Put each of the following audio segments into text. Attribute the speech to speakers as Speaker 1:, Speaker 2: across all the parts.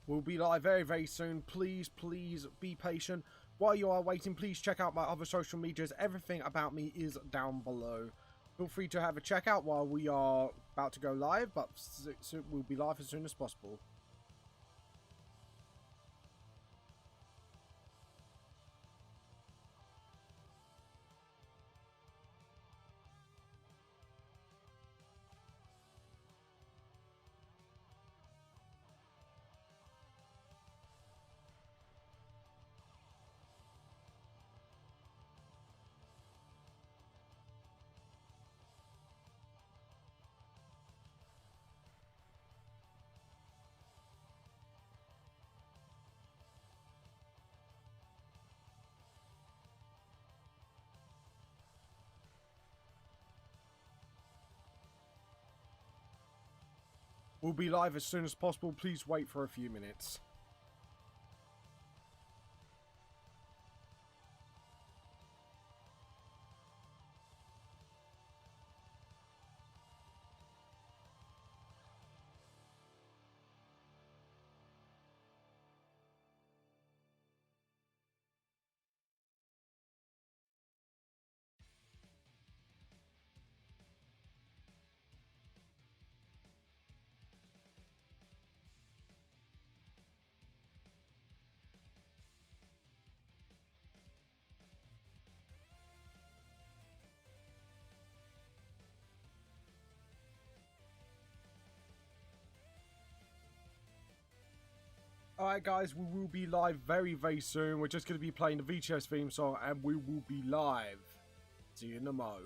Speaker 1: We'll be live very, very soon. Please be patient. While you are waiting, please check out my other social medias. Everything about me is down below. Feel free to have a check out while we are about to go live, but we'll be live as soon as possible. We'll be live as soon as possible. Please wait for a few minutes. Alright guys, we will be live very, very soon. We're just going to be playing the VTS theme song and we will be live. See you in the mo.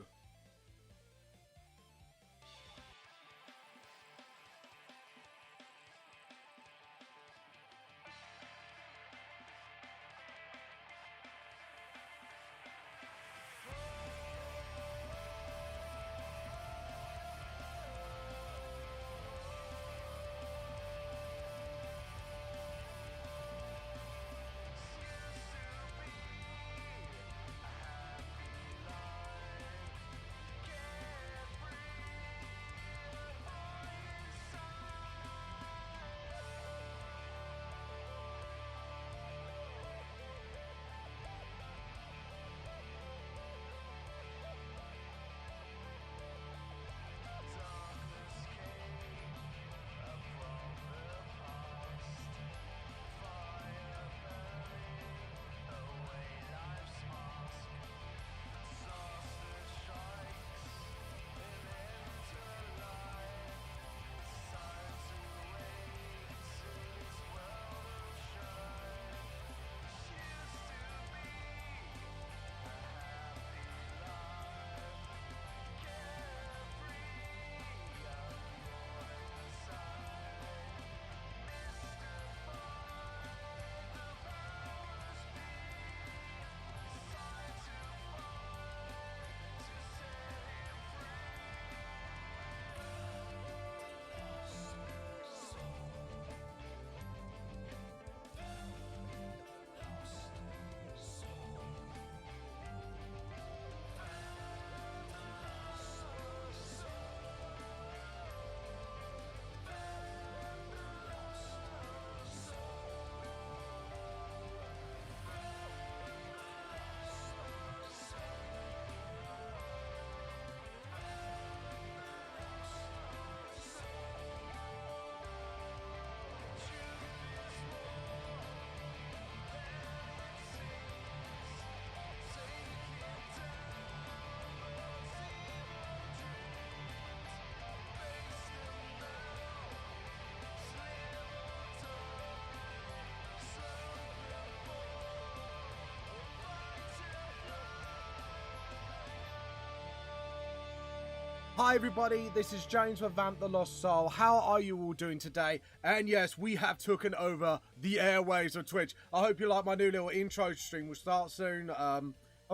Speaker 1: Hi everybody, this is James with Vamp the Lost Soul. How are you all doing today? And yes, we have taken over the airwaves of Twitch. I hope you like my new little intro stream. We'll start soon. I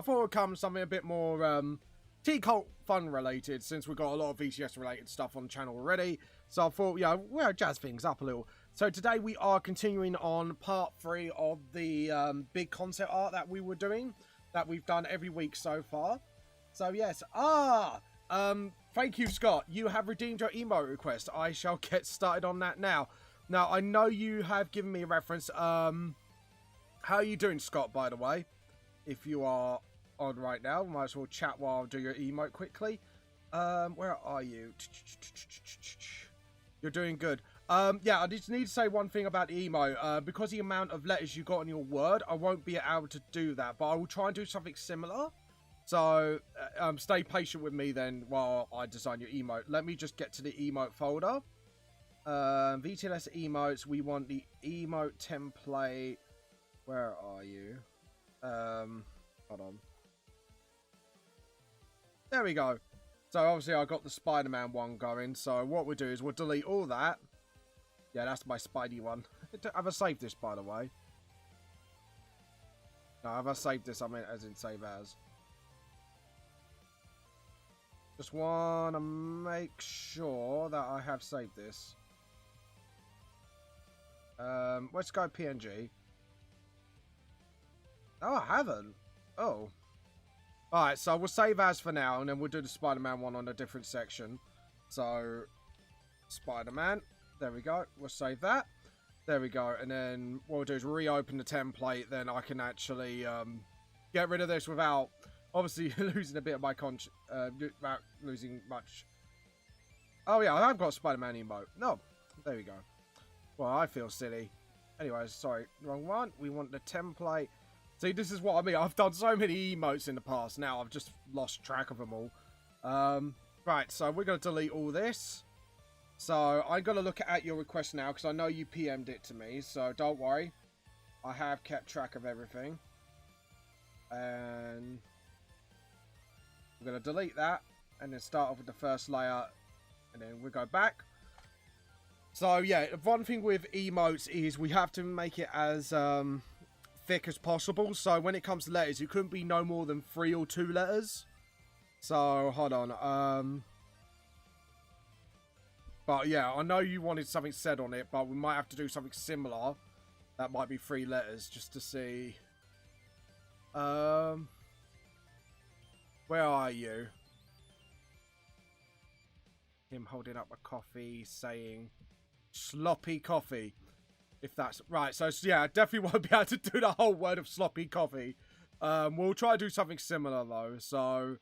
Speaker 1: thought it would come something a bit more T-Cult fun related, since we've got a lot of VCS related stuff on the channel already. So I thought, yeah, we'll jazz things up a little. So today we are continuing on part 3 of the big concept art that we were doing, that we've done every week so far. So yes, thank you, Scott. You have redeemed your emote request. I shall get started on that now. Now, I know you have given me a reference. How are you doing, Scott, by the way? If you are on right now, might as well chat while I do your emote quickly. Where are you? You're doing good. Yeah, I just need to say one thing about the emote. Because the amount of letters you got in your word, I won't be able to do that. But I will try and do something similar. So, stay patient with me then while I design your emote. Let me just get to the emote folder. VTLS emotes, we want the emote template. Where are you? Hold on. There we go. So obviously I got the Spider-Man one going. So what we'll do is we'll delete all that. Yeah, that's my Spidey one. Have I saved this, by the way? No, have I saved this? I mean, as in save as. Just want to make sure that I have saved this. Let's go PNG. Oh, I haven't. Oh. Alright, so we'll save as for now, and then we'll do the Spider-Man one on a different section. So, Spider-Man. There we go. We'll save that. There we go. And then what we'll do is reopen the template. Then I can actually get rid of this without, obviously, losing a bit of my without losing much. Oh, yeah, I have got Spider-Man emote. No. There we go. Well, I feel silly. Anyways, sorry. Wrong one. We want the template. See, this is what I mean. I've done so many emotes in the past. Now I've just lost track of them all. Right, so we're going to delete all this. So I'm going to look at your request now because I know you PM'd it to me. So don't worry. I have kept track of everything. And we're going to delete that. And then start off with the first layer. And then we'll go back. So yeah, one thing with emotes is we have to make it as thick as possible. So when it comes to letters, it couldn't be no more than 3 or 2 letters. So hold on. But yeah, I know you wanted something said on it, but we might have to do something similar. That might be 3 letters just to see. Where are you? Him holding up a coffee saying sloppy coffee. If that's right. So yeah, I definitely won't be able to do the whole word of sloppy coffee. We'll try to do something similar though. So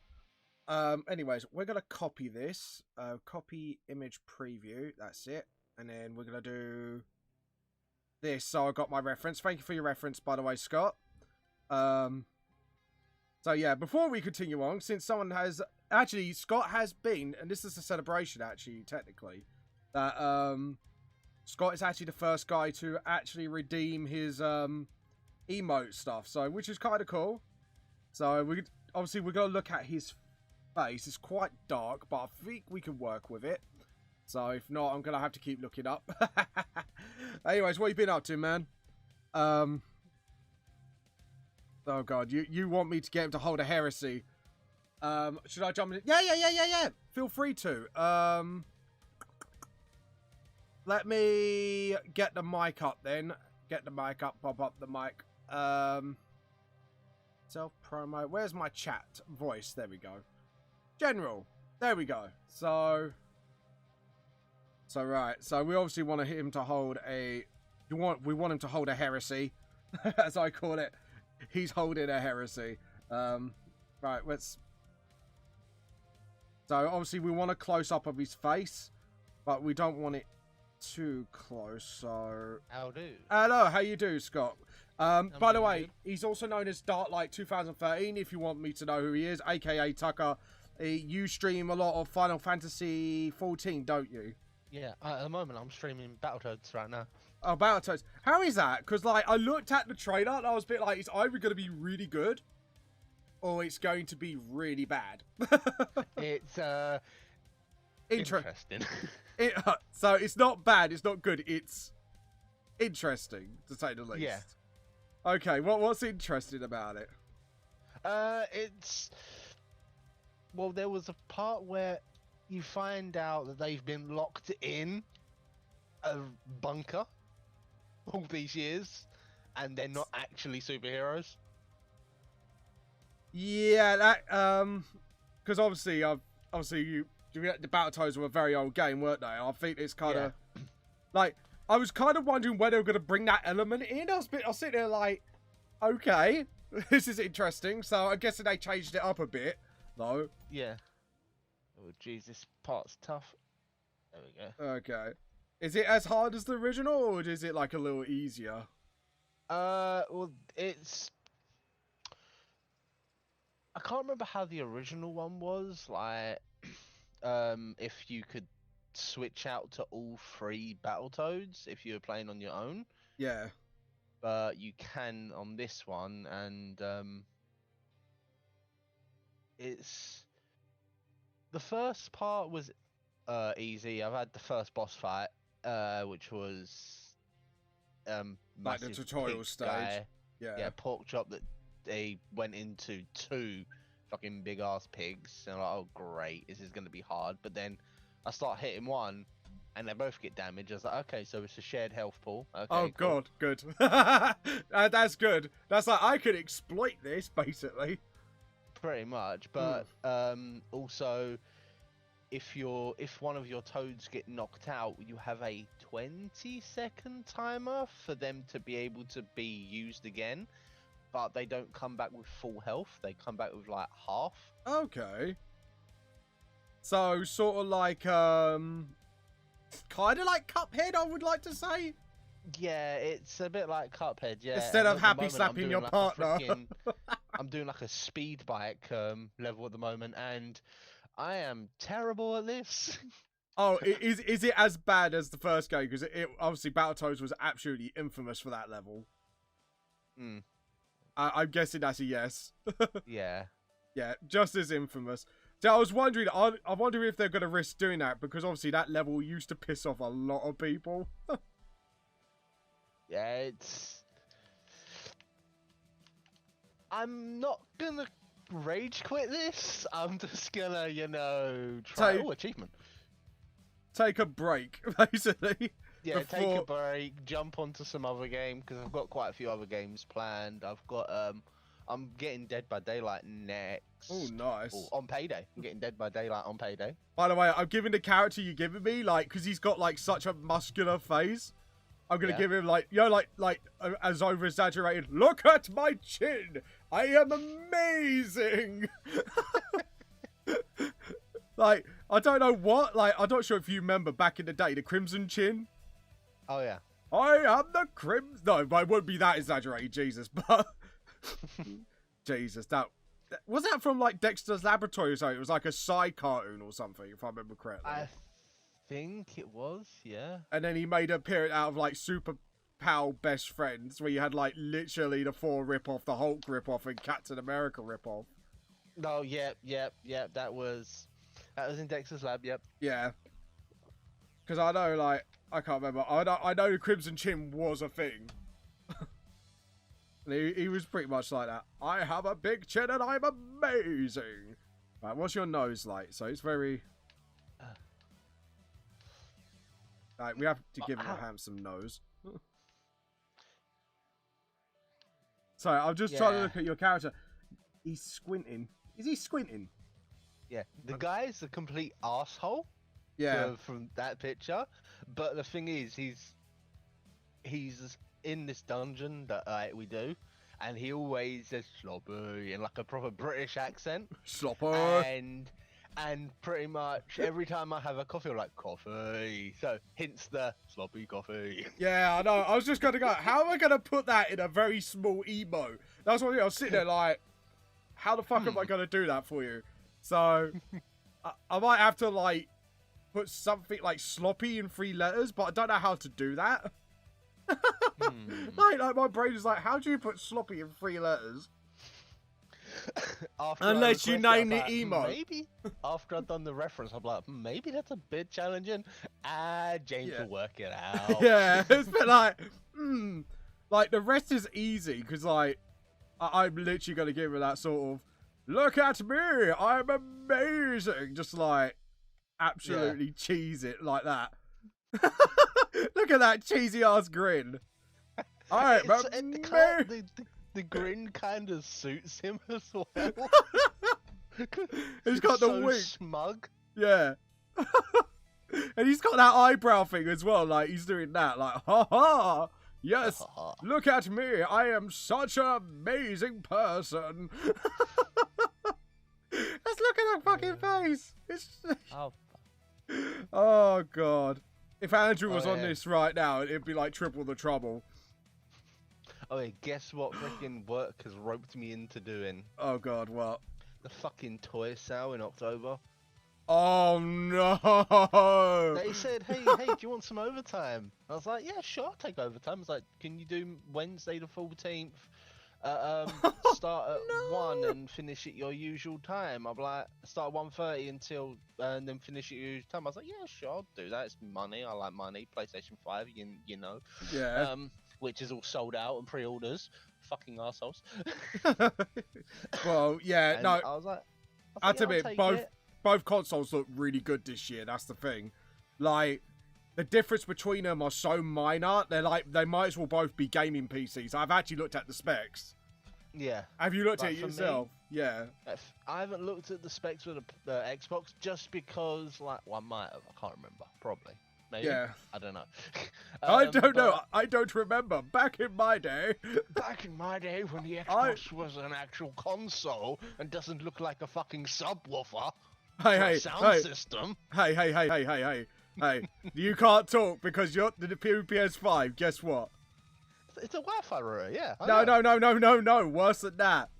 Speaker 1: anyways, we're gonna copy this. Copy image preview. That's it. And then we're gonna do this. So I got my reference. Thank you for your reference, by the way, Scott. So yeah, before we continue on, since someone has actually, Scott has been, and this is a celebration actually, technically, that Scott is actually the first guy to actually redeem his emote stuff, so which is kind of cool. So we obviously we're gonna look at his face. It's quite dark, but I think we can work with it. So if not, I'm gonna have to keep looking up. Anyways, what you been up to, man? Oh god, you want me to get him to hold a heresy? Should I jump in? Yeah. Feel free to. Let me get the mic up then. Get the mic up, pop up the mic. Self promo. Where's my chat voice? There we go. General. There we go. So right. So we obviously want him to hold a. We want him to hold a heresy, as I call it. He's holding a heresy. Right. Let's. So obviously we want a close up of his face, but we don't want it too close. So
Speaker 2: How do?
Speaker 1: Hello, how you do, Scott? By the way, he's also known as Darklight 2013. If you want me to know who he is, aka Tucker. You stream a lot of Final Fantasy 14, don't you?
Speaker 2: Yeah, at the moment I'm streaming Battletoads right now.
Speaker 1: Oh, Battletoads. How is that? Because like I looked at the trailer and I was a bit like, it's either going to be really good or it's going to be really bad.
Speaker 2: It's interesting.
Speaker 1: So it's not bad, it's not good, it's interesting, to say the least.
Speaker 2: Yeah.
Speaker 1: Okay, what's interesting about it?
Speaker 2: It's... Well, there was a part where you find out that they've been locked in a bunker all these years, and they're not actually superheroes.
Speaker 1: Yeah, that, because obviously the Battletoads were a very old game, weren't they? I think it's kind of, like, I was kind of wondering when they were going to bring that element in. I was sitting there like, okay, this is interesting. So I'm guessing they changed it up a bit, though.
Speaker 2: Yeah. Oh, jeez, this part's tough. There we go.
Speaker 1: Okay. Is it as hard as the original, or is it like a little easier?
Speaker 2: Well, it's... I can't remember how the original one was. Like, if you could switch out to all 3 Battletoads if you were playing on your own.
Speaker 1: Yeah.
Speaker 2: But you can on this one, and it's... The first part was easy. I've had the first boss fight, which was
Speaker 1: Like the tutorial
Speaker 2: pig
Speaker 1: stage.
Speaker 2: guy.
Speaker 1: Yeah.
Speaker 2: Pork chop that they went into 2 fucking big ass pigs, and I'm like, oh great, this is gonna be hard. But then I start hitting one, and they both get damaged. I was like, okay, so it's a shared health pool. Okay,
Speaker 1: Oh
Speaker 2: cool.
Speaker 1: god, good. That's good. That's like I could exploit this basically.
Speaker 2: Pretty much, but also, if one of your toads get knocked out, you have a 20-second timer for them to be able to be used again, but they don't come back with full health. They come back with like half.
Speaker 1: Okay. So sort of like kind of like Cuphead, I would like to say.
Speaker 2: Yeah, it's a bit like Cuphead. Yeah.
Speaker 1: Instead
Speaker 2: and
Speaker 1: of
Speaker 2: at the
Speaker 1: happy
Speaker 2: moment,
Speaker 1: slapping
Speaker 2: I'm
Speaker 1: your
Speaker 2: doing
Speaker 1: partner.
Speaker 2: I'm doing like a speed bike level at the moment, and I am terrible at this.
Speaker 1: Oh, is it as bad as the first game? Because it obviously Battletoads was absolutely infamous for that level.
Speaker 2: Hmm.
Speaker 1: I'm guessing that's a yes.
Speaker 2: Yeah.
Speaker 1: Yeah, just as infamous. So I was wondering, I wonder if they're going to risk doing that, because obviously that level used to piss off a lot of people.
Speaker 2: Yeah, it's... I'm not gonna rage quit this. I'm just gonna, try...
Speaker 1: So-
Speaker 2: Oh, achievement.
Speaker 1: Take a break, basically.
Speaker 2: Yeah, take
Speaker 1: before-
Speaker 2: a break, jump onto some other game, because I've got quite a few other games planned. I've got, I'm getting Dead by Daylight next.
Speaker 1: Oh, nice.
Speaker 2: Oh, on Payday. I'm getting Dead by Daylight on Payday.
Speaker 1: By the way, I'm giving the character you're giving me, like, because he's got, like, such a muscular face. I'm going to give him, like, as over-exaggerated, look at my chin! I am amazing! Like, I don't know what, like, I'm not sure if you remember back in the day, the Crimson Chin.
Speaker 2: Oh, yeah.
Speaker 1: I am the Crimson... No, but it wouldn't be that exaggerated, Jesus, but... Jesus, that... Was that from, like, Dexter's Laboratory or something? It was like a side cartoon or something, if I remember correctly.
Speaker 2: I think it was, yeah.
Speaker 1: And then he made a period out of, like, Super Pal Best Friends, where you had, like, literally the Thor rip-off, the Hulk rip-off, and Captain America rip-off.
Speaker 2: No, yep. That was in Dexter's Lab, yep.
Speaker 1: Yeah. Because I know, like, I can't remember. I know the Crimson Chin was a thing. he was pretty much like that. I have a big chin and I'm amazing. Right, what's your nose like? So it's very... Like, we have to give him a handsome nose. Sorry, I'm just trying to look at your character. He's squinting. Is he squinting?
Speaker 2: Yeah, the guy's a complete asshole.
Speaker 1: Yeah.
Speaker 2: From that picture, but the thing is, he's in this dungeon that we do, and he always says sloppy in like a proper British accent.
Speaker 1: Sloppy.
Speaker 2: And pretty much every time I have a coffee, I'm like, coffee. So, hence the sloppy coffee.
Speaker 1: Yeah, I know. I was just going to go, how am I going to put that in a very small emo? That's what I was sitting there like, how the fuck am I going to do that for you? So, I might have to, like, put something like sloppy in 3 letters, but I don't know how to do that. Like, my brain is like, how do you put sloppy in 3 letters? Unless you name the emo.
Speaker 2: Maybe after I've done the reference, I'm like, maybe that's a bit challenging. James will work it out.
Speaker 1: Yeah, it's been like, like the rest is easy because like I'm literally gonna give it that sort of, look at me, I'm amazing, just like absolutely cheese it like that. Look at that cheesy ass grin. All right,
Speaker 2: the grin kind of suits him as well.
Speaker 1: He's got the
Speaker 2: so
Speaker 1: wink.
Speaker 2: smug.
Speaker 1: Yeah. And he's got that eyebrow thing as well. Like, he's doing that. Like, ha ha. Yes, look at me. I am such an amazing person. Let's look at that fucking face. It's... Oh, God. If Andrew was on this right now, it'd be like triple the trouble.
Speaker 2: Oh, yeah, guess what freaking work has roped me into doing?
Speaker 1: Oh, God, what?
Speaker 2: The fucking toy sale in October.
Speaker 1: Oh, no.
Speaker 2: They said, hey, do you want some overtime? I was like, yeah, sure, I'll take overtime. I was like, can you do Wednesday the 14th? Start at 1 and finish at your usual time. I'm like, start at 1:30 until, and then finish at your usual time. I was like, yeah, sure, I'll do that. It's money. I like money. PlayStation 5, you know.
Speaker 1: Yeah.
Speaker 2: Which is all sold out and pre-orders. Fucking assholes.
Speaker 1: Well, yeah,
Speaker 2: And
Speaker 1: no.
Speaker 2: I was like,
Speaker 1: I have to admit,
Speaker 2: both.
Speaker 1: both consoles look really good this year. That's the thing. Like, the difference between them are so minor. They're like, they might as well both be gaming PCs. I've actually looked at the specs.
Speaker 2: Yeah.
Speaker 1: Have you looked
Speaker 2: Like,
Speaker 1: at it
Speaker 2: for
Speaker 1: yourself?
Speaker 2: me,
Speaker 1: Yeah.
Speaker 2: I haven't looked at the specs for the Xbox just because, like, well, I might have. I can't remember. Probably. Maybe.
Speaker 1: Yeah.
Speaker 2: I don't know.
Speaker 1: I don't know. I don't remember. Back in my day.
Speaker 2: Back in my day when the Xbox was an actual console and doesn't look like a fucking subwoofer.
Speaker 1: Hey,
Speaker 2: Sound system.
Speaker 1: Hey. You can't talk because you're the PS5. Guess what?
Speaker 2: It's a Wi-Fi router, yeah.
Speaker 1: No. Worse than that.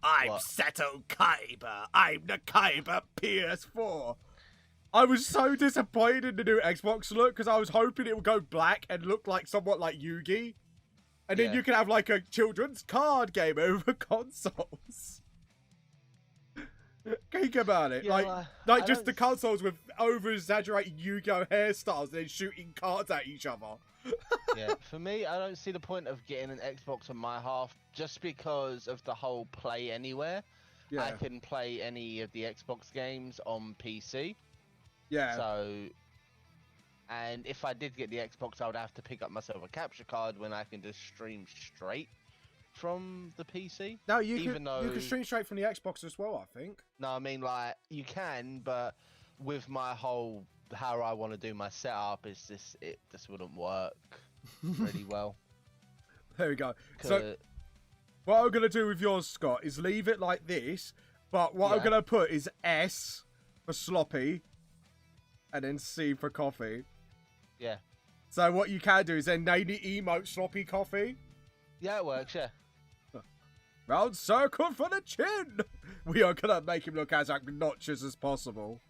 Speaker 1: I'm
Speaker 2: What?
Speaker 1: Seto Kaiba. I'm the Kaiba PS4. I was so disappointed in the new Xbox look because I was hoping it would go black and look like somewhat like Yugi. And then
Speaker 2: Yeah.
Speaker 1: you can have like a children's card game over consoles. Think about it.
Speaker 2: Yeah,
Speaker 1: like
Speaker 2: I
Speaker 1: just
Speaker 2: don't-
Speaker 1: the consoles with over-exaggerated Yu-Gi-Oh hairstyles and then shooting cards at each other.
Speaker 2: Yeah, for me, I don't see the point of getting an Xbox on my half just because of the whole play anywhere.
Speaker 1: Yeah.
Speaker 2: I can play any of the Xbox games on PC.
Speaker 1: Yeah.
Speaker 2: So, and if I did get the Xbox, I would have to pick up myself a capture card when I can just stream straight from the PC.
Speaker 1: No, you
Speaker 2: even though
Speaker 1: can stream straight from the Xbox as well, I think.
Speaker 2: No, I mean, like, you can, but with my whole how I want to do my setup, it just wouldn't work really well.
Speaker 1: There we go. So what I'm going to do with yours, Scott, is leave it like this, but what I'm going to put is S for sloppy, and then C for coffee.
Speaker 2: Yeah.
Speaker 1: So what you can do is then name the emote sloppy coffee.
Speaker 2: Yeah, it works, yeah.
Speaker 1: Round circle for the chin. We are going to make him look as obnoxious as possible.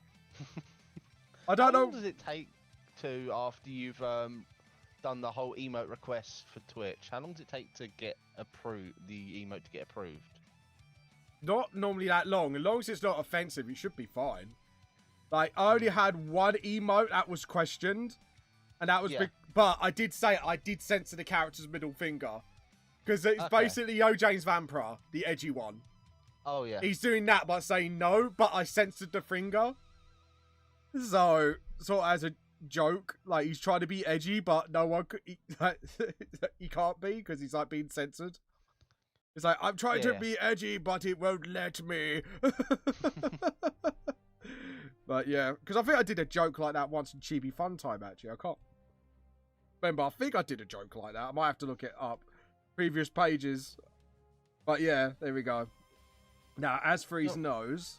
Speaker 1: I don't know.
Speaker 2: How long does it take to, after you've done the whole emote request for Twitch, how long does it take to get the emote to get approved?
Speaker 1: Not normally that long. As long as it's not offensive, you should be fine. Like, I only had one emote that was questioned. And that was but I did say I did censor the character's middle finger. Because it's basically Yo James Vampire, the edgy one.
Speaker 2: Oh, yeah.
Speaker 1: He's doing that by saying no, but I censored the finger. So, sort of as a joke, like, he's trying to be edgy, but no one could, he can't be, because he's, like, being censored. It's like, I'm trying to be edgy, but it won't let me. But, yeah, because I think I did a joke like that once in Chibi Fun Time, actually. I can't remember. I think I did a joke like that. I might have to look it up. Previous pages. But, yeah, there we go. Now, as for his nose...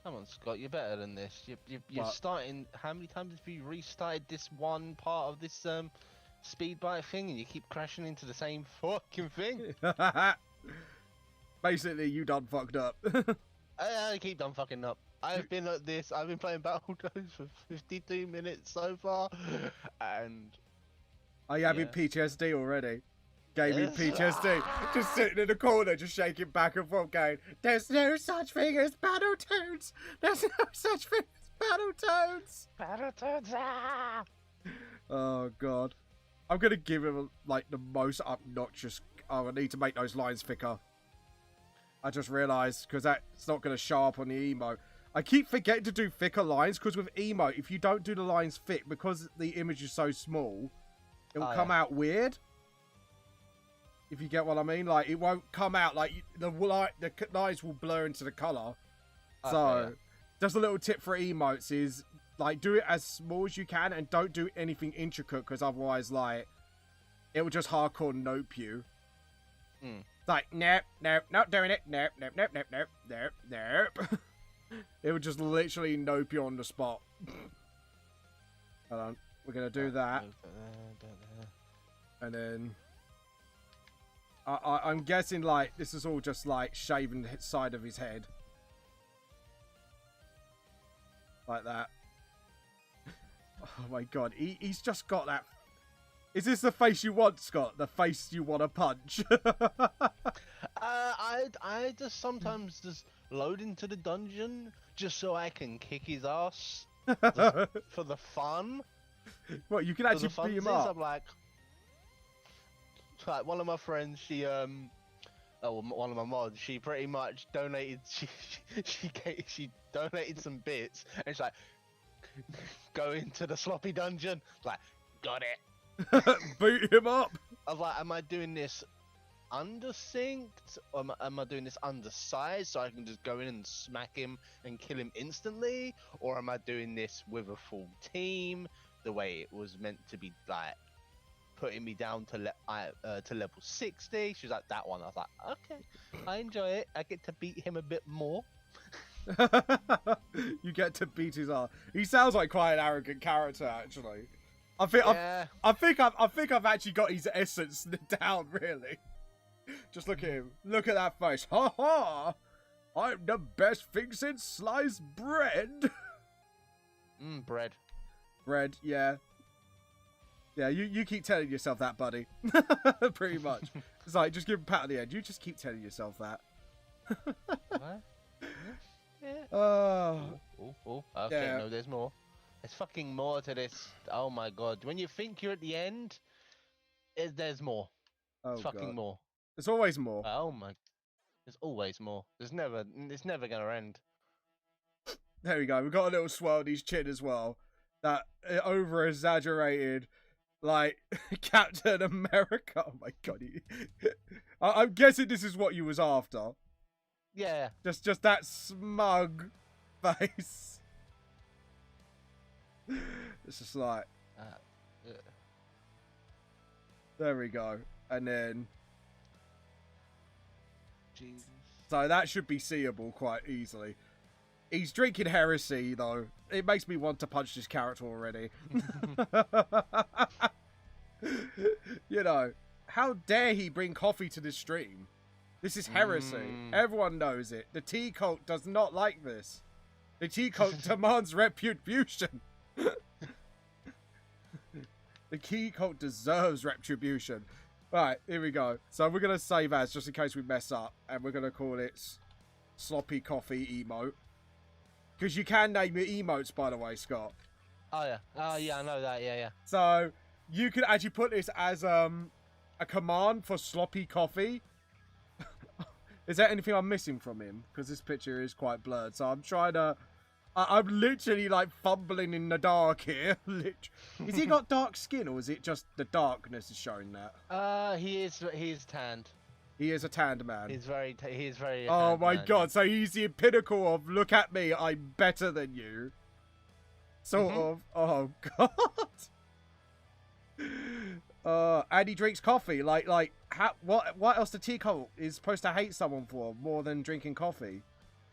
Speaker 2: Come on, Scott, you're better than this. You're starting... How many times have you restarted this one part of this speed bike thing and you keep crashing into the same fucking thing?
Speaker 1: Basically, you done fucked up.
Speaker 2: I keep done fucking up. I've been at this. I've been playing Battletoads for 52 minutes so far, and
Speaker 1: are you having PTSD already? Gaming PTSD. Just sitting in the corner, just shaking back and forth, going, "There's no such thing as Battletoads. There's no such thing as Battletoads.
Speaker 2: Battletoads, ah!"
Speaker 1: Oh god, I'm gonna give him like the most obnoxious. Oh, I need to make those lines thicker. I just realised, because that's not going to show up on the emote. I keep forgetting to do thicker lines, because with emote, if you don't do the lines thick, because the image is so small, it will come out weird. If you get what I mean. Like, it won't come out, like, the lines will blur into the colour. So, just a little tip for emotes is, like do it as small as you can, and don't do anything intricate, because otherwise, like, it will just hardcore nope you. Like, nope, not doing it. Nope. It would just literally nope you on the spot. Hold on, we're gonna do that, and then I'm guessing like this is all just like shaving the side of his head, like that. Oh my god, he's just got that. Is this the face you want, Scott? The face you want to punch?
Speaker 2: I just sometimes just load into the dungeon just so I can kick his ass for the fun.
Speaker 1: Well, you can actually beat him up.
Speaker 2: I'm like one of my friends, she one of my mods, she pretty much donated. She donated some bits, and she's like, go into the sloppy dungeon. Like, got it.
Speaker 1: Boot him up.
Speaker 2: I was like, am I doing this undersynced, or am I doing this undersized so I can just go in and smack him and kill him instantly, or am I doing this with a full team the way it was meant to be, like putting me down to level 60? She was like, that one. I was like, okay, I enjoy it. I get to beat him a bit more.
Speaker 1: You get to beat his ass. He sounds like quite an arrogant character, actually. I think I've actually got his essence down, really. Just look at him. Look at that face. Ha ha! I'm the best thing since sliced bread.
Speaker 2: Bread.
Speaker 1: Bread, yeah. Yeah, you keep telling yourself that, buddy. Pretty much. It's like, just give him a pat on the head. You just keep telling yourself that.
Speaker 2: What? Yeah.
Speaker 1: Oh.
Speaker 2: Okay,
Speaker 1: yeah.
Speaker 2: no, there's more. There's fucking more to this. Oh my god. When you think you're at the end, there's more.
Speaker 1: Oh,
Speaker 2: fucking
Speaker 1: god.
Speaker 2: more.
Speaker 1: There's always more.
Speaker 2: Oh my. There's always more. It's never gonna end.
Speaker 1: There we go. We've got a little swirl in his chin as well. That over-exaggerated, like, Captain America. Oh my god. I'm guessing this is what you was after.
Speaker 2: Yeah.
Speaker 1: Just that smug face. It's just like... There we go. And then...
Speaker 2: Jesus.
Speaker 1: So that should be seeable quite easily. He's drinking heresy, though. It makes me want to punch this character already. You know, how dare he bring coffee to this stream? This is heresy. Everyone knows it. The tea cult does not like this. The tea cult demands retribution. The tea cult deserves retribution. Right, here we go. So we're going to save as, just in case we mess up. And we're going to call it Sloppy Coffee Emote. Because you can name your emotes, by the way, Scott.
Speaker 2: Oh, yeah. Oh, yeah, I know that. Yeah.
Speaker 1: So you can actually put this as a command for Sloppy Coffee. Is there anything I'm missing from him? Because this picture is quite blurred. So I'm trying to... I'm literally, like, fumbling in the dark here. Is he got dark skin, or is it just the darkness is showing that?
Speaker 2: He is tanned.
Speaker 1: He is a tanned man.
Speaker 2: He's very
Speaker 1: Oh my
Speaker 2: man.
Speaker 1: god, so he's the pinnacle of, look at me, I'm better than you. Sort of. Oh god. And he drinks coffee. Like, what else the tea cult is supposed to hate someone for more than drinking coffee?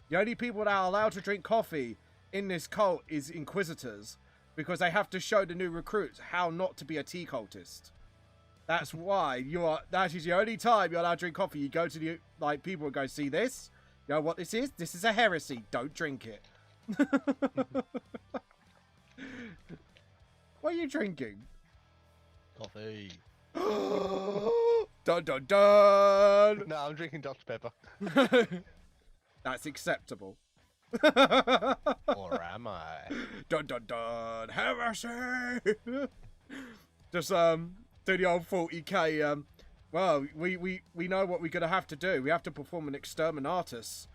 Speaker 1: The only people that are allowed to drink coffee in this cult is inquisitors, because they have to show the new recruits how not to be a tea cultist. That's why that is the only time you're allowed to drink coffee. You go to the, like, people and go, see this? You know what this is? This is a heresy. Don't drink it. What are you drinking?
Speaker 2: Coffee.
Speaker 1: Dun dun dun!
Speaker 2: No, I'm drinking Dr. Pepper.
Speaker 1: That's acceptable.
Speaker 2: Or am I?
Speaker 1: Dun dun dun! Heresy! Just do the old 40k. Well, we know what we're gonna have to do. We have to perform an exterminatus.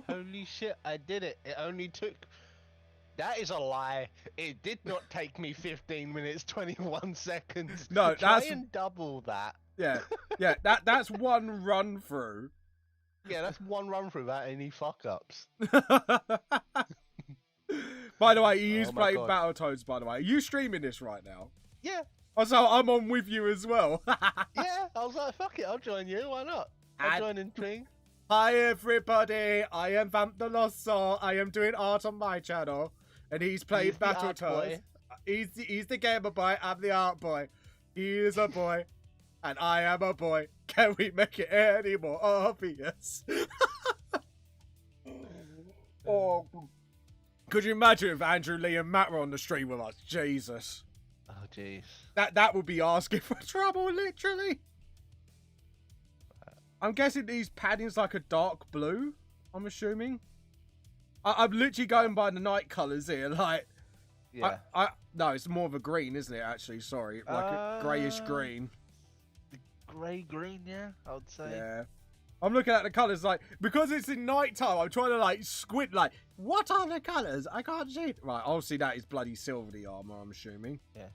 Speaker 2: Holy shit! I did it. It only took. That is a lie. It did not take me 15 minutes 21 seconds.
Speaker 1: No,
Speaker 2: Try and double that.
Speaker 1: Yeah, that's one run through.
Speaker 2: Yeah, that's one run through without any fuck ups.
Speaker 1: By the way, he is
Speaker 2: Oh my
Speaker 1: playing
Speaker 2: God.
Speaker 1: Battletoads, by the way. Are you streaming this right now?
Speaker 2: Yeah,
Speaker 1: Oh, so I'm on with you as well.
Speaker 2: yeah. I was like, fuck it, I'll join you. Why not? I'll join in stream.
Speaker 1: Hi, everybody. I am Vamp the Lost Soul. I am doing art on my channel. And he's playing
Speaker 2: He's the art
Speaker 1: Battletoads.
Speaker 2: boy.
Speaker 1: He's the gamer boy. I'm the art boy. He is a boy. And I am a boy. Can we make it any more obvious? Oh, could you imagine if Andrew, Lee, and Matt were on the stream with us? Jesus.
Speaker 2: Oh, jeez.
Speaker 1: That would be asking for trouble, literally. I'm guessing these padding's like a dark blue, I'm assuming. I'm literally going by the night colours here, like...
Speaker 2: Yeah.
Speaker 1: No, it's more of a green, isn't it, actually? Sorry, like a greyish green.
Speaker 2: Grey-green, yeah, I would say.
Speaker 1: Yeah. I'm looking at the colours, like, because it's in night time, I'm trying to, like, squint, like, what are the colours? I can't see it. Right, obviously that is bloody silver, the armour, I'm assuming.
Speaker 2: Yeah.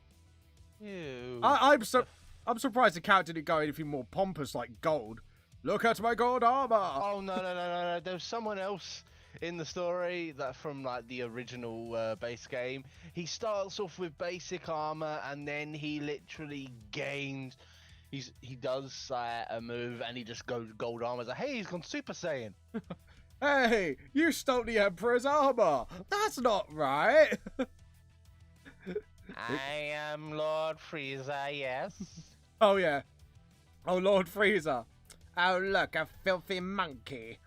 Speaker 2: Ew.
Speaker 1: I'm surprised the character didn't go anything more pompous, like gold. Look at my gold armour!
Speaker 2: Oh, no. There was someone else in the story that from, like, the original base game. He starts off with basic armour, and then he literally gains... He does a move and he just goes gold armor. It's like, hey, he's gone Super Saiyan.
Speaker 1: Hey, you stole the Emperor's armor. That's not right.
Speaker 2: I am Lord Frieza, yes.
Speaker 1: Oh yeah. Oh Lord Frieza. Oh look, a filthy monkey.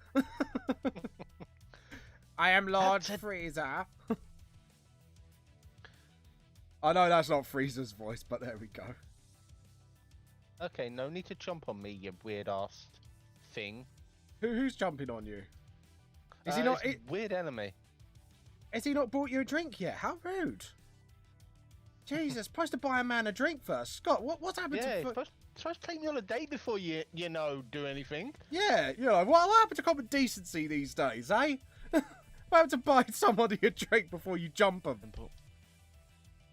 Speaker 1: I am Lord Frieza. I know that's not Frieza's voice, but there we go.
Speaker 2: Okay, no need to jump on me, you weird ass thing.
Speaker 1: Who's jumping on you? Is he not?
Speaker 2: Weird enemy.
Speaker 1: Has he not bought you a drink yet? How rude! Jesus, supposed to buy a man a drink first. Scott, what's happened
Speaker 2: Yeah,
Speaker 1: to?
Speaker 2: supposed to take me on a date before you do anything.
Speaker 1: Yeah, you know what happened to common decency these days, eh? What happened to buy somebody a drink before you jump them?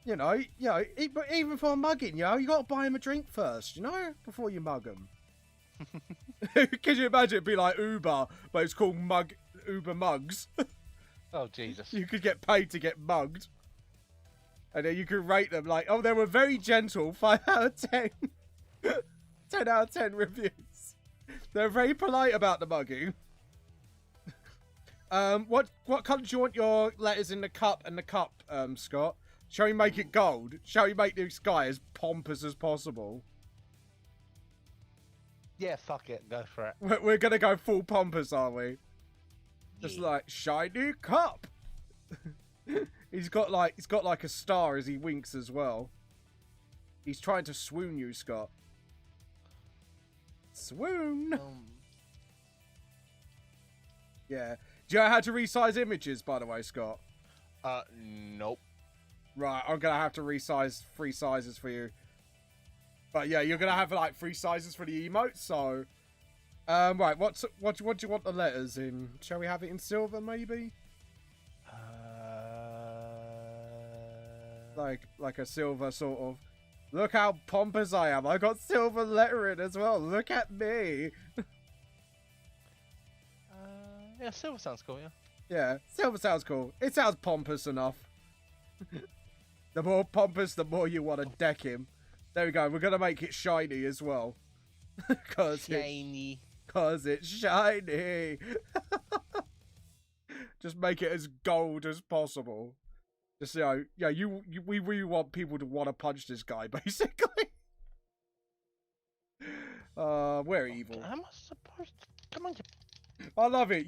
Speaker 1: You know, even for a mugging, you got to buy him a drink first, before you mug him. Can you imagine it'd be like Uber, but it's called Uber Mugs?
Speaker 2: Oh, Jesus.
Speaker 1: You could get paid to get mugged. And then you could rate them like, oh, they were very gentle, 5 out of 10. 10 out of 10 reviews. They're very polite about the mugging. What colour do you want your letters in the cup and the cup, Scott? Shall we make it gold? Shall we make this guy as pompous as possible?
Speaker 2: Yeah, fuck it. Go for it.
Speaker 1: We're going to go full pompous, are we? Just
Speaker 2: Yeah.
Speaker 1: like, shiny cup! He's got like a star as he winks as well. He's trying to swoon you, Scott. Swoon! Yeah. Do you know how to resize images, by the way, Scott?
Speaker 2: Nope.
Speaker 1: Right, I'm gonna have to resize 3 sizes for you. But yeah, you're gonna have like 3 sizes for the emotes, so... right, what do you want the letters in? Shall we have it in silver, maybe? Like a silver sort of... Look how pompous I am. I got silver lettering as well. Look at me.
Speaker 2: Yeah, silver sounds cool, yeah.
Speaker 1: Yeah, silver sounds cool. It sounds pompous enough. The more pompous, the more you want to deck him. There we go. We're going to make it shiny as well.
Speaker 2: Shiny.
Speaker 1: Because it's shiny. Just make it as gold as possible. Just, we really want people to want to punch this guy, basically. We're evil.
Speaker 2: Am I supposed to... Come on, you...
Speaker 1: I love it.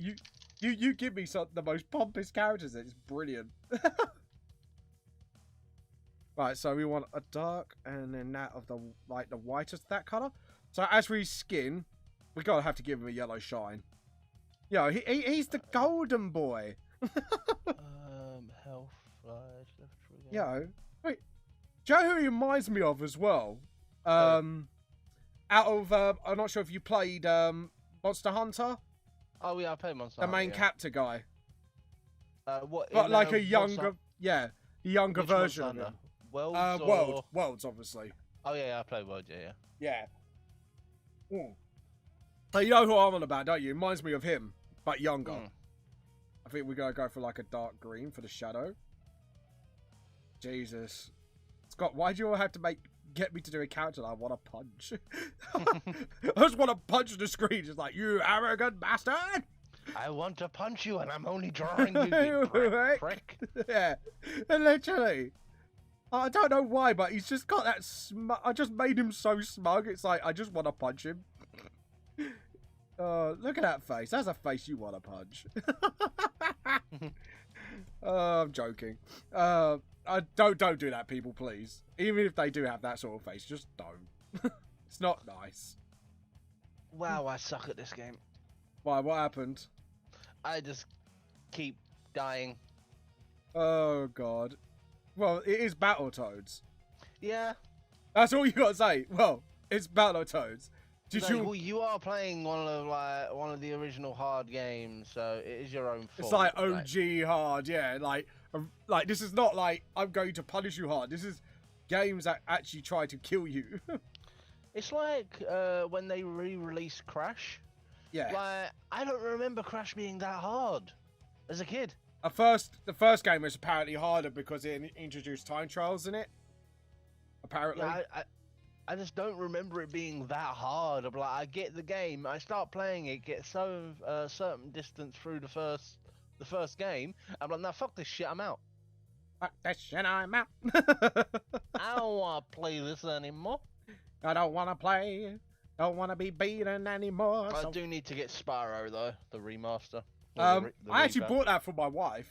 Speaker 1: You give me the most pompous characters. It's brilliant. Right, so we want a dark and then that of the whitest that color. So as we skin, we gotta have to give him a yellow shine. He's the golden boy.
Speaker 2: Health, left
Speaker 1: wait. Do you know who he reminds me of as well? Out of I'm not sure if you played Monster Hunter.
Speaker 2: Oh yeah, I played Monster
Speaker 1: The
Speaker 2: Hunter,
Speaker 1: main captor guy.
Speaker 2: What?
Speaker 1: But like a
Speaker 2: Monster-
Speaker 1: younger, younger
Speaker 2: Which
Speaker 1: version
Speaker 2: Monster
Speaker 1: of
Speaker 2: Hunter?
Speaker 1: him.
Speaker 2: Worlds
Speaker 1: Worlds, obviously.
Speaker 2: Oh yeah, I played World, yeah.
Speaker 1: So you know who I'm on about, don't you? Reminds me of him, but younger.
Speaker 2: Mm.
Speaker 1: I think we're gonna go for like a dark green for the shadow. Jesus. Scott, why do you all have to get me to do a character that I want to punch? I just want to punch the screen. Just like, you arrogant bastard!
Speaker 2: I want to punch you, and I'm only drawing you, you prick.
Speaker 1: Yeah, and literally. I don't know why, but he's just got that I just made him so smug. It's like, I just want to punch him. Look at that face. That's a face you want to punch. I'm joking. Don't do that, people, please. Even if they do have that sort of face, just don't. It's not nice.
Speaker 2: Wow, I suck at this game.
Speaker 1: Why? What happened?
Speaker 2: I just keep dying.
Speaker 1: Oh, God. Well, it is Battletoads.
Speaker 2: Yeah.
Speaker 1: That's all you got to say. Well, it's Battletoads.
Speaker 2: Well, you are playing one of the original hard games, so it is your own fault.
Speaker 1: It's like OG hard, yeah. Like this is not like I'm going to punish you hard. This is games that actually try to kill you.
Speaker 2: It's like when they re-released Crash.
Speaker 1: Yeah.
Speaker 2: Like, I don't remember Crash being that hard as a kid.
Speaker 1: The first game was apparently harder because it introduced time trials in it. Apparently.
Speaker 2: Yeah, I just don't remember it being that hard. I'm like, I get the game, I start playing it, get so certain distance through the first game. I'm like, no, fuck this shit, I'm out.
Speaker 1: Fuck this shit, I'm out.
Speaker 2: I don't want to play this anymore.
Speaker 1: I don't want to play. Don't want to be beaten anymore.
Speaker 2: I do need to get Spyro though, the remaster.
Speaker 1: I actually bought that for my wife.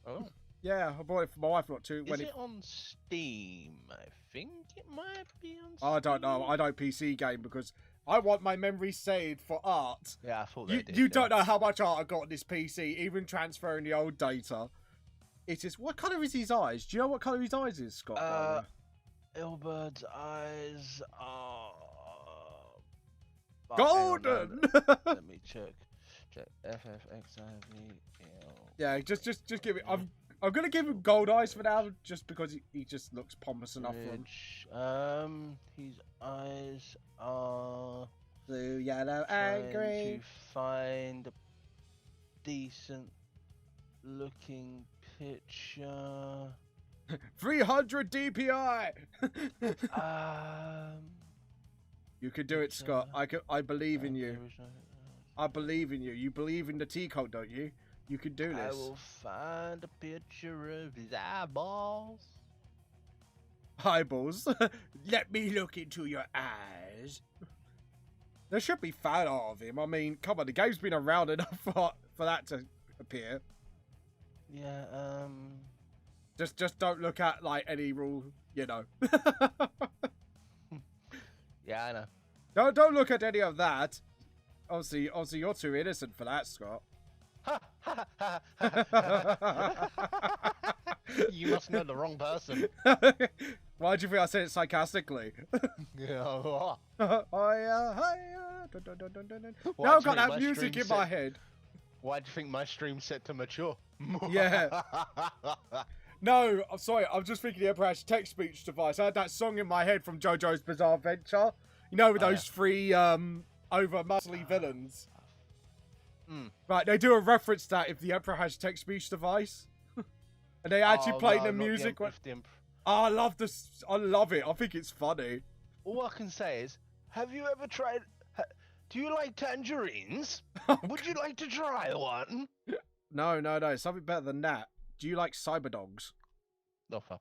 Speaker 2: Oh.
Speaker 1: Yeah, I bought it for my wife not too.
Speaker 2: Is it on Steam? I think it might be on Steam.
Speaker 1: I don't know. I don't PC game because I want my memory saved for art.
Speaker 2: Yeah, I thought they did.
Speaker 1: You don't know how much art I got on this PC, even transferring the old data. It is. What colour is his eyes? Do you know what colour his eyes is, Scott?
Speaker 2: Ilbert's eyes are
Speaker 1: golden.
Speaker 2: Let me check. FFXIVL.
Speaker 1: Yeah, just give it. I'm gonna give him gold eyes for now, just because he just looks pompous enough for him.
Speaker 2: His eyes are
Speaker 1: blue, yellow, and green.
Speaker 2: To find a decent looking picture.
Speaker 1: 300 DPI. You could do it, Scott. I believe in you. I believe in you. You believe in the T code, don't you? You can do this.
Speaker 2: I will find a picture of his eyeballs.
Speaker 1: Eyeballs? Let me look into your eyes. There should be fan art of him. I mean, come on, the game's been around enough for that to appear.
Speaker 2: Yeah,
Speaker 1: Just don't look at, like, any rule, you know.
Speaker 2: Yeah, I know.
Speaker 1: Don't look at any of that. Obviously, you're too innocent for that, Scott.
Speaker 2: You must know the wrong person.
Speaker 1: Why do you think I said it sarcastically?
Speaker 2: Yeah.
Speaker 1: Now I've got that music in my head.
Speaker 2: Why do you think my stream's set to mature?
Speaker 1: Yeah. No, I'm sorry. I'm just thinking the Emperor has text-speech device. I had that song in my head from JoJo's Bizarre Adventure. You know, with those three over-muscly villains. Right, they do a reference to that if the Emperor has text-speech device. And they actually play the music. I love this. I love it. I think it's funny.
Speaker 2: All I can say is, have you ever tried... Do you like tangerines? Would you like to try one?
Speaker 1: No. Something better than that. Do you like cyber dogs?
Speaker 2: Oh, fuck.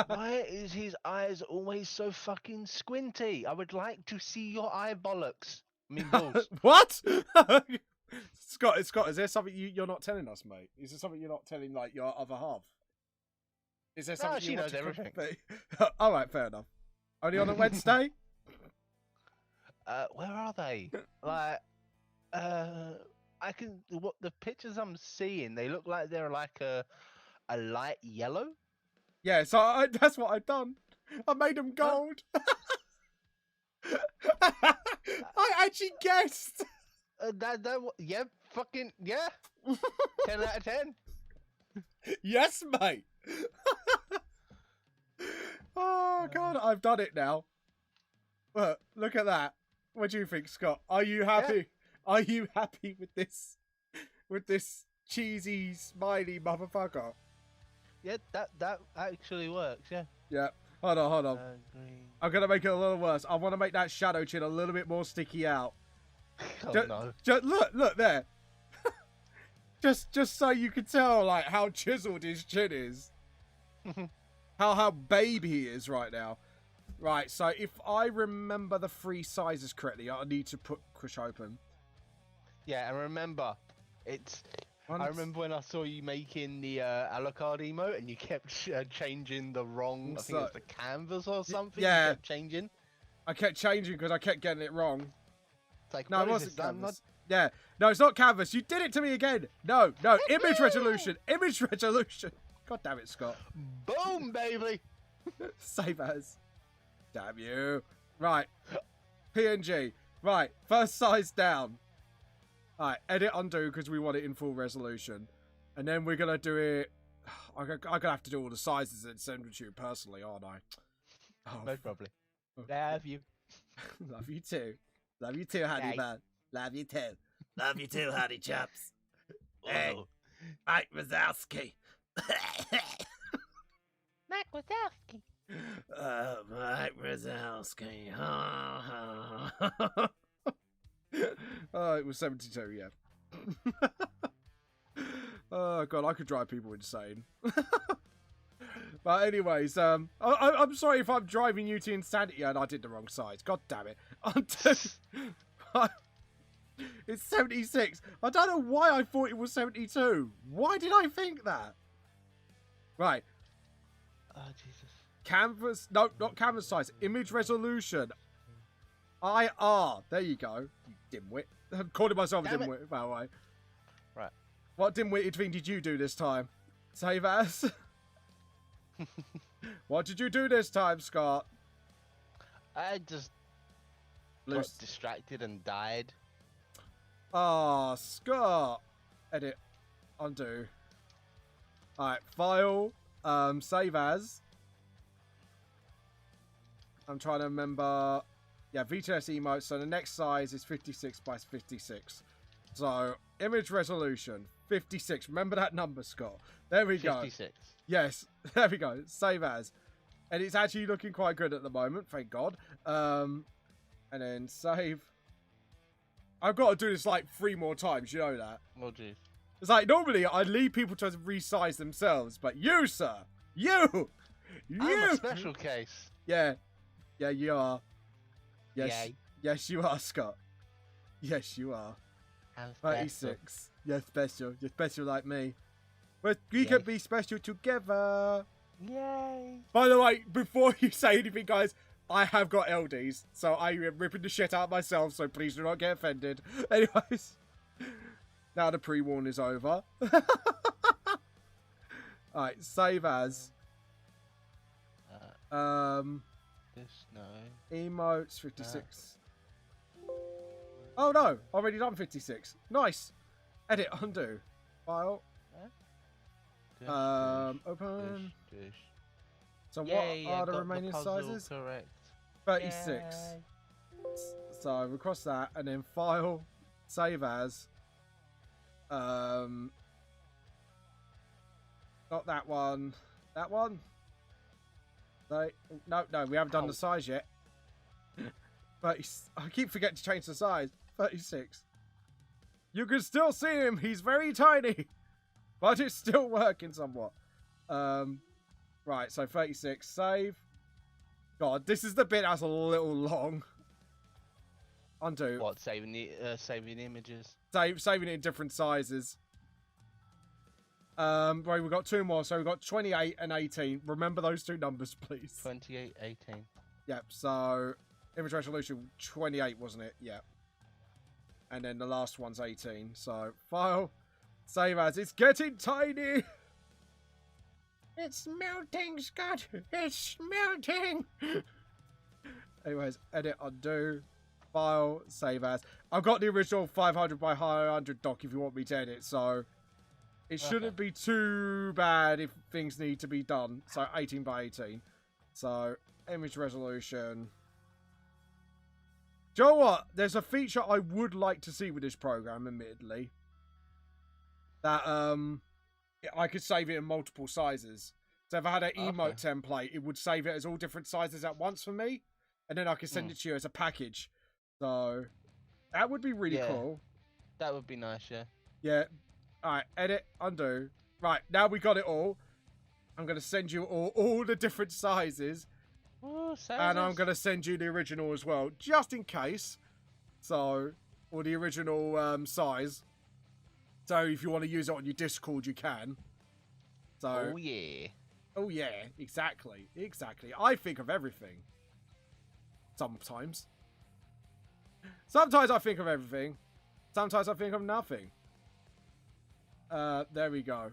Speaker 2: Why is his eyes always so fucking squinty? I would like to see your eye bollocks. I mean, balls.
Speaker 1: What? Scott, is there something you're not telling us, mate? Is there something you're not telling, like, your other half? Is there something
Speaker 2: she knows everything.
Speaker 1: All right, fair enough. Only on a Wednesday?
Speaker 2: Where are they? Like, what the pictures I'm seeing, they look like they're like a light yellow.
Speaker 1: Yeah, so that's what I've done. I made them gold. I actually guessed.
Speaker 2: Yeah, fucking, yeah. 10 out of 10.
Speaker 1: Yes, mate. Oh, God, I've done it now. Look at that. What do you think, Scott? Are you happy? Yeah. Are you happy with this cheesy, smiley motherfucker?
Speaker 2: Yeah, that actually works. Yeah.
Speaker 1: Yeah. Hold on.
Speaker 2: Green.
Speaker 1: I'm gonna make it a little worse. I want to make that shadow chin a little bit more sticky out.
Speaker 2: Oh no.
Speaker 1: Just look there. just so you can tell like how chiseled his chin is. how baby he is right now. Right, so if I remember the 3 sizes correctly, I need to push open.
Speaker 2: Yeah, and remember, I remember when I saw you making the Alucard emote and you kept changing the wrong, I think it was the canvas or something.
Speaker 1: Yeah.
Speaker 2: You kept changing.
Speaker 1: I kept changing because I kept getting it wrong.
Speaker 2: It's like,
Speaker 1: No, it
Speaker 2: what is
Speaker 1: wasn't
Speaker 2: this?
Speaker 1: canvas. Yeah, no, it's not canvas. You did it to me again. No, image resolution. God damn it, Scott.
Speaker 2: Boom, baby.
Speaker 1: Save as. Damn you. Right. PNG. Right. First size down. Alright. Edit undo because we want it in full resolution. And then we're going to do it. I'm going to have to do all the sizes and send it to you personally, aren't I? Oh,
Speaker 2: Most probably. Love you.
Speaker 1: Love you too. Love you too, honey
Speaker 2: Yay.
Speaker 1: man. Love you too. Love you too, honey chaps.
Speaker 2: Whoa.
Speaker 1: Hey, Mike Wazowski.
Speaker 2: Mike Wazowski.
Speaker 1: Mike Wazowski. Oh, it was 72, yeah. Oh, God, I could drive people insane. But anyways, I'm sorry if I'm driving you to insanity and I did the wrong size. God damn it. It's 76. I don't know why I thought it was 72. Why did I think that? Right.
Speaker 2: Oh, Jesus.
Speaker 1: Canvas. No, not canvas size. Image resolution. IR. There you go. You dimwit. I'm calling myself a
Speaker 2: Damn it.
Speaker 1: dimwit, by the way.
Speaker 2: Right.
Speaker 1: What dimwitted thing did you do this time? Save as. What did you do this time, Scott?
Speaker 2: I just got distracted and died.
Speaker 1: Ah, Scott. Edit. Undo. Alright, file. Save as. I'm trying to remember. Yeah, VTS emote. So the next size is 56 by 56. So image resolution 56. Remember that number, Scott. There we go.
Speaker 2: 56.
Speaker 1: Yes, there we go. Save as. And it's actually looking quite good at the moment, thank God. And then save. I've got to do this like 3 more times, you know that?
Speaker 2: Oh, jeez.
Speaker 1: It's like, normally I leave people to resize themselves, but you, sir, you!
Speaker 2: I'm a special case.
Speaker 1: Yeah. Yeah, you are. Yes.
Speaker 2: Yay.
Speaker 1: Yes, you are, Scott. Yes, you are.
Speaker 2: I'm
Speaker 1: 36. You're special. You're special like me. But we
Speaker 2: Yay.
Speaker 1: can be special together.
Speaker 2: Yay.
Speaker 1: By the way, before you say anything, guys, I have got LDs, so I am ripping the shit out myself, so please do not get offended. Anyways, now the pre-warn is over. Alright, save as.
Speaker 2: This, no.
Speaker 1: Emotes, 56. Oh no, already done 56. Nice. Edit, undo. File. Open. So
Speaker 2: Yay,
Speaker 1: what are
Speaker 2: I
Speaker 1: the
Speaker 2: got
Speaker 1: remaining
Speaker 2: puzzle
Speaker 1: sizes?
Speaker 2: Correct.
Speaker 1: 36.
Speaker 2: Yay.
Speaker 1: So we cross that and then file, save as. Not that one. That one. No, we haven't done the size yet. 30, I keep forgetting to change the size. 36. You can still see him. He's very tiny, but it's still working somewhat. Right. So 36. Save. God, this is the bit that's a little long. Undo.
Speaker 2: What, saving the images?
Speaker 1: Saving it in different sizes. Right, we've got 2 more. So we've got 28 and 18. Remember those 2 numbers, please.
Speaker 2: 28, 18.
Speaker 1: Yep, so image resolution 28, wasn't it? Yep. And then the last one's 18. So file, save as. It's getting tiny. It's melting, Scott. It's melting. Anyways, edit, undo. File, save as. I've got the original 500 by 100 doc if you want me to edit, so it shouldn't be too bad if things need to be done. So 18 by 18. So image resolution. Do you know what? There's a feature I would like to see with this program, admittedly. That I could save it in multiple sizes. So if I had an emote
Speaker 2: Okay.
Speaker 1: template, it would save it as all different sizes at once for me, and then I could send it to you as a package. So that would be really
Speaker 2: Yeah.
Speaker 1: cool.
Speaker 2: That would be nice, yeah.
Speaker 1: Yeah. All right, edit, undo. Right, now we got it all. I'm going to send you all the different sizes.
Speaker 2: Ooh,
Speaker 1: And I'm going to send you the original as well, just in case. So, or the original size. So if you want to use it on your Discord, you can. So,
Speaker 2: Oh, yeah.
Speaker 1: oh yeah, exactly. Exactly. I think of everything. Sometimes. Sometimes I think of everything. Sometimes I think of nothing. There we go.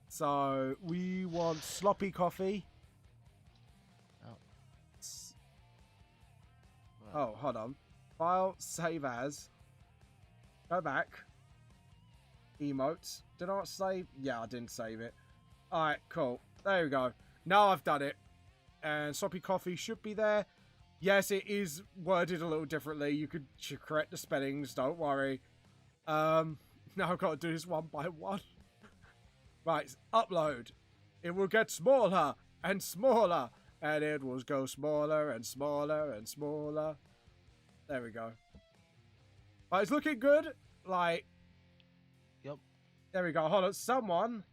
Speaker 1: So, we want sloppy coffee. Oh, hold on. File, save as. Go back. Emotes. Did I not save? Yeah, I didn't save it. Alright, cool. There we go. Now I've done it. And sloppy coffee should be there. Yes, it is worded a little differently. You could correct the spellings, don't worry. Now I've got to do this one by one. Right, upload. It will get smaller and smaller. And it will go smaller and smaller and smaller. There we go. But it's looking good. Like,
Speaker 2: Yep.
Speaker 1: there we go. Hold on. Someone.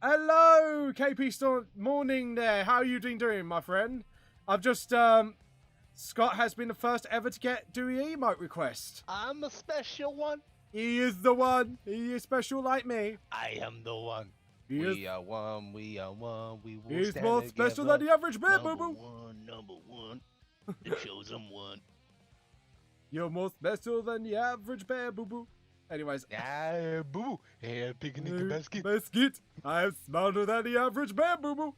Speaker 1: Hello, KP Storm. Morning there. How are you doing, my friend? I've just, Scott has been the first ever to do an emote request.
Speaker 2: I'm a special one.
Speaker 1: He is the one. He is special like me.
Speaker 2: I am the one.
Speaker 1: He
Speaker 2: We are one. We are one. We will
Speaker 1: He's
Speaker 2: stand
Speaker 1: more special
Speaker 2: together.
Speaker 1: than the average man,
Speaker 2: Number
Speaker 1: boo-boo.
Speaker 2: one, number one. The chosen one.
Speaker 1: You're more special than the average bear, boo-boo. Anyways.
Speaker 2: Yeah, boo. Hey, picnic basket.
Speaker 1: Basket. I'm smarter than the average bear, boo-boo.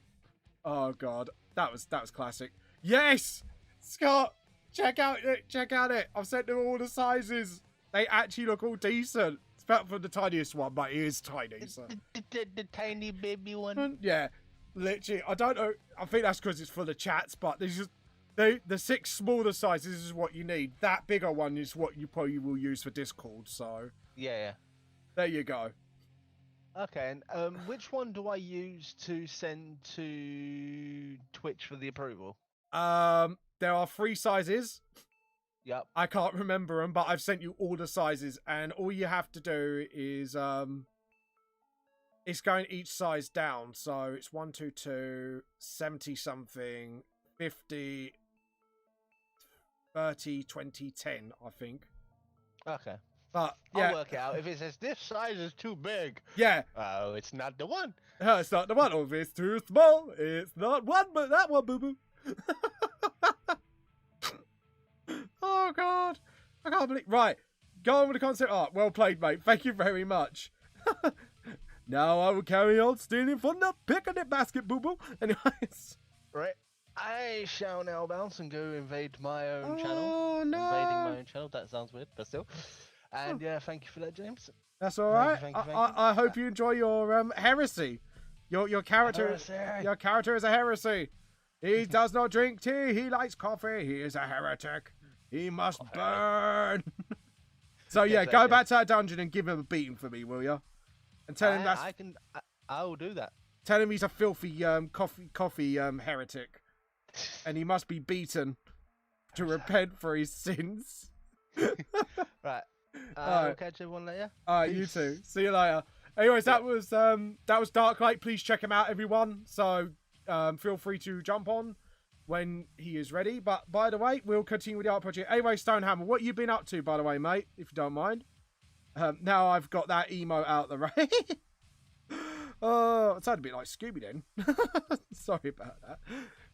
Speaker 1: Oh, God. That was classic. Yes! Scott! Check out it. I've sent them all the sizes. They actually look all decent. Except for the tiniest one, but it is tiny. So.
Speaker 2: The tiny baby one.
Speaker 1: Yeah. Literally. I don't know. I think that's because it's full of chats, but there's just... The 6 smaller sizes is what you need. That bigger one is what you probably will use for Discord, so...
Speaker 2: Yeah.
Speaker 1: There you go.
Speaker 2: Okay, and which one do I use to send to Twitch for the approval?
Speaker 1: There are 3 sizes.
Speaker 2: Yep.
Speaker 1: I can't remember them, but I've sent you all the sizes, and all you have to do is, it's going each size down, so it's 1, 2, 2, 70 something, 50, 30, 20, 10, I think.
Speaker 2: Okay.
Speaker 1: But, yeah.
Speaker 2: I'll work it out. If it says this size is too big,
Speaker 1: Yeah.
Speaker 2: oh, it's not the one.
Speaker 1: It's not the one. Or if it's too small, it's not one, but that one, boo-boo. Oh, God. I can't believe... Right. Go on with the concept art. Well played, mate. Thank you very much. Now I will carry on stealing from the picnic basket, boo-boo. Anyways.
Speaker 2: Right. I shall now bounce and go invade my own channel.
Speaker 1: Oh, no.
Speaker 2: Invading my own channel. That sounds weird, but still. And yeah, thank you for that, James.
Speaker 1: That's all right.
Speaker 2: Thank you.
Speaker 1: I hope you enjoy your heresy. Your character.
Speaker 2: Heresy.
Speaker 1: Your character is a heresy. He does not drink tea. He likes coffee. He is a heretic. He must burn. So yeah,
Speaker 2: Yes,
Speaker 1: go back to that dungeon and give him a beating for me, will you? And tell him that's.
Speaker 2: I will do that.
Speaker 1: Tell him he's a filthy coffee heretic, and he must be beaten to repent for his sins.
Speaker 2: Right.
Speaker 1: Alright.
Speaker 2: We'll catch everyone later.
Speaker 1: Alright, you too. See you later. Anyways, that was Darklight. Please check him out, everyone. So feel free to jump on when he is ready. But by the way, we'll continue with the art project. Anyway, Stonehammer, what you been up to, by the way, mate? If you don't mind. Now I've got that emo out the way. Oh, it sounded a bit like Scooby then. Sorry about that.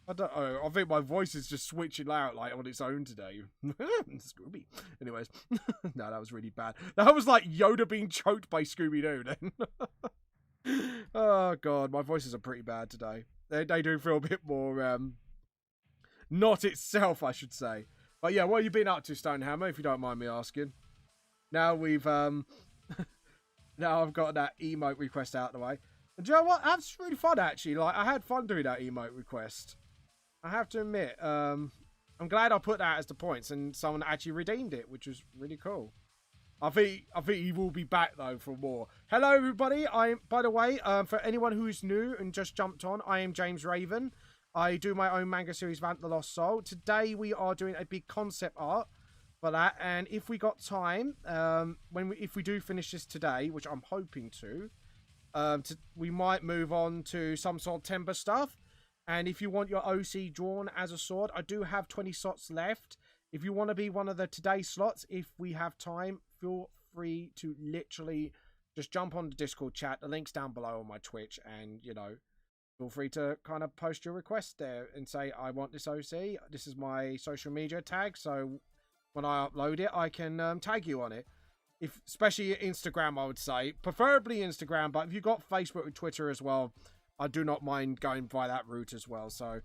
Speaker 1: I don't know. I think my voice is just switching out like on its own today. Scooby. Anyways, no, that was really bad. That was like Yoda being choked by Scooby-Doo then. Oh god, my voices are pretty bad today. They do feel a bit more not itself, I should say. But yeah, what have you been up to, Stonehammer, if you don't mind me asking? Now we've now I've got that emote request out of the way. And do you know what? That's really fun actually. Like I had fun doing that emote request. I have to admit, I'm glad I put that as the points and someone actually redeemed it, which was really cool. I think he will be back though for more. Hello everybody. By the way, for anyone who's new and just jumped on, I am James Raven. I do my own manga series, Vamp the Lost Soul. Today we are doing a big concept art for that, and if we got time, if we do finish this today, which I'm hoping to, we might move on to some September stuff. And if you want your OC drawn as a sword, I do have 20 slots left. If you want to be one of the today slots, if we have time, feel free to literally just jump on the Discord chat. The link's down below on my Twitch, and you know, feel free to kind of post your request there and say, I want this OC. This is my social media tag, so when I upload it, I can tag you on it. Especially Instagram, I would say. Preferably Instagram, but if you've got Facebook and Twitter as well, I do not mind going by that route as well. So,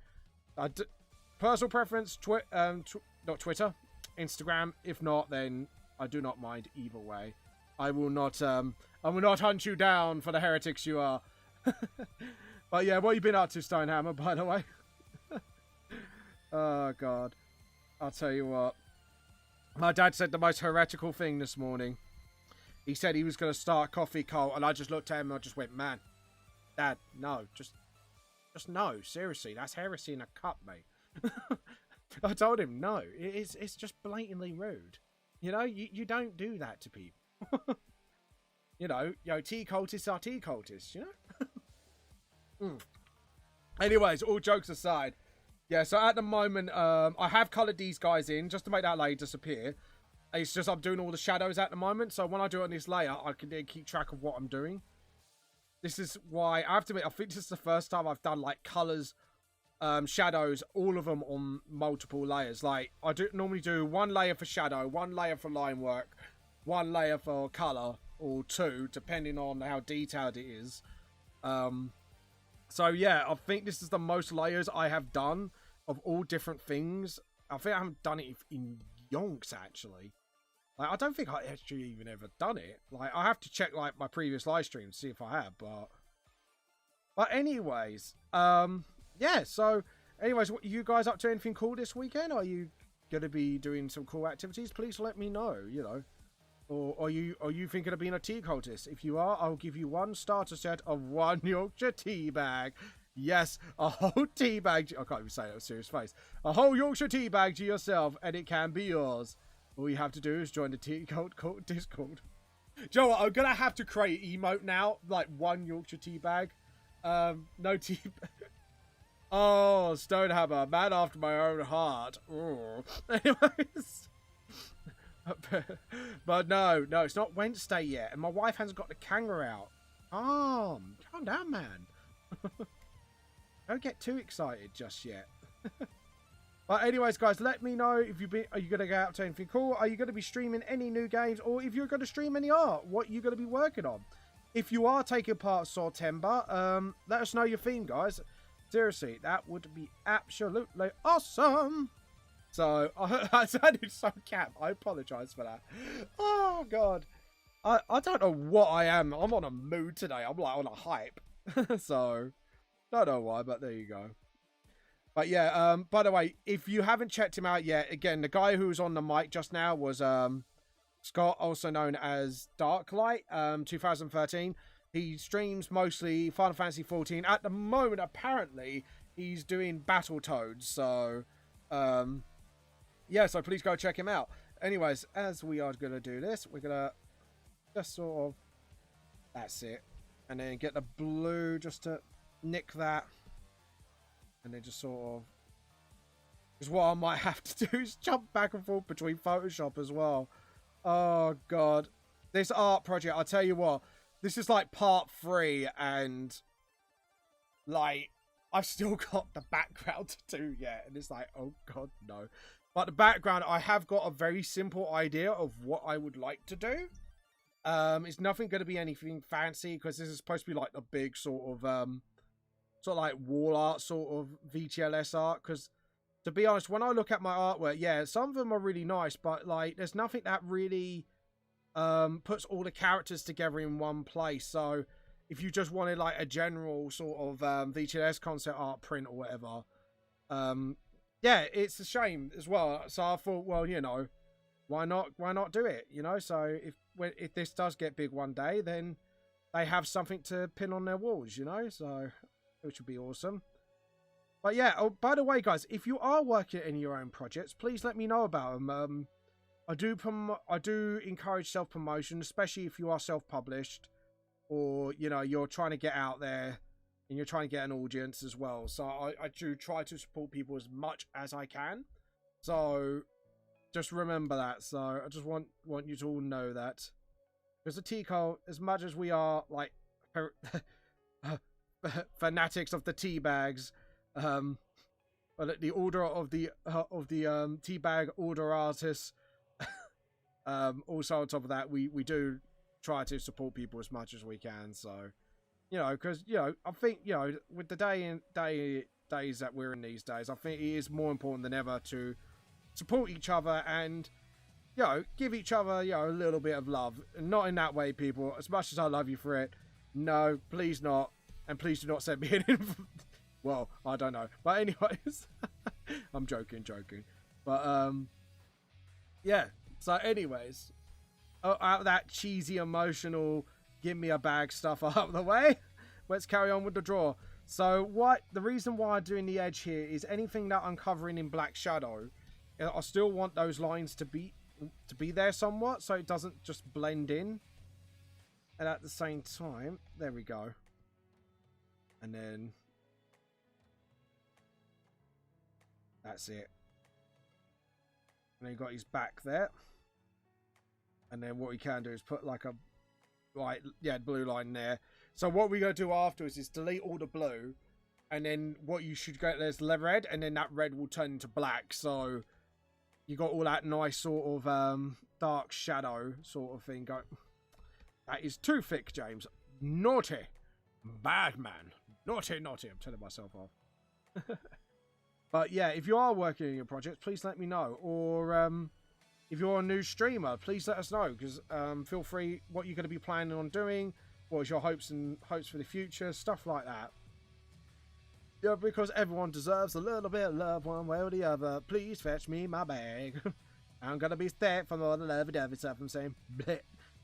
Speaker 1: personal preference, not Twitter, Instagram. If not, then I do not mind either way. I will not hunt you down for the heretics you are. But yeah, what you been up to, Stonehammer, by the way? Oh God, I'll tell you what. My dad said the most heretical thing this morning. He said he was going to start a coffee cult, and I just looked at him and I just went, man, Dad, no, just no. Seriously, that's heresy in a cup, mate. I told him no. It's just blatantly rude. You know, you don't do that to people. You know, tea cultists are tea cultists. You know. Anyways, all jokes aside, yeah. So at the moment, I have coloured these guys in just to make that layer disappear. It's just I'm doing all the shadows at the moment, so when I do it on this layer, I can then keep track of what I'm doing. This is why I have to admit, I think this is the first time I've done like colors, shadows, all of them on multiple layers. Like I normally do one layer for shadow, one layer for line work, one layer for color, or two, depending on how detailed it is. So yeah, I think this is the most layers I have done of all different things. I think I haven't done it in yonks actually. Like, I don't think I actually even ever done it. Like, I have to check, like, my previous live streams to see if I have, But anyways, yeah, so, anyways, what you guys up to anything cool this weekend? Are you going to be doing some cool activities? Please let me know, you know. Or are you thinking of being a tea cultist? If you are, I'll give you one starter set of 1 Yorkshire tea bag. Yes, a whole tea bag. I can't even say it with a serious face. A whole Yorkshire tea bag to yourself, and it can be yours. All you have to do is join the Tea Cult Discord. Do you know what? I'm going to have to create emote now. Like 1 Yorkshire tea bag. No tea bag. Oh, Stonehammer. Man after my own heart. Oh. Anyways. But no, it's not Wednesday yet. And my wife hasn't got the kangaroo out. Calm down, man. Don't get too excited just yet. But anyways, guys, let me know if are you going to go out to anything cool? Are you going to be streaming any new games? Or if you're going to stream any art, what you're going to be working on? If you are taking part in September, let us know your theme, guys. Seriously, that would be absolutely awesome. So, I sounded so cap. I apologise for that. Oh, God. I don't know what I am. I'm on a mood today. I'm like on a hype. So, don't know why, but there you go. But yeah, by the way, if you haven't checked him out yet, again, the guy who was on the mic just now was Scott, also known as Darklight, 2013. He streams mostly Final Fantasy 14. At the moment, apparently, he's doing Battletoads. So, yeah, so please go check him out. Anyways, as we are going to do this, we're going to just sort of, that's it. And then get the blue just to nick that. And then just sort of, because what I might have to do is jump back and forth between Photoshop as well. Oh, God. This art project, I'll tell you what, this is like part 3, and like, I've still got the background to do yet. And it's like, oh, God, no. But the background, I have got a very simple idea of what I would like to do. It's nothing going to be anything fancy, because this is supposed to be like a big sort of like wall art sort of VTLS art. Because to be honest, when I look at my artwork, yeah, some of them are really nice, but like there's nothing that really puts all the characters together in one place. So if you just wanted like a general sort of VTLS concept art print or whatever, yeah, it's a shame as well. So I thought, well, you know, why not do it? You know, so if this does get big one day, then they have something to pin on their walls, you know, so which would be awesome. But yeah, oh, by the way, guys, if you are working in your own projects, please let me know about them. I do encourage self-promotion, especially if you are self-published, or you know you're trying to get out there and you're trying to get an audience as well. So I do try to support people as much as I can. So just remember that. So I just want you to all know that, because the Tico, as much as we are like fanatics of the tea bags, but the order of the teabag order artists. Also on top of that, we do try to support people as much as we can. So, you know, because you know, I think you know, with the days that we're in these days, I think it is more important than ever to support each other and you know, give each other a little bit of love. And not in that way, people. As much as I love you for it, no, please not, and please do not send me an. Well, I don't know, but anyways, I'm joking, but yeah. So anyways, out of that cheesy, emotional, give me a bag stuff out of the way, let's carry on with the draw. So the reason why I'm doing the edge here is anything that I'm covering in black shadow, I still want those lines to be there somewhat, so it doesn't just blend in. And at the same time, there we go. And then that's it. And then you got his back there. And then what we can do is put like a blue line there. So what we're going to do afterwards is delete all the blue. And then what you should get there's the red. And then that red will turn into black. So you got all that nice sort of dark shadow sort of thing going. That is too thick, James. Naughty. Bad man. Naughty. I'm telling myself off. But yeah, if you are working on your projects, please let me know. Or if you're a new streamer, please let us know. Because feel free, what you're going to be planning on doing. What is your hopes for the future. Stuff like that. Yeah, because everyone deserves a little bit of love one way or the other. Please fetch me my bag. I'm going to be sick from all the lovey-dovey stuff I'm saying. Bleh.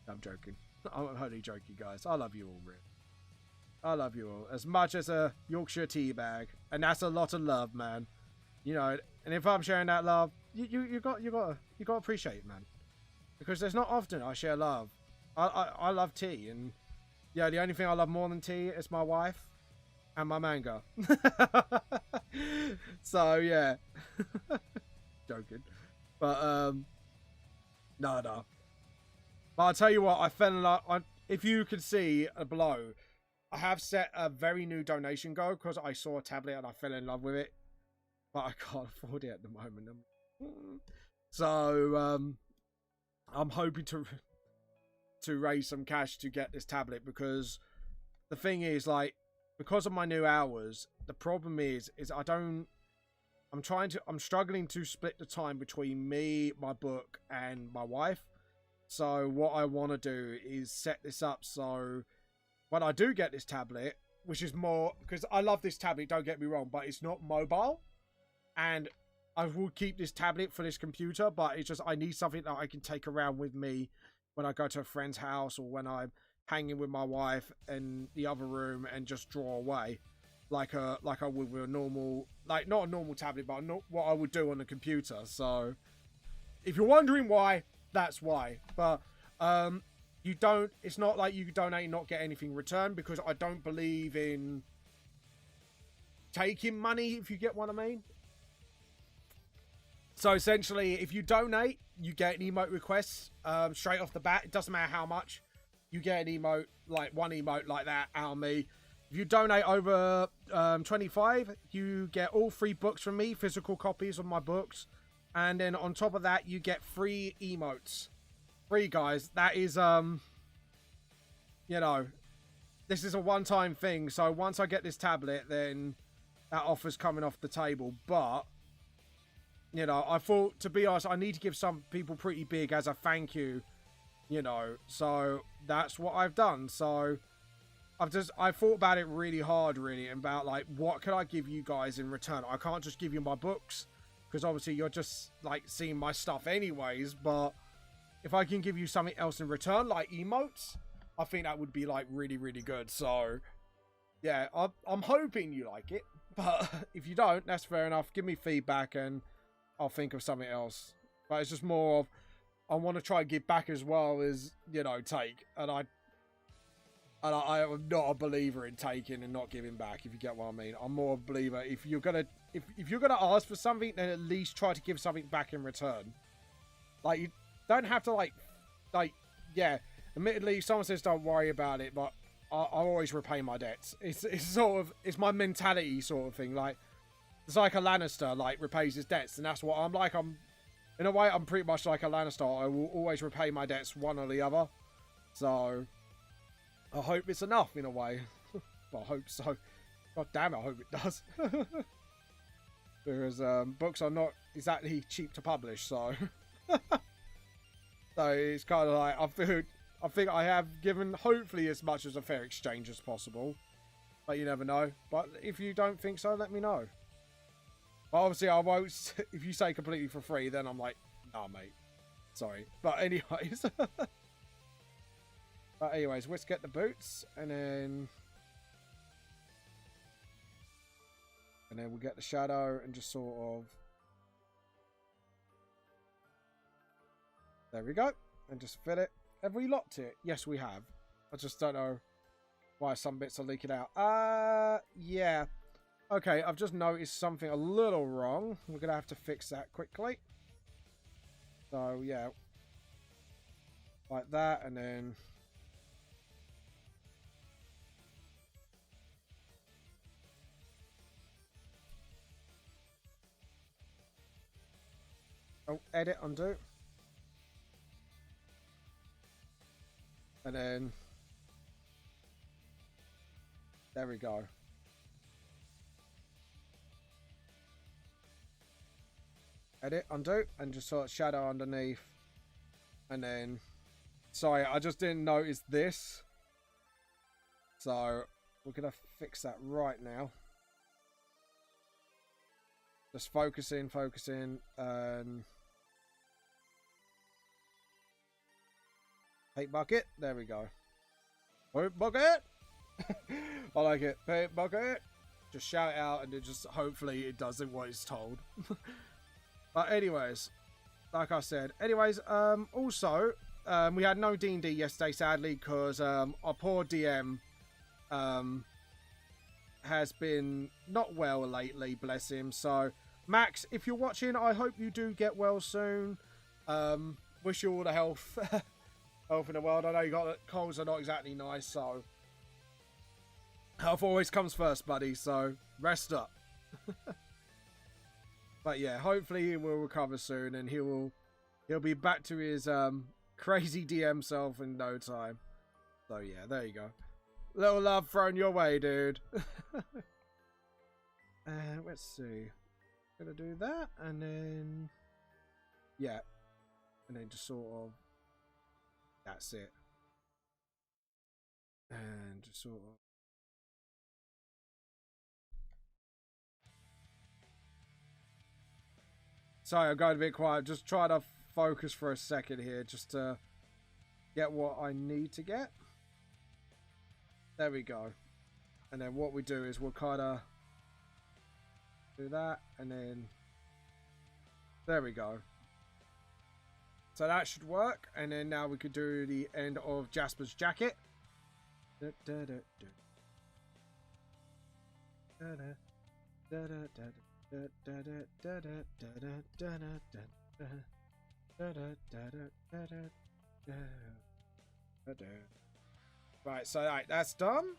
Speaker 1: I'm joking. I'm only joking, guys. I love you all, really. I love you all as much as a Yorkshire tea bag, and that's a lot of love, man. You know, and if I'm sharing that love, you got to appreciate it, man, because there's not often I share love. I love tea, and yeah, the only thing I love more than tea is my wife and my manga. So yeah, joking, but no. But I'll tell you what, I fell in love. If you could see below, I have set a very new donation goal because I saw a tablet and I fell in love with it. But I can't afford it at the moment. So I'm hoping to raise some cash to get this tablet, because the thing is, like, because of my new hours, the problem is I'm struggling to split the time between me, my book, and my wife. So what I want to do is set this up so when I do get this tablet, which is more, because I love this tablet, don't get me wrong, but it's not mobile. And I will keep this tablet for this computer, but it's just I need something that I can take around with me when I go to a friend's house, or when I'm hanging with my wife in the other room and just draw away, like I would with a normal, like not a normal tablet, but not what I would do on a computer. So if you're wondering why, that's why. But it's not like you donate and not get anything returned, because I don't believe in taking money, if you get what I mean. So essentially, if you donate, you get an emote request straight off the bat. It doesn't matter how much. You get an emote, like one emote like that out of me. If you donate over 25, you get all 3 books from me, physical copies of my books. And then on top of that, you get 3 emotes. 3, guys. That is, you know, this is a one-time thing. So once I get this tablet, then that offer's coming off the table. But, you know, I thought, to be honest, I need to give some people pretty big as a thank you, you know. So that's what I've done. So I thought about it really hard, really, about, like, what can I give you guys in return? I can't just give you my books, because obviously you're just like seeing my stuff anyways. But if I can give you something else in return, like emotes, I think that would be like really, really good. So yeah, I'm hoping you like it, but if you don't, that's fair enough. Give me feedback and I'll think of something else. But it's just more of, I want to try and give back as well as, you know, take. And I am not a believer in taking and not giving back, if you get what I mean. I'm more a believer, if you're gonna ask for something, then at least try to give something back in return. Like, you don't have to like yeah, admittedly, if someone says don't worry about it, but I always repay my debts. It's sort of, it's my mentality sort of thing. Like, it's like a Lannister, like, repays his debts, and that's what I'm like. In a way, I'm pretty much like a Lannister. I will always repay my debts, one or the other. So I hope it's enough, in a way. Well, I hope so. God damn it, I hope it does. Because books are not exactly cheap to publish, so... So it's kind of like, I think I have given, hopefully, as much as a fair exchange as possible. But you never know. But if you don't think so, let me know. But obviously, I won't... If you say completely for free, then I'm like, nah, mate. Sorry. But anyways... But anyways, let's get the boots, and then we'll get the shadow and just sort of, there we go, and just fit it. Have we locked it? Yes, we have. I just don't know why some bits are leaking out. Yeah. Okay, I've just noticed something a little wrong. We're gonna have to fix that quickly. So yeah, like that, and then. Oh, edit, undo. And then... There we go. Edit, undo, and just sort of shadow underneath. And then... Sorry, I just didn't notice this. So, we're going to fix that right now. Just focusing, and... Paint bucket. There we go. Paint bucket. I like it. Paint bucket. Just shout it out, and it just hopefully it does what it's told. But anyways, like I said. Anyways, also we had no D&D yesterday, sadly, because our poor DM has been not well lately. Bless him. So Max, if you're watching, I hope you do get well soon. Wish you all the health. Health in the world. I know you got colds are not exactly nice, so health always comes first, buddy. So rest up. But yeah, hopefully he will recover soon, and he'll be back to his crazy DM self in no time. So yeah, there you go. Little love thrown your way, dude. Let's see. Gonna do that, and then yeah, and then just sort of. That's it. And just sort of. Sorry, I'm going a bit quiet. Just try to focus for a second here, just to get what I need to get. There we go. And then what we do is we'll kind of do that, and then there we go. So that should work, and then now we could do the end of Jasper's jacket. Right, so that's done.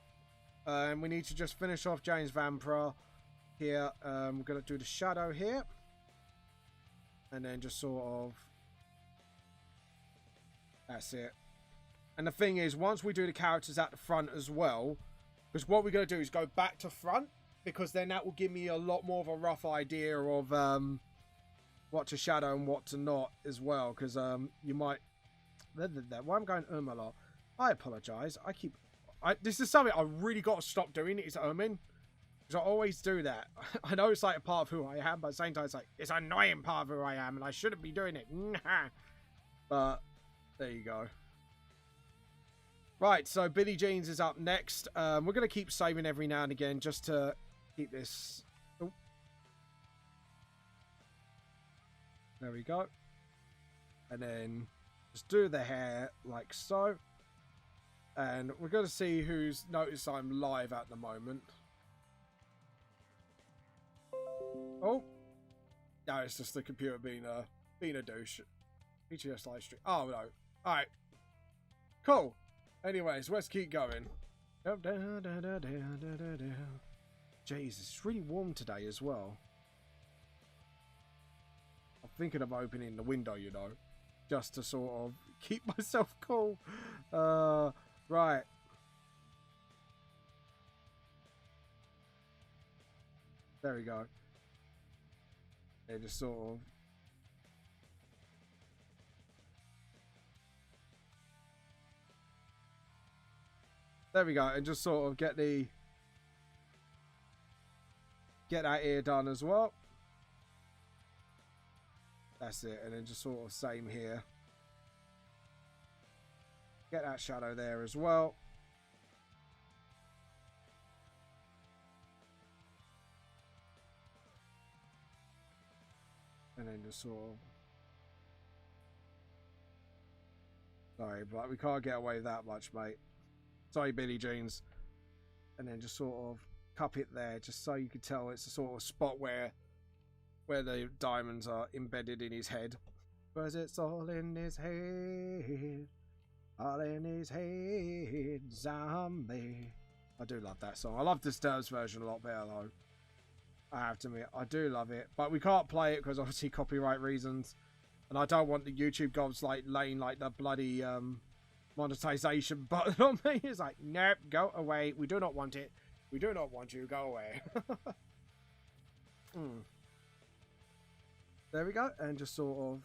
Speaker 1: We need to just finish off James Vamp here. We're going to do the shadow here. And then just sort of... That's it. And the thing is, once we do the characters at the front as well, because what we're going to do is go back to front, because then that will give me a lot more of a rough idea of what to shadow and what to not as well, because you might... Why I'm going a lot. I apologise. This is something I really got to stop doing, is umming. Because I always do that. I know it's like a part of who I am, but at the same time, it's like, it's an annoying part of who I am, and I shouldn't be doing it. But, there you go. Right, so Billie Jean's is up next. We're going to keep saving every now and again just to keep this... Oh. There we go. And then just do the hair like so. And we're going to see who's noticed I'm live at the moment. Oh. No, it's just the computer being a douche. PTS live stream. Oh, no. Alright. Cool. Anyways, let's keep going. Jesus, it's really warm today as well. I'm thinking of opening the window, you know. Just to sort of keep myself cool. Right. There we go. They just sort of... There we go. And just sort of get that ear done as well. That's it. And then just sort of same here. Get that shadow there as well. And then just sort of... Sorry, but we can't get away that much, mate. Sorry, Billie Jean's. And then just sort of cup it there, just so you can tell it's a sort of spot where the diamonds are embedded in his head. Because it's all in his head. All in his head, zombie. I do love that song. I love Disturbed's version a lot better, though. I have to admit, I do love it. But we can't play it because obviously copyright reasons. And I don't want the YouTube gods like laying like the bloody monetization button on me. It's like, nope, go away. We do not want it. We do not want you. Go away. There we go. And just sort of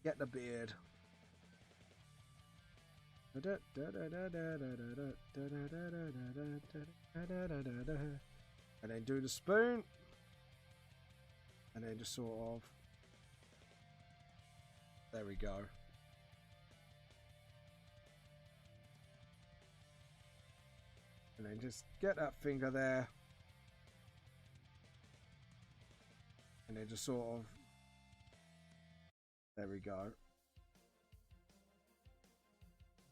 Speaker 1: get the beard. And then do the spoon. And then just sort of... There we go. And then just get that finger there. And then just sort of... There we go.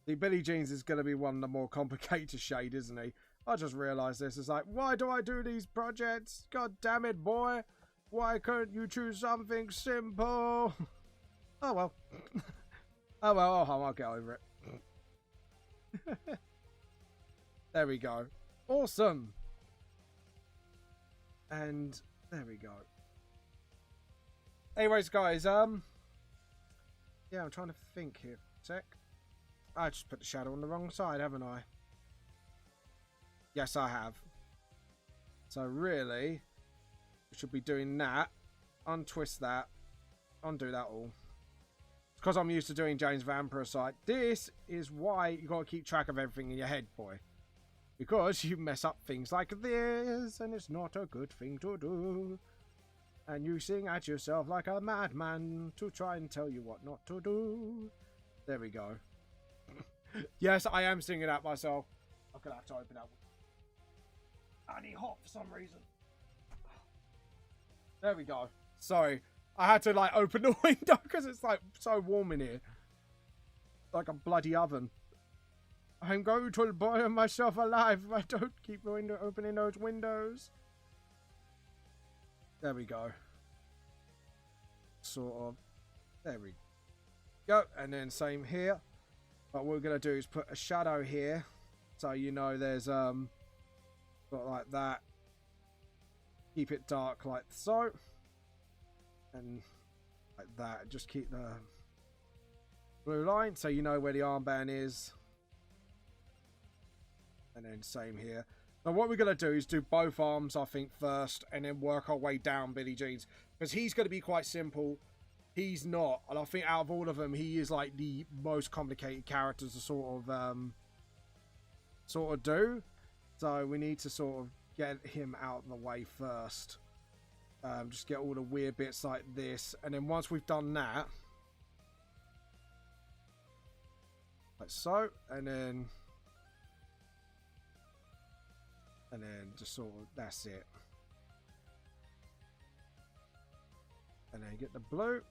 Speaker 1: The Billie Jean's is going to be one of the more complicated shade, isn't he? I just realised this. It's like, why do I do these projects? God damn it, boy. Why couldn't you choose something simple? Oh, well. Oh, well. Oh, I'll get over it. There we go. Awesome. And there we go. Anyways, guys, yeah, I'm trying to think here for a sec. I just put the shadow on the wrong side, haven't I? Yes, I have. So really, we should be doing that. Untwist that. Undo that all. Because I'm used to doing James Vamp site. This is why you got to keep track of everything in your head, boy. Because you mess up things like this, and it's not a good thing to do. And you sing at yourself like a madman to try and tell you what not to do. There we go. Yes, I am singing at myself. I'm going to have to open that. I need hot for some reason. There we go. Sorry. I had to like open the window because it's like so warm in here. Like a bloody oven. I'm going to boil myself alive if I don't keep opening those windows. There we go. Sort of. There we go. And then same here. What we're going to do is put a shadow here. So you know there's sort of like that. Keep it dark like so. And like that. Just keep the blue line so you know where the armband is. And then same here. Now what we're going to do is do both arms, I think, first. And then work our way down Billie Jean's. Because he's going to be quite simple. He's not. And I think out of all of them, he is like the most complicated characters to sort of do. So we need to sort of get him out of the way first. Just get all the weird bits like this. And then once we've done that, like so, and then just sort of, that's it. And then get the blue,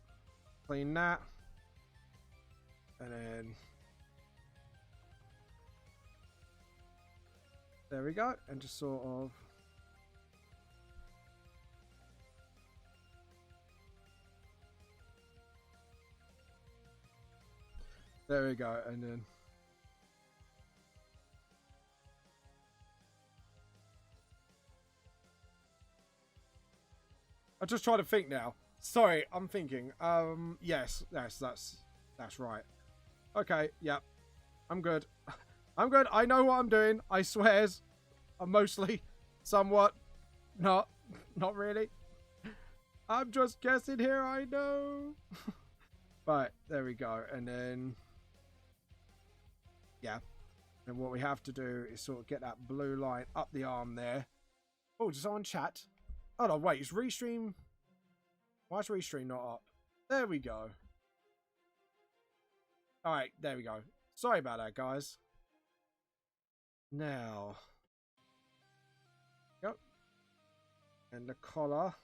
Speaker 1: clean that, and then there we go, and just sort of there we go, and then I'm just trying to think now. Sorry, I'm thinking. Yes, that's right. Okay, yep. I'm good. I'm good. I know what I'm doing. I swears. I'm mostly, somewhat, not really. I'm just guessing here. I know. Right, there we go. And then, yeah. And what we have to do is sort of get that blue line up the arm there. Oh, does someone chat? Oh no, wait, is Restream... Why is Restream not up? There we go. Alright, there we go. Sorry about that, guys. Now... Yep. And the collar.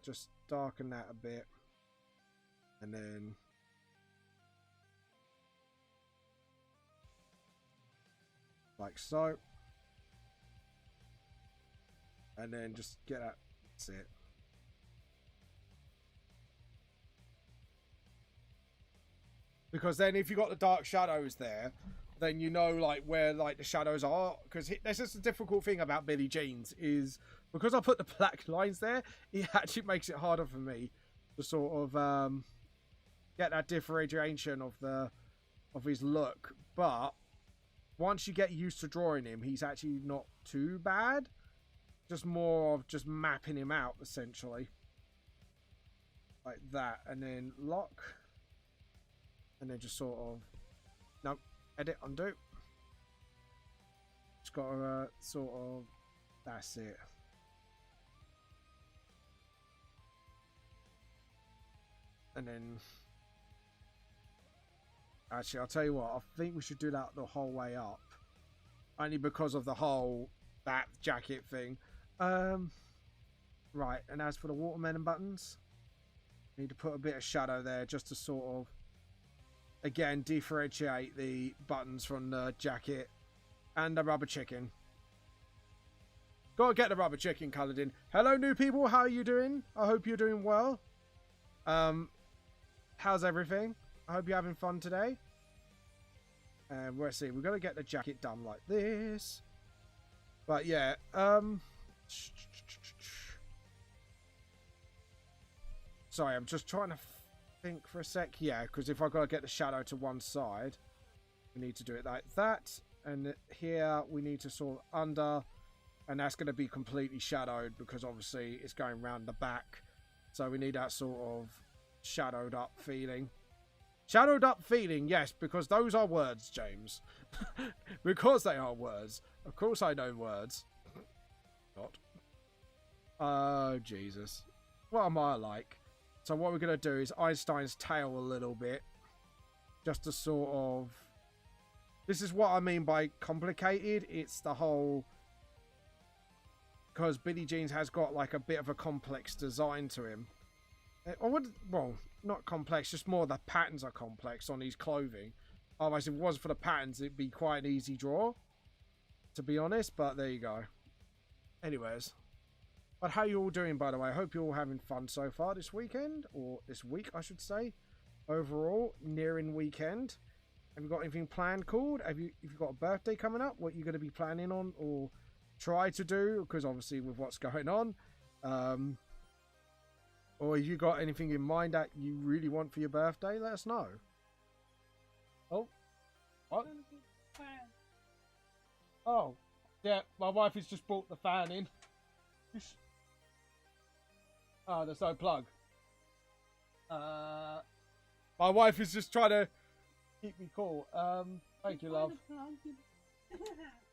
Speaker 1: Just darken that a bit. And then... like so. And then just get that. That's it. Because then if you got the dark shadows there, then you know like where like the shadows are. Because that's just the difficult thing about Billie Jean's is because I put the black lines there, it actually makes it harder for me to sort of get that differentiation of his look. But once you get used to drawing him, he's actually not too bad. Just more of just mapping him out, essentially. Like that. And then lock. And then just sort of... No. Edit, undo. Just got to sort of... That's it. And then... Actually, I'll tell you what. I think we should do that the whole way up. Only because of the whole... that jacket thing. Right, and as for the watermelon buttons, need to put a bit of shadow there just to sort of, again, differentiate the buttons from the jacket and the rubber chicken. Gotta get the rubber chicken coloured in. Hello, new people. How are you doing? I hope you're doing well. How's everything? I hope you're having fun today. Let's see. We've got to get the jacket done like this. But yeah, sorry, I'm just trying to think for a sec. Yeah, because if I've got to get the shadow to one side, we need to do it like that. And here we need to sort of under, and that's going to be completely shadowed because obviously it's going round the back. So we need that sort of shadowed up feeling. Shadowed up feeling, yes, because those are words, James. Because they are words. Of course I know words. Not. Oh, Jesus. What am I like? So what we're going to do is Einstein's tail a little bit. Just to sort of... This is what I mean by complicated. It's the whole... Because Billie Jean's has got like a bit of a complex design to him. I would... Well, not complex. Just more the patterns are complex on his clothing. Otherwise, if it wasn't for the patterns, it'd be quite an easy draw. To be honest, but there you go. Anyways. But how you all doing, by the way? I hope you're all having fun so far this weekend. Or this week, I should say. Overall, nearing weekend. Have you got anything planned called? If you've got a birthday coming up, what you're going to be planning on or try to do? Because obviously with what's going on. Or if you got anything in mind that you really want for your birthday, let us know. Oh. What? Oh. Yeah, my wife has just brought the fan in. Oh, there's no plug. My wife is just trying to keep me cool. Thank you, love.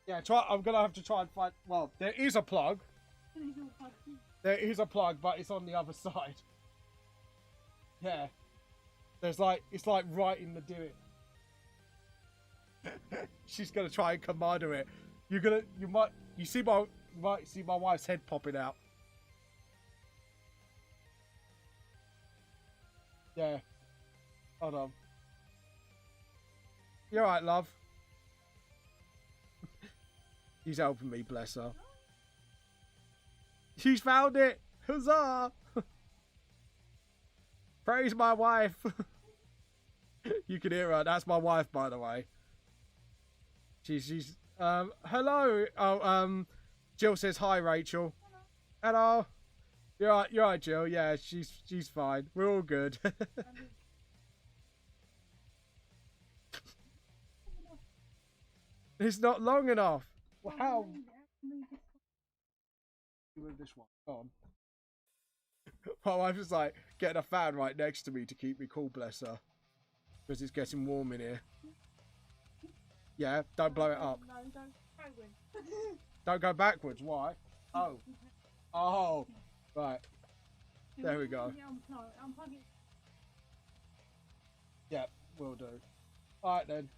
Speaker 1: Yeah, I'm gonna have to try and find. Well, there is a plug. There is a plug, but it's on the other side. Yeah. It's like right in the divot. She's gonna try and commando it. You might see my wife's head popping out. Yeah. Hold on. You alright, love? She's helping me, bless her. She's found it! Huzzah! Praise my wife! You can hear her. That's my wife, by the way. She's hello. Oh, Jill says hi, Rachel. Hello. You're right, Jill. Yeah, she's fine. We're all good. It's not long enough. Wow. With this one on. My wife is like getting a fan right next to me to keep me cool, bless her. Because it's getting warm in here. Yeah, don't blow it up.
Speaker 3: No, don't backwards.
Speaker 1: Don't go backwards. Why? Oh. Oh. Right. There we go.
Speaker 3: Unplug it.
Speaker 1: Yeah, will do. Alright then.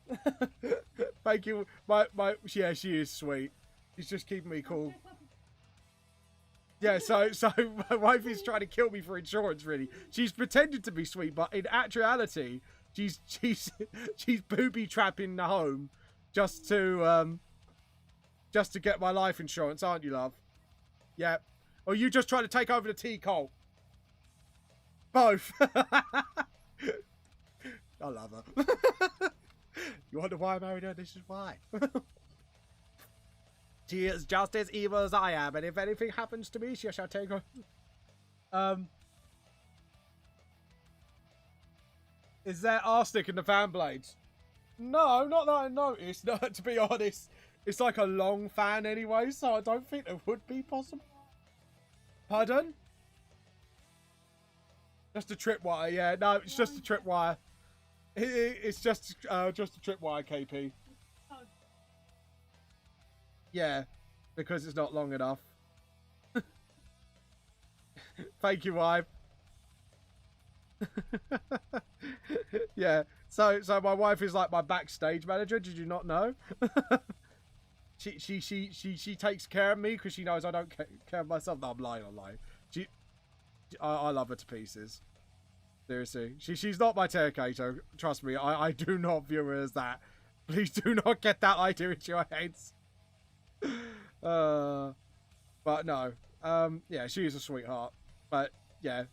Speaker 1: Thank you. Yeah, she is sweet. She's just keeping me cool. Yeah, so my wife is trying to kill me for insurance, really. She's pretended to be sweet, but in actuality, she's booby trapping the home just to get my life insurance, aren't you, love? Yeah. Or you just trying to take over the tea cult? Both. I love her. You wonder why I married her? This is why. She is just as evil as I am, and if anything happens to me, she shall take her. Is there arsenic in the fan blades? No, not that I noticed. No, to be honest, it's like a long fan anyway, so I don't think it would be possible. Pardon? Just a tripwire, yeah. No, it's just a tripwire. It's just a tripwire, KP. Yeah, because it's not long enough. Thank you, wife. Yeah, so my wife is like my backstage manager. Did you not know? She takes care of me because she knows I don't care of myself. No, I'm lying. I love her to pieces. Seriously, she's not my tailgater. Trust me, I do not view her as that. Please do not get that idea into your heads. But no, yeah, she is a sweetheart. But yeah,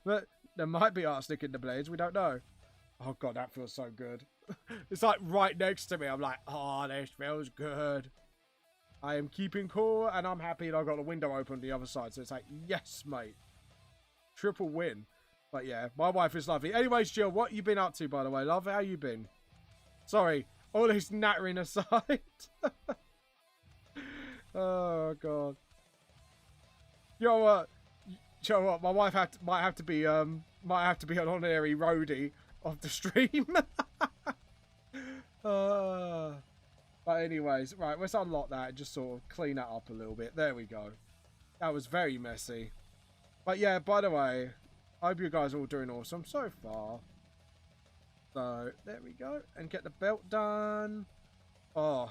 Speaker 1: but there might be arsenic in the blades. We don't know. Oh god, that feels so good. It's like right next to me. I'm like, oh, this feels good. I am keeping cool and I'm happy, and I've got the window open on the other side. So it's like, yes, mate, triple win. But yeah, my wife is lovely. Anyways, Jill, what you been up to, by the way, love? How you been? Sorry, all this nattering aside. Oh god. You know what? My wife might have to be an honorary roadie of the stream. But anyways, right, let's unlock that and just sort of clean that up a little bit. There we go. That was very messy. But yeah, by the way, I hope you guys are all doing awesome so far. So there we go, and get the belt done. Oh,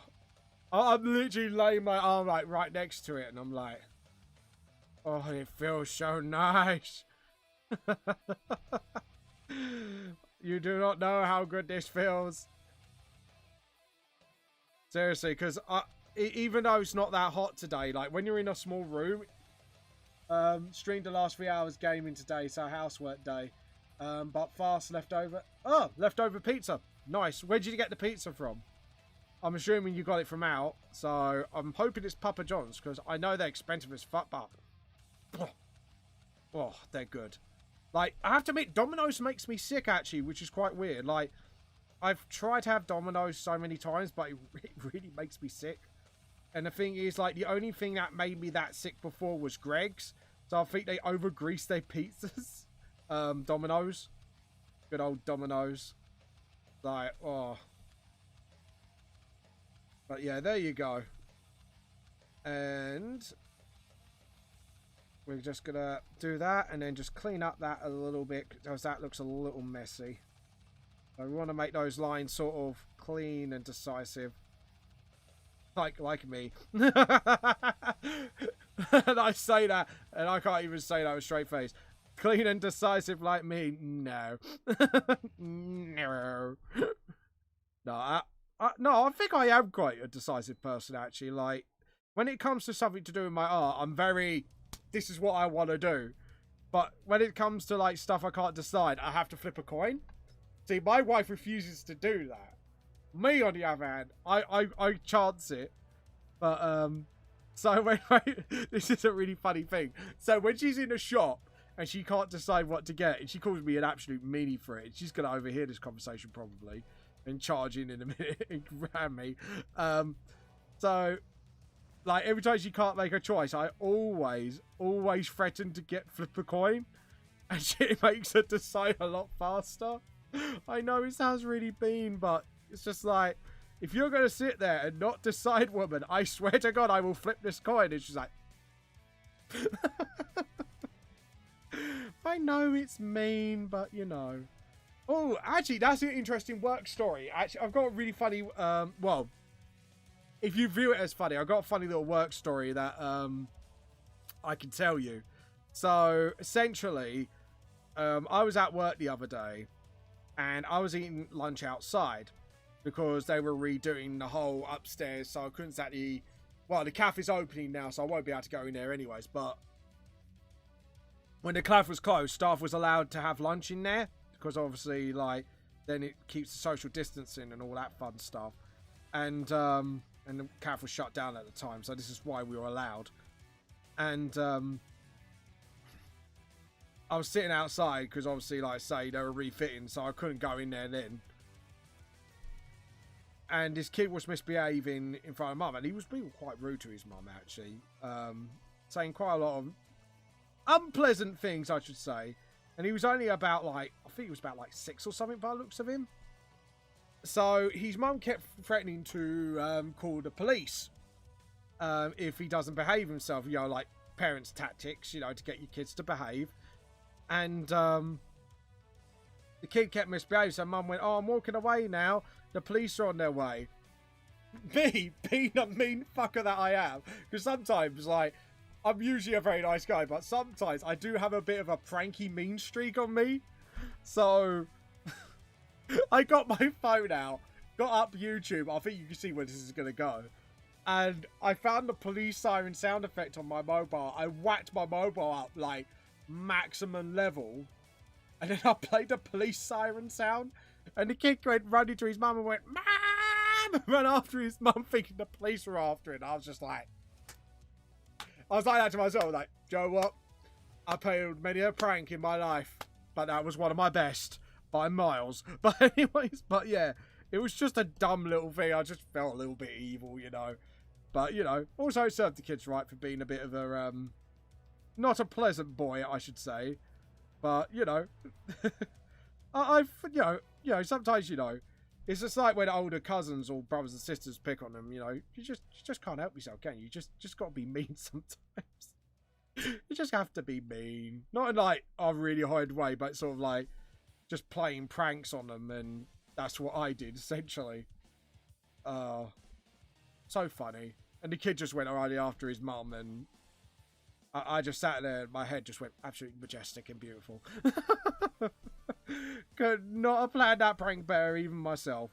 Speaker 1: I'm literally laying my arm like right next to it, and I'm like, oh, it feels so nice. You do not know how good this feels. Seriously, because even though it's not that hot today, like when you're in a small room, streamed the last 3 hours gaming today, so housework day. But fast leftover. Oh, leftover pizza. Nice. Where did you get the pizza from? I'm assuming you got it from out, so I'm hoping it's Papa John's, because I know they're expensive as fuck, but oh, they're good. Like, I have to admit, Domino's makes me sick, actually, which is quite weird. Like, I've tried to have Domino's so many times, but it really makes me sick. And the thing is, like, the only thing that made me that sick before was Greg's, so I think they over-greased their pizzas. Domino's. Good old Domino's. Like, oh. But yeah, there you go. And we're just gonna do that and then just clean up that a little bit because that looks a little messy. So we want to make those lines sort of clean and decisive. Like me. And I say that and I can't even say that with a straight face. Clean and decisive like me? No. No. No, I think I am quite a decisive person, actually. Like, when it comes to something to do with my art, I'm very, this is what I want to do. But when it comes to, like, stuff I can't decide, I have to flip a coin. See, my wife refuses to do that. Me, on the other hand, I chance it. But, so when this is a really funny thing. So when she's in a shop and she can't decide what to get, and she calls me an absolute meanie for it, she's going to overhear this conversation probably and charge in a minute and ram me. So, like, every time she can't make a choice, I always threaten to flip a coin, and she makes her decide a lot faster. I know it sounds really mean, but it's just like, if you're going to sit there and not decide, woman, I swear to God, I will flip this coin. And she's like, I know it's mean, but you know. Oh, actually, that's an interesting work story. Actually, I've got a really funny, well, if you view it as funny, I've got a funny little work story that I can tell you. So, essentially, I was at work the other day, and I was eating lunch outside because they were redoing the whole upstairs, so I couldn't exactly... Well, the cafe's opening now, so I won't be able to go in there anyways, but when the cafe was closed, staff was allowed to have lunch in there, because obviously, like, then it keeps the social distancing and all that fun stuff. And the cafe was shut down at the time, so this is why we were allowed. And I was sitting outside because obviously, like I say, they were refitting, so I couldn't go in there then. And this kid was misbehaving in front of mum, and he was being quite rude to his mum, actually. Saying quite a lot of unpleasant things, I should say. And he was only about, like, I think he was about, like, 6 or something by the looks of him. So his mum kept threatening to call the police if he doesn't behave himself, you know, like parents' tactics, you know, to get your kids to behave. And the kid kept misbehaving, so mum went, oh, I'm walking away now. The police are on their way. Me, being a mean fucker that I am, because sometimes, like, I'm usually a very nice guy, but sometimes I do have a bit of a pranky mean streak on me. So I got my phone out, got up YouTube. I think you can see where this is going to go. And I found the police siren sound effect on my mobile. I whacked my mobile up, like, maximum level. And then I played the police siren sound. And the kid went running to his mum and went, Mom! Ran after his mum thinking the police were after it. And I was just like... I was like that to myself, like, Joe, what? I played many a prank in my life, but that was one of my best by miles. But anyways, but yeah, it was just a dumb little thing. I just felt a little bit evil, you know. But, you know, also served the kids right for being a bit of a, not a pleasant boy, I should say. But, you know, I've, you know, sometimes, you know, it's just like when older cousins or brothers and sisters pick on them, you know, you just can't help yourself, can you? You just got to be mean sometimes. You just have to be mean. Not in, like, a really horrid way, but sort of like just playing pranks on them, and that's what I did, essentially. So funny. And the kid just went already after his mum, and I just sat there, and my head just went absolutely majestic and beautiful. Could not have planned that prank better, even myself.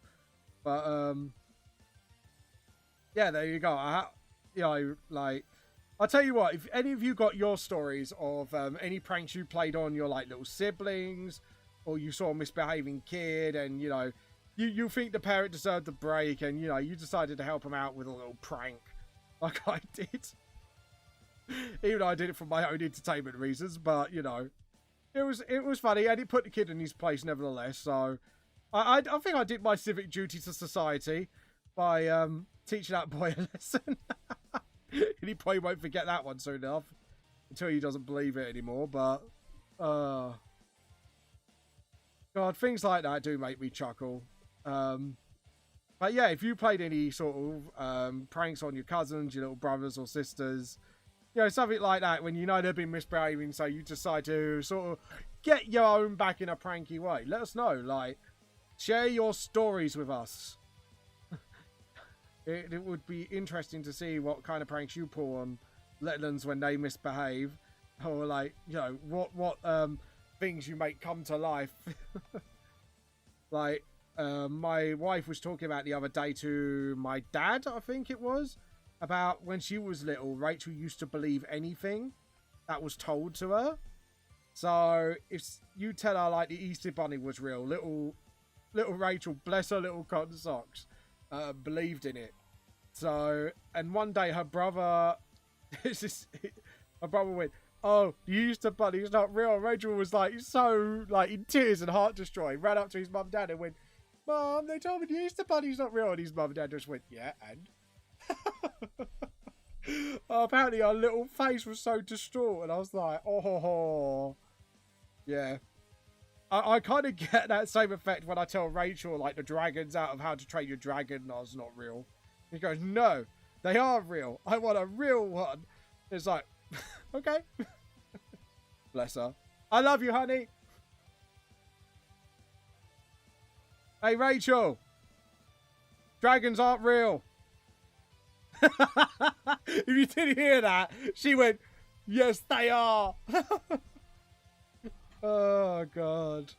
Speaker 1: But, yeah, there you go. You know, like, I'll tell you what, if any of you got your stories of any pranks you played on your, like, little siblings, or you saw a misbehaving kid, and, you know, you think the parent deserved a break, and, you know, you decided to help him out with a little prank, like I did. Even though I did it for my own entertainment reasons, but, you know, it was funny, and it put the kid in his place nevertheless. So I think I did my civic duty to society by teaching that boy a lesson. And he probably won't forget that one soon enough until he doesn't believe it anymore. But God, things like that do make me chuckle. But But yeah, if you played any sort of pranks on your cousins, your little brothers or sisters, you know, something like that, when you know they've been misbehaving, so you decide to sort of get your own back in a pranky way, let us know. Like, share your stories with us. It would be interesting to see what kind of pranks you pull on Letlands when they misbehave, or like, you know, what things you make come to life. Like, my wife was talking about the other day to my dad, I think it was, about when she was little, Rachel used to believe anything that was told to her. So if you tell her like the Easter Bunny was real, little Rachel, bless her little cotton socks, believed in it. So, and one day her brother, her brother went, "Oh, the Easter Bunny's not real." Rachel was like so like in tears and heart destroyed, ran up to his mum and dad and went, "Mum, they told me the Easter Bunny's not real." And his mum and dad just went, "Yeah, and?" Apparently her little face was so distraught, and I was like, "Oh, yeah." I kind of get that same effect when I tell Rachel like the dragons out of How to Train Your Dragon are not real. He goes, "No, they are real. I want a real one." It's like, okay. Bless her. I love you, honey. Hey, Rachel. Dragons aren't real. If you didn't hear that, she went, "Yes, they are." Oh, God.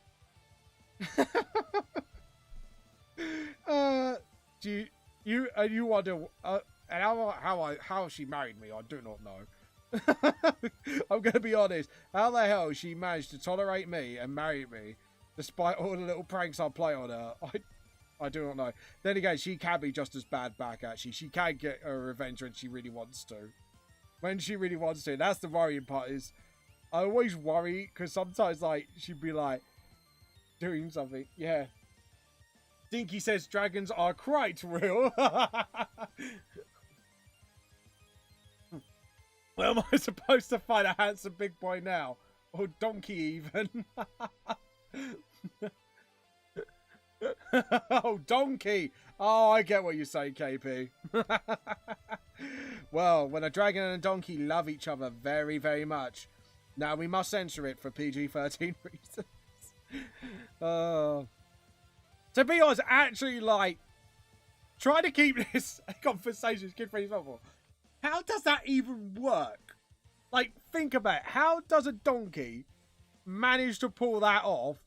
Speaker 1: Do you wonder how she married me? I do not know. I'm going to be honest. How the hell she managed to tolerate me and marry me, despite all the little pranks I play on her? I do not know. Then again, she can be just as bad back, actually. She can get her revenge when she really wants to. When she really wants to. That's the worrying part is, I always worry, because sometimes, like, she'd be, like, doing something. Yeah. Dinky says dragons are quite real. Well, am I supposed to find a handsome big boy now? Or donkey, even? Oh, donkey! Oh, I get what you're saying, KP. Well, when a dragon and a donkey love each other very, very much. Now, we must censor it for PG-13 reasons. To be honest, actually, like, try to keep this conversation kid-free level. How does that even work? Like, think about it. How does a donkey manage to pull that off?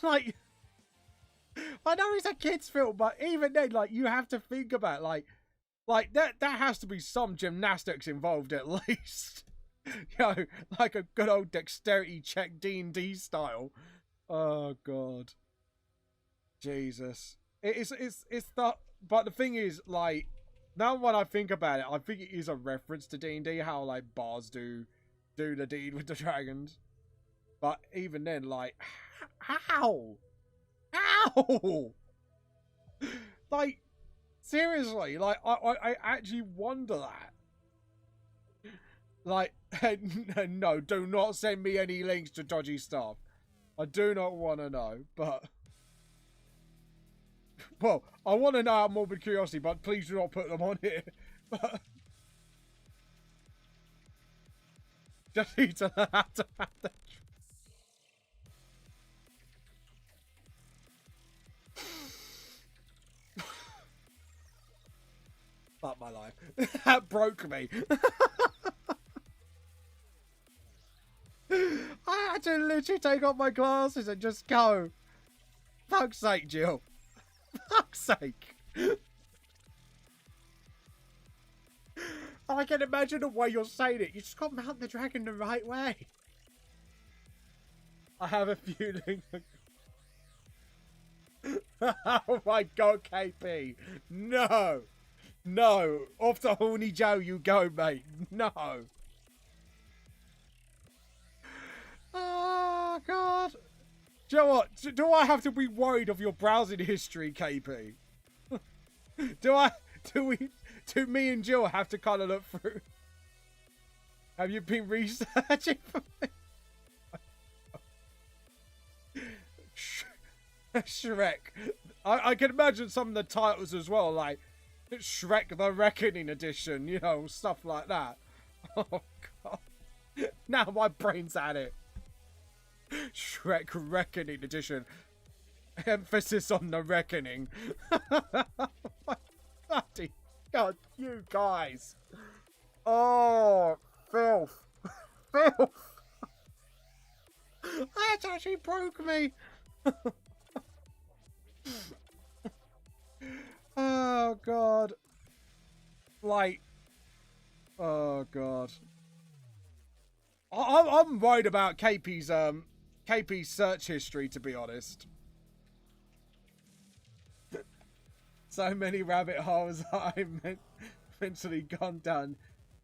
Speaker 1: Like, I know it's a kid's film, but even then, like, you have to think about, like that has to be some gymnastics involved at least. You know, like a good old dexterity check D&D style. Oh, God. Jesus. It's the... But the thing is, like, now when I think about it, I think it is a reference to D&D, how, like, bars do the deed with the dragons. But even then, like, how? How? Like, seriously, like, I actually wonder that. Like, no, do not send me any links to dodgy stuff. I do not want to know, but... Well, I want to know out of morbid curiosity, but please do not put them on here. But... Just need to have to have that. Fuck my life. That broke me. I had to literally take off my glasses and just go. Fuck's sake, Jill. Fuck's sake. I can imagine the way you're saying it. You just got to mount the dragon the right way. I have a feeling. Oh my God, KP. No. No. Off to Horny Joe you go, mate. No. Oh, God. Do you know what? Do I have to be worried of your browsing history, KP? Do me and Jill have to kind of look through? Have you been researching for me? Shrek. I can imagine some of the titles as well, like Shrek the Reckoning Edition, you know, stuff like that. Oh, God. Now my brain's at it. Shrek Reckoning Edition. Emphasis on the reckoning. Bloody God, you guys. Oh, filth. Filth. That actually broke me. Oh, God. Like, oh, God. I'm worried about KP's search history, to be honest. So many rabbit holes I've mentally gone down,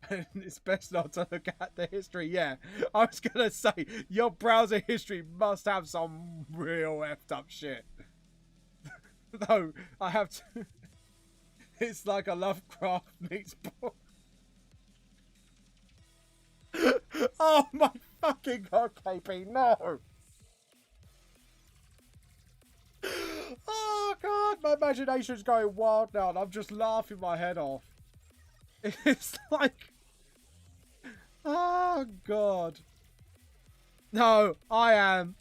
Speaker 1: and it's best not to look at the history. Yeah, I was gonna say your browser history must have some real effed up shit. Though I have to. It's like a Lovecraft meets book. Oh my fucking God, KP, no! Oh God, my imagination's going wild now and I'm just laughing my head off. It's like... Oh God. No, I am.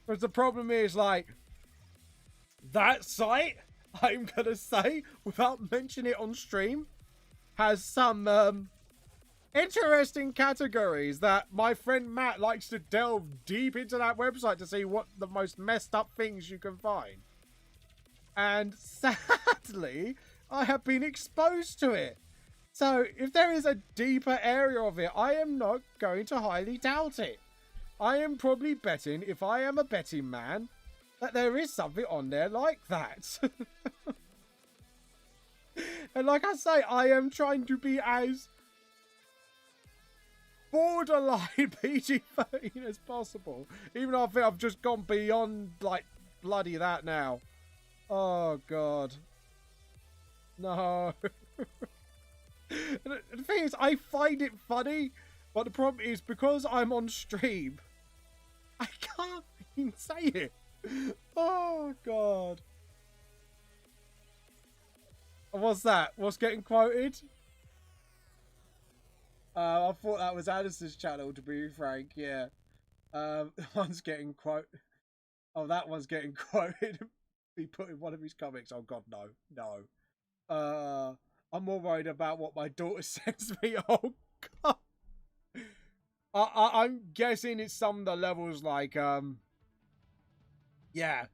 Speaker 1: Because the problem is, like, that site, I'm gonna say, without mentioning it on stream, has some, interesting categories that my friend Matt likes to delve deep into that website to see what the most messed up things you can find. And sadly, I have been exposed to it. So if there is a deeper area of it, I am not going to highly doubt it. I am probably betting, if I am a betting man, that there is something on there like that. And like I say, I am trying to be as borderline PG-13 as possible. Even though I think I've just gone beyond, like, bloody that now. Oh, God. No. The thing is, I find it funny, but the problem is, because I'm on stream, I can't even say it. Oh, God. What's that? What's getting quoted? I thought that was Addison's channel, to be frank, yeah. One's getting quoted. Oh, that one's getting quoted. He put in one of his comics. Oh, God, no. No. I'm more worried about what my daughter sends me. Oh, God. I'm guessing it's some of the levels like, yeah.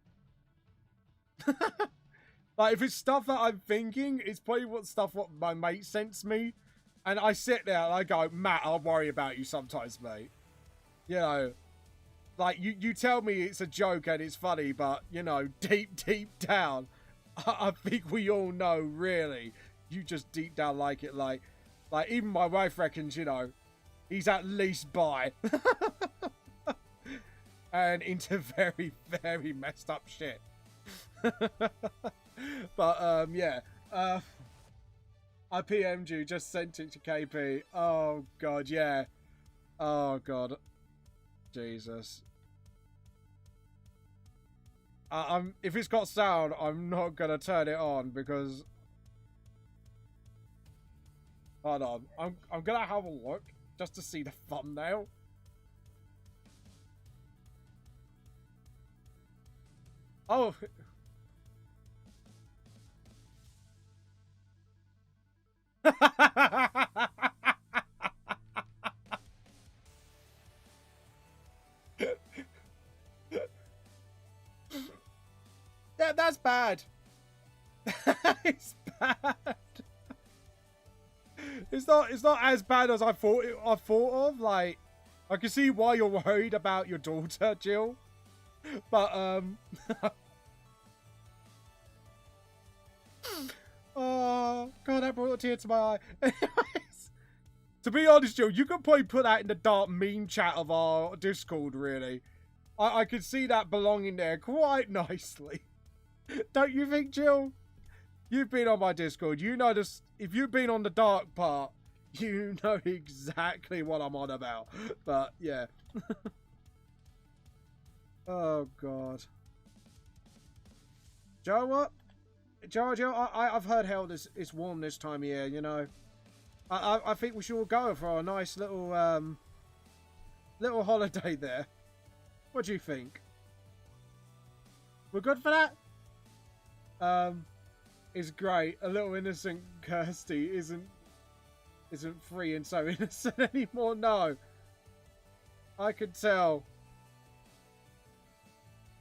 Speaker 1: Like, if it's stuff that I'm thinking, it's probably what my mate sends me. And I sit there and I go, Matt, I'll worry about you sometimes, mate. You know, like, you tell me it's a joke and it's funny, but, you know, deep down, I think we all know, really, you just deep down like it. Like even my wife reckons, you know, he's at least bi. And into very, very messed up shit. But, yeah. I PM'd you, just sent it to KP. Oh, God, yeah. Oh, God. Jesus. If it's got sound, I'm not going to turn it on because... Hold on. I'm going to have a look just to see the thumbnail. Oh... Yeah, that's bad. It's bad. It's not as bad as I thought of. Like, I can see why you're worried about your daughter, Jill. But oh God, that brought a tear to my eye. Anyways, to be honest, Jill, you can probably put that in the dark meme chat of our Discord. Really, I could see that belonging there quite nicely. Don't you think, Jill? You've been on my Discord. You know this. If you've been on the dark part, you know exactly what I'm on about. But yeah. Oh God. Joe, what? Joe, I've heard hell it's warm this time of year, you know. I think we should all go for a nice little little holiday there. What do you think? We're good for that? It's great. A little innocent Kirsty isn't free and so innocent anymore. No. I could tell.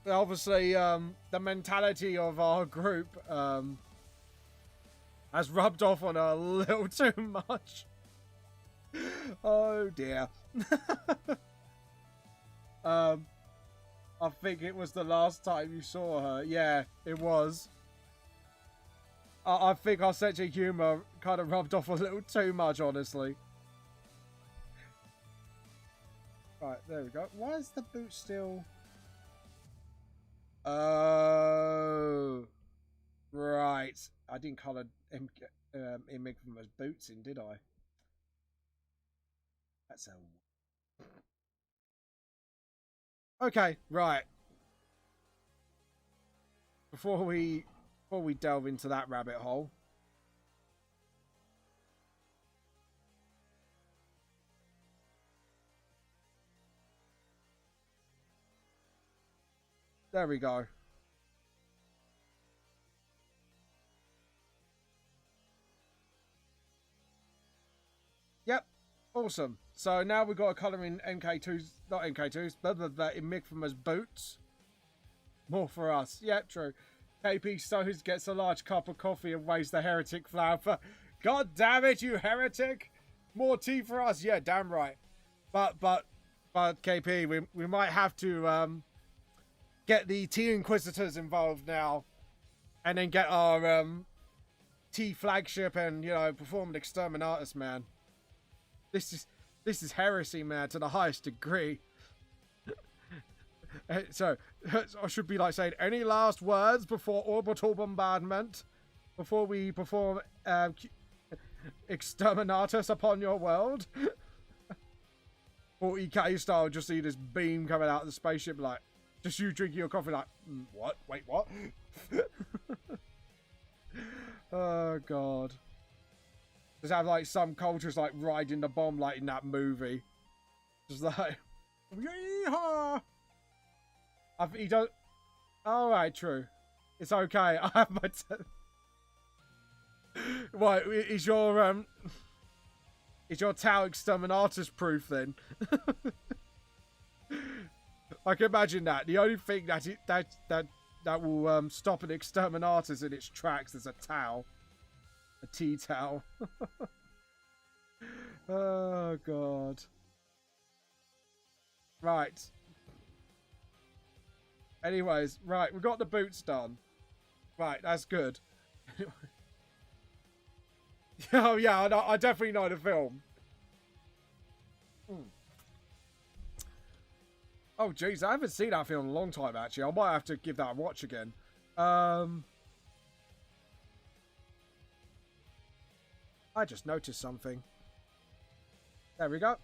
Speaker 1: Obviously, the mentality of our group has rubbed off on her a little too much. Oh dear. I think it was the last time you saw her. Yeah, it was. I think our sense of humour kind of rubbed off a little too much, honestly. Right, there we go. Why is the boot still... Oh... Right. I didn't colour Enigma's boots in, did I? That's a... Okay, right. Before we delve into that rabbit hole. There we go. Yep. Awesome. So now we've got a colour in MK2's, not MK2's, but Enigma's boots. More for us. Yep, true. KP Stones gets a large cup of coffee and waves the heretic flower for... God damn it, you heretic! More tea for us. Yeah, damn right. But KP, we might have to get the tea inquisitors involved now, and then get our tea flagship and, you know, perform an exterminatus, man. This is heresy, man, to the highest degree. So, I should be like saying, any last words before orbital bombardment? Before we perform exterminatus upon your world? 40k style, just see this beam coming out of the spaceship, like, just you drinking your coffee, like, what? Wait, what? Oh, God. Just have, like, some cultures, like, riding the bomb, like, in that movie. Just like, yeehaw! He don't... Alright, true. It's okay. I have my... Right, is your Tau Exterminatus proof, then? I can imagine that. The only thing that will stop an Exterminatus in its tracks is a Tau. A T-Tau. Oh, God. Right. Anyways, right, we got the boots done. Right, that's good. Oh, yeah, I definitely know the film. Oh, jeez, I haven't seen that film in a long time, actually. I might have to give that a watch again. I just noticed something. There we go.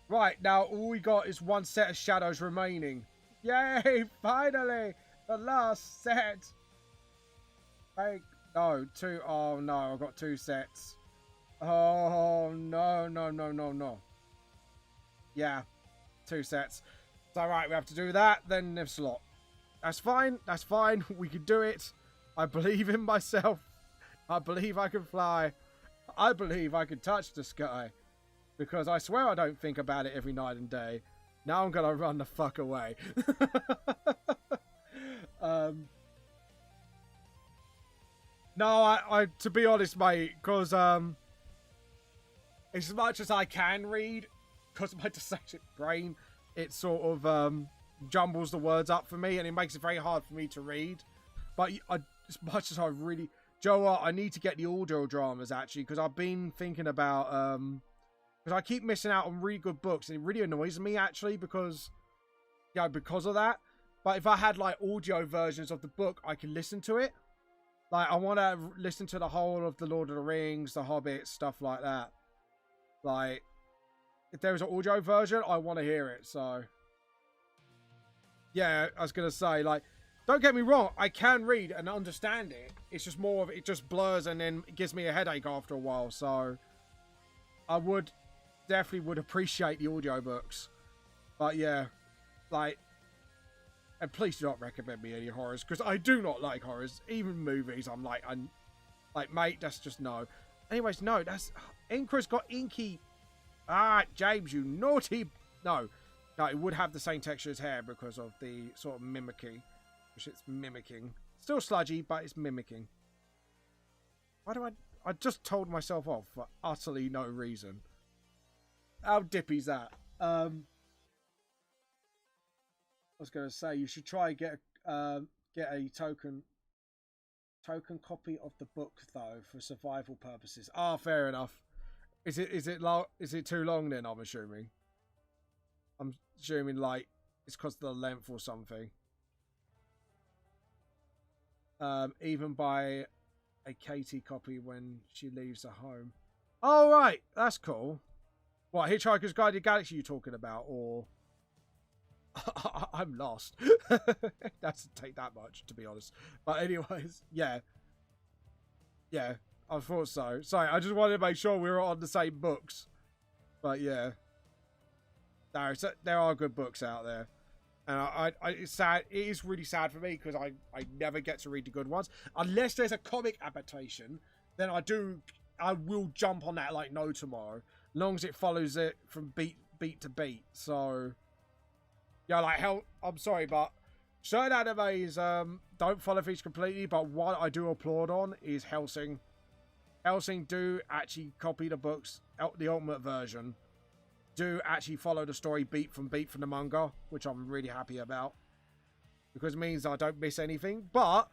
Speaker 1: Right, now all we got is one set of shadows remaining. Yay, finally! The last set! No, two. Oh no, I've got two sets. Oh no. Yeah, two sets. So right, we have to do that, then Niv slot. That's fine, we can do it. I believe in myself. I believe I can fly. I believe I can touch the sky. Because I swear I don't think about it every night and day. Now I'm gonna run the fuck away. No, I to be honest, mate, because as much as I can read, because of my dyslexic brain, it sort of jumbles the words up for me, and it makes it very hard for me to read. But as much as I really... Joe, I need to get the audio dramas, actually, because I've been thinking about... because I keep missing out on really good books, and it really annoys me, actually, because... Yeah, because of that. But if I had, like, audio versions of the book, I can listen to it. Like, I want to listen to the whole of The Lord of the Rings, The Hobbit, stuff like that. Like, if there was an audio version, I want to hear it, so... Yeah, I was gonna say, like, don't get me wrong, I can read and understand it. It's just more of it just blurs and then it gives me a headache after a while. So I would definitely appreciate the audiobooks. But yeah, like, and please do not recommend me any horrors because I do not like horrors. Even movies, I'm like, mate, that's just no. Anyways, no, that's Inkra's got inky. Ah, James, you naughty. No, it would have the same texture as hair because of the sort of mimicking, which it's mimicking. Still sludgy, but it's mimicking. Why do I just told myself off for utterly no reason. How dippy's that? I was going to say you should try get a token copy of the book though for survival purposes. Ah, fair enough. Is it too long then? I'm assuming like it's because of the length or something. Even buy a Katie copy when she leaves her home. Oh right, that's cool. What, Hitchhiker's Guide to the Galaxy you talking about, or? I'm lost. That doesn't take that much, to be honest. But anyways, yeah, I thought so. Sorry, I just wanted to make sure we were on the same books. But yeah, there are good books out there, and it's sad. It is really sad for me because I never get to read the good ones unless there's a comic adaptation. Then I will jump on that like no tomorrow, as long as it follows it from beat to beat. So. Yeah, like hell. I'm sorry, but certain animes don't follow things completely. But what I do applaud on is Hellsing. Hellsing do actually copy the books, the ultimate version. Do actually follow the story beat from the manga, which I'm really happy about because it means I don't miss anything. But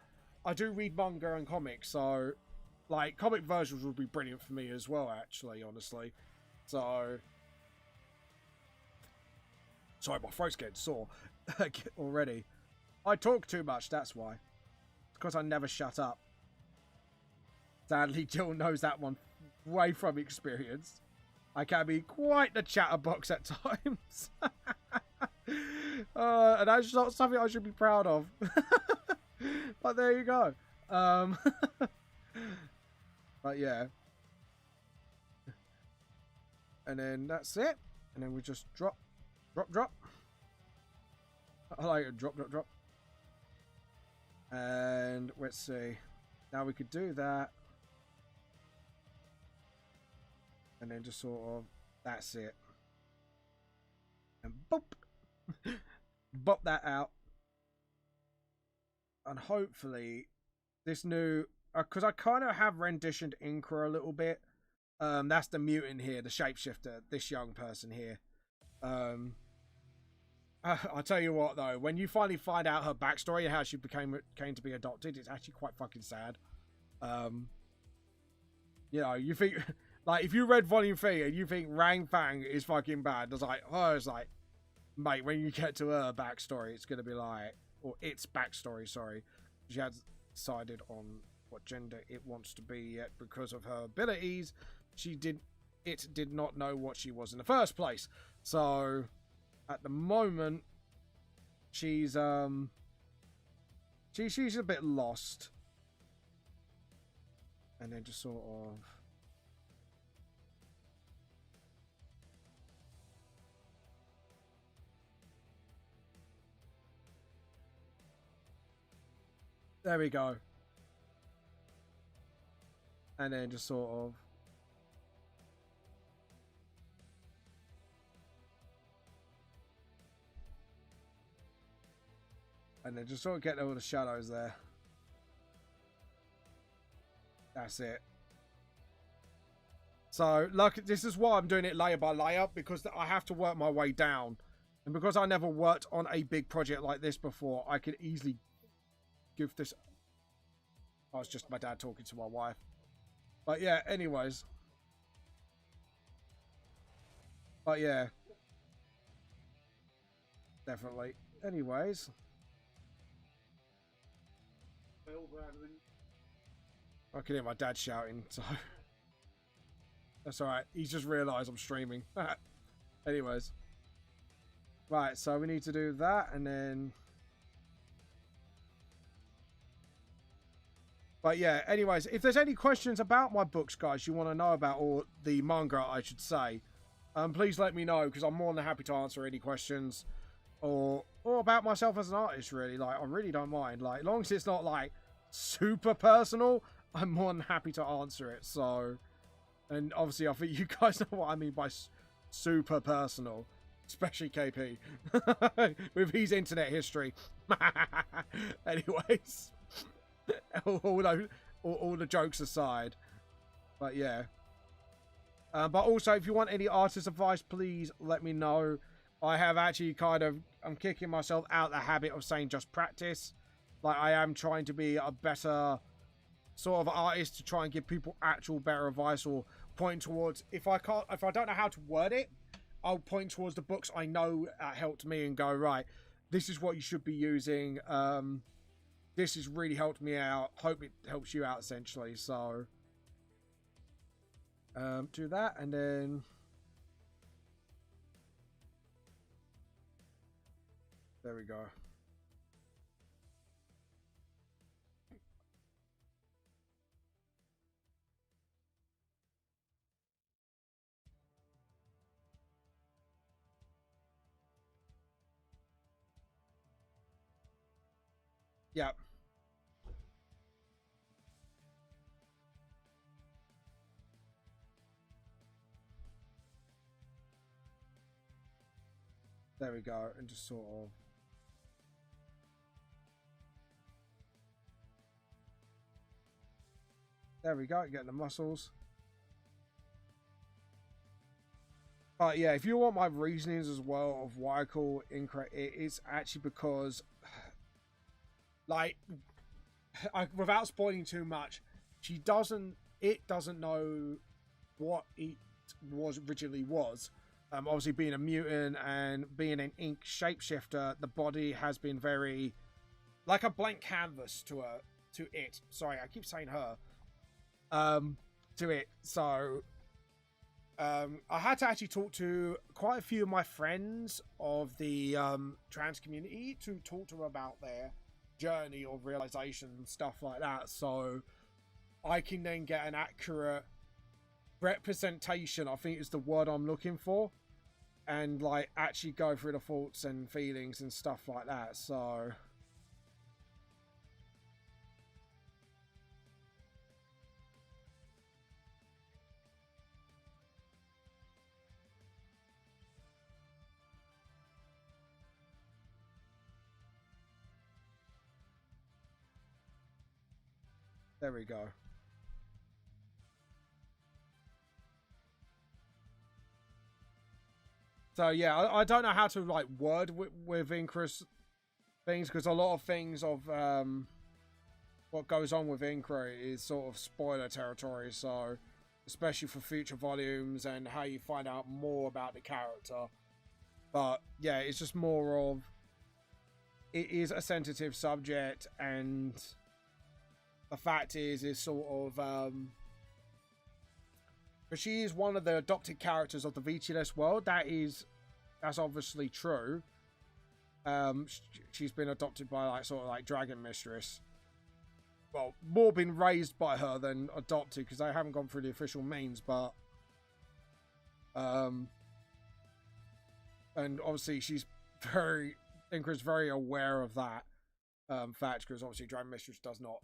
Speaker 1: I do read manga and comics, so like comic versions would be brilliant for me as well. Actually, honestly, so. Sorry, my throat's getting sore already. I talk too much, that's why. It's because I never shut up. Sadly, Jill knows that one way from experience. I can be quite the chatterbox at times. And that's not something I should be proud of. But there you go. But yeah. And then that's it. And then we just drop. I like it. Drop. And let's see. Now we could do that. And then just sort of, that's it. And boop. Bop that out. And hopefully this new, because I kind of have renditioned Inkra a little bit. That's the mutant here, the shapeshifter, this young person here. I'll tell you what though, when you finally find out her backstory and how she came to be adopted, it's actually quite fucking sad. You know, you think like if you read Volume 3 and you think Rang Fang is fucking bad, it's like, mate, when you get to her backstory, it's gonna be like, or its backstory, sorry, she has decided on what gender it wants to be yet because of her abilities. It did not know what she was in the first place. So at the moment she's a bit lost. And then just sort of there we go. And then just sort of get all the shadows there. That's it. So, like, this is why I'm doing it layer by layer, because I have to work my way down. And because I never worked on a big project like this before, I could easily give this... Oh, it's just my dad talking to my wife. But yeah, anyways. But yeah. Definitely. Anyways. I can hear my dad shouting, so that's alright. He's just realised I'm streaming. Anyways. Right, so we need to do that, and then But yeah, anyways, if there's any questions about my books, guys, you want to know about, or the manga, I should say, please let me know, because I'm more than happy to answer any questions, or about myself as an artist, really. Like, I really don't mind. Like, as long as it's not, like, super personal, I'm more than happy to answer it. So, and obviously, I think you guys know what I mean by super personal, especially KP, with his internet history. Anyways. all the jokes aside, but yeah, but also if you want any artist advice, please let me know. I have actually I'm kicking myself out the habit of saying just practice. Like, I am trying to be a better sort of artist to try and give people actual better advice, or point towards, if I don't know how to word it, I'll point towards the books I know helped me and go, right, this is what you should be using. This has really helped me out. Hope it helps you out, essentially. So, do that, and then there we go. Yep. There we go, and just sort of. There we go, getting the muscles. But yeah, if you want my reasonings as well of why I call incorrect, it is actually because, like, without spoiling too much, it doesn't know what it originally was. Obviously, being a mutant and being an ink shapeshifter, the body has been very like a blank canvas to it. Sorry, I keep saying her. To it. So, I had to actually talk to quite a few of my friends of the trans community to talk to them about their journey or realization and stuff like that. So, I can then get an accurate representation, I think is the word I'm looking for, and like actually go through the thoughts and feelings and stuff like that. So there we go. So yeah, I don't know how to like word with Incra's things, because a lot of things of what goes on with Incra is sort of spoiler territory. So especially for future volumes and how you find out more about the character. But yeah, it's just more of, it is a sensitive subject, and the fact is sort of but she is one of the adopted characters of the VTLS world. That's obviously true. She's been adopted by like sort of like Dragon Mistress. Well, more been raised by her than adopted, because they haven't gone through the official means. But and obviously Incra's very aware of that fact, because obviously Dragon Mistress does not,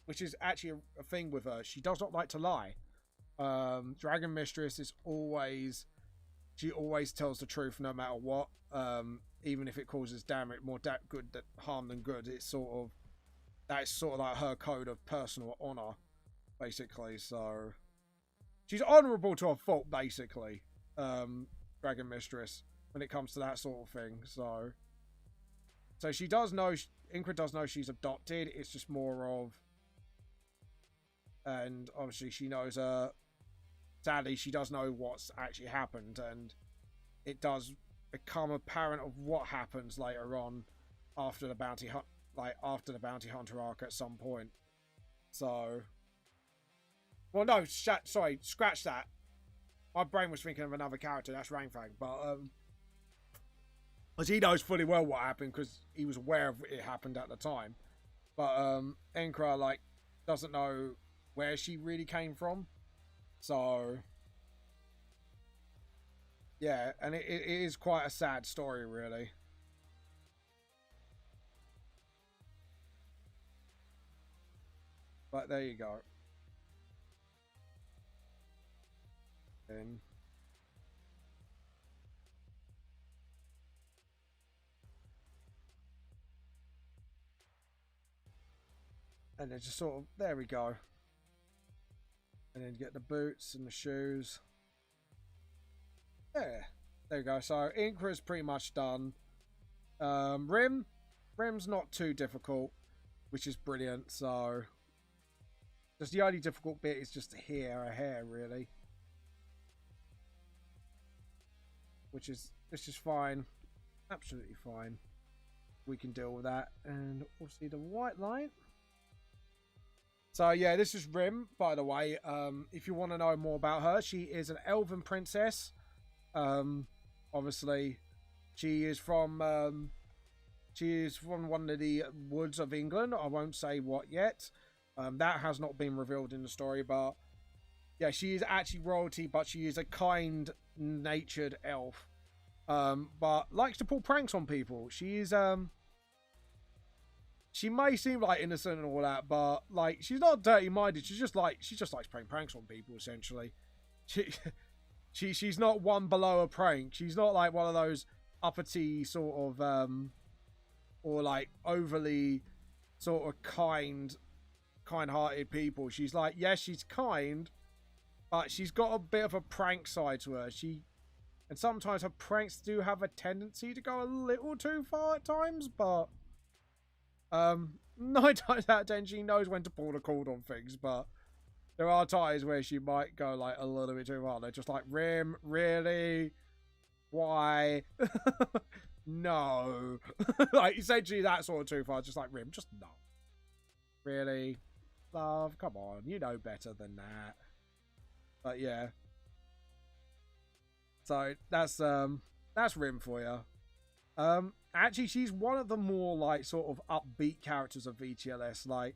Speaker 1: which is actually a thing with her. She does not like to lie. Dragon Mistress is always tells the truth no matter what, even if it causes damage, more good harm than good. It's sort of like her code of personal honor, basically. So she's honorable to a fault, basically, Dragon Mistress, when it comes to that sort of thing. So she does know, Incra does know she's adopted. It's just more of, and obviously she knows sadly, she does know what's actually happened, and it does become apparent of what happens later on after the bounty hunter arc at some point. So, well, no, sorry, scratch that. My brain was thinking of another character. That's Rangfang, but as he knows fully well what happened, because he was aware of it happened at the time. But Enkra, like, doesn't know where she really came from. So yeah, and it is quite a sad story, really. But there you go. And then just sort of, there we go. And then get the boots and the shoes. Yeah, there you go. So Inkra's pretty much done. Rim's not too difficult, which is brilliant. So just the only difficult bit is just a hair really, which is fine, absolutely fine. We can deal with that. And we'll see the white line. So yeah, this is Rim, by the way. If you want to know more about her, she is an elven princess. Obviously, she is from one of the woods of England. I won't say what yet. That has not been revealed in the story, but yeah, she is actually royalty, but she is a kind-natured elf. But likes to pull pranks on people. She's she may seem like innocent and all that, but like she's not dirty-minded. She just likes playing pranks on people. Essentially, she's not one below a prank. She's not like one of those uppity sort of or like overly sort of kind-hearted people. She's like, yes, she's kind, but she's got a bit of a prank side to her. And sometimes her pranks do have a tendency to go a little too far at times, but 9 times out of 10 she knows when to pull the cord on things. But there are times where she might go like a little bit too far. They're just like, Rim, really? Why? No. Like essentially that sort of too far. Just like, Rim, just no. Really? Love, come on, you know better than that. But yeah. So that's Rim for you. Actually, she's one of the more like sort of upbeat characters of VTLS. Like,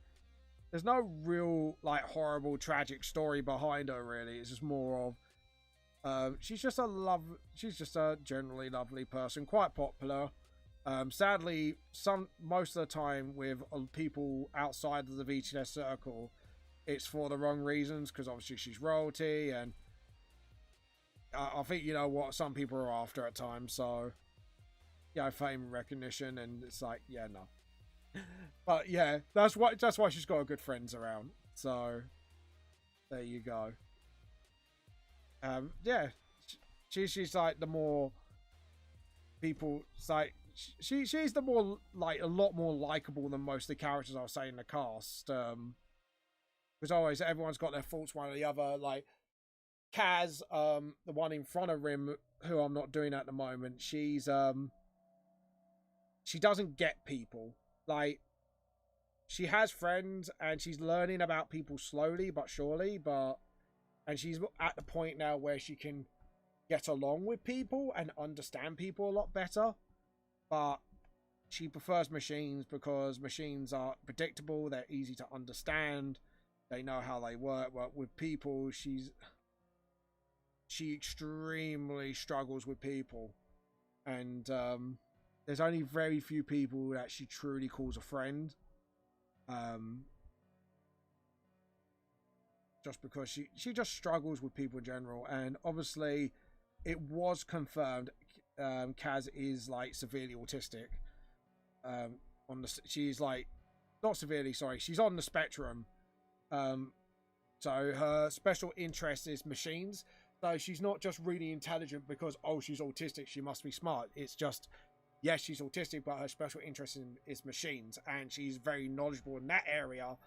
Speaker 1: there's no real like horrible tragic story behind her really. It's just more of she's just a generally lovely person, quite popular. Sadly, most of the time with people outside of the VTLS circle, it's for the wrong reasons, because obviously she's royalty, and I think you know what some people are after at times. So yeah, fame and recognition, and it's like, yeah, no. But yeah, that's why she's got good friends around. So there you go. Yeah, she's like the more people, it's like she's the more like a lot more likable than most of the characters I'll say in the cast. Because always everyone's got their faults, one or the other. Like Kaz, the one in front of Rim, who I'm not doing at the moment, she doesn't get people. Like, she has friends and she's learning about people slowly but surely, and she's at the point now where she can get along with people and understand people a lot better. But she prefers machines because machines are predictable, they're easy to understand, they know how they work. But with people, she extremely struggles with people, and there's only very few people that she truly calls a friend. Just because she just struggles with people in general. And obviously it was confirmed Kaz is like severely autistic. She's like, not severely, sorry, she's on the spectrum. So her special interest is machines. So she's not just really intelligent because, oh, she's autistic, she must be smart. It's just, yes, she's autistic, but her special interest is machines, and she's very knowledgeable in that area,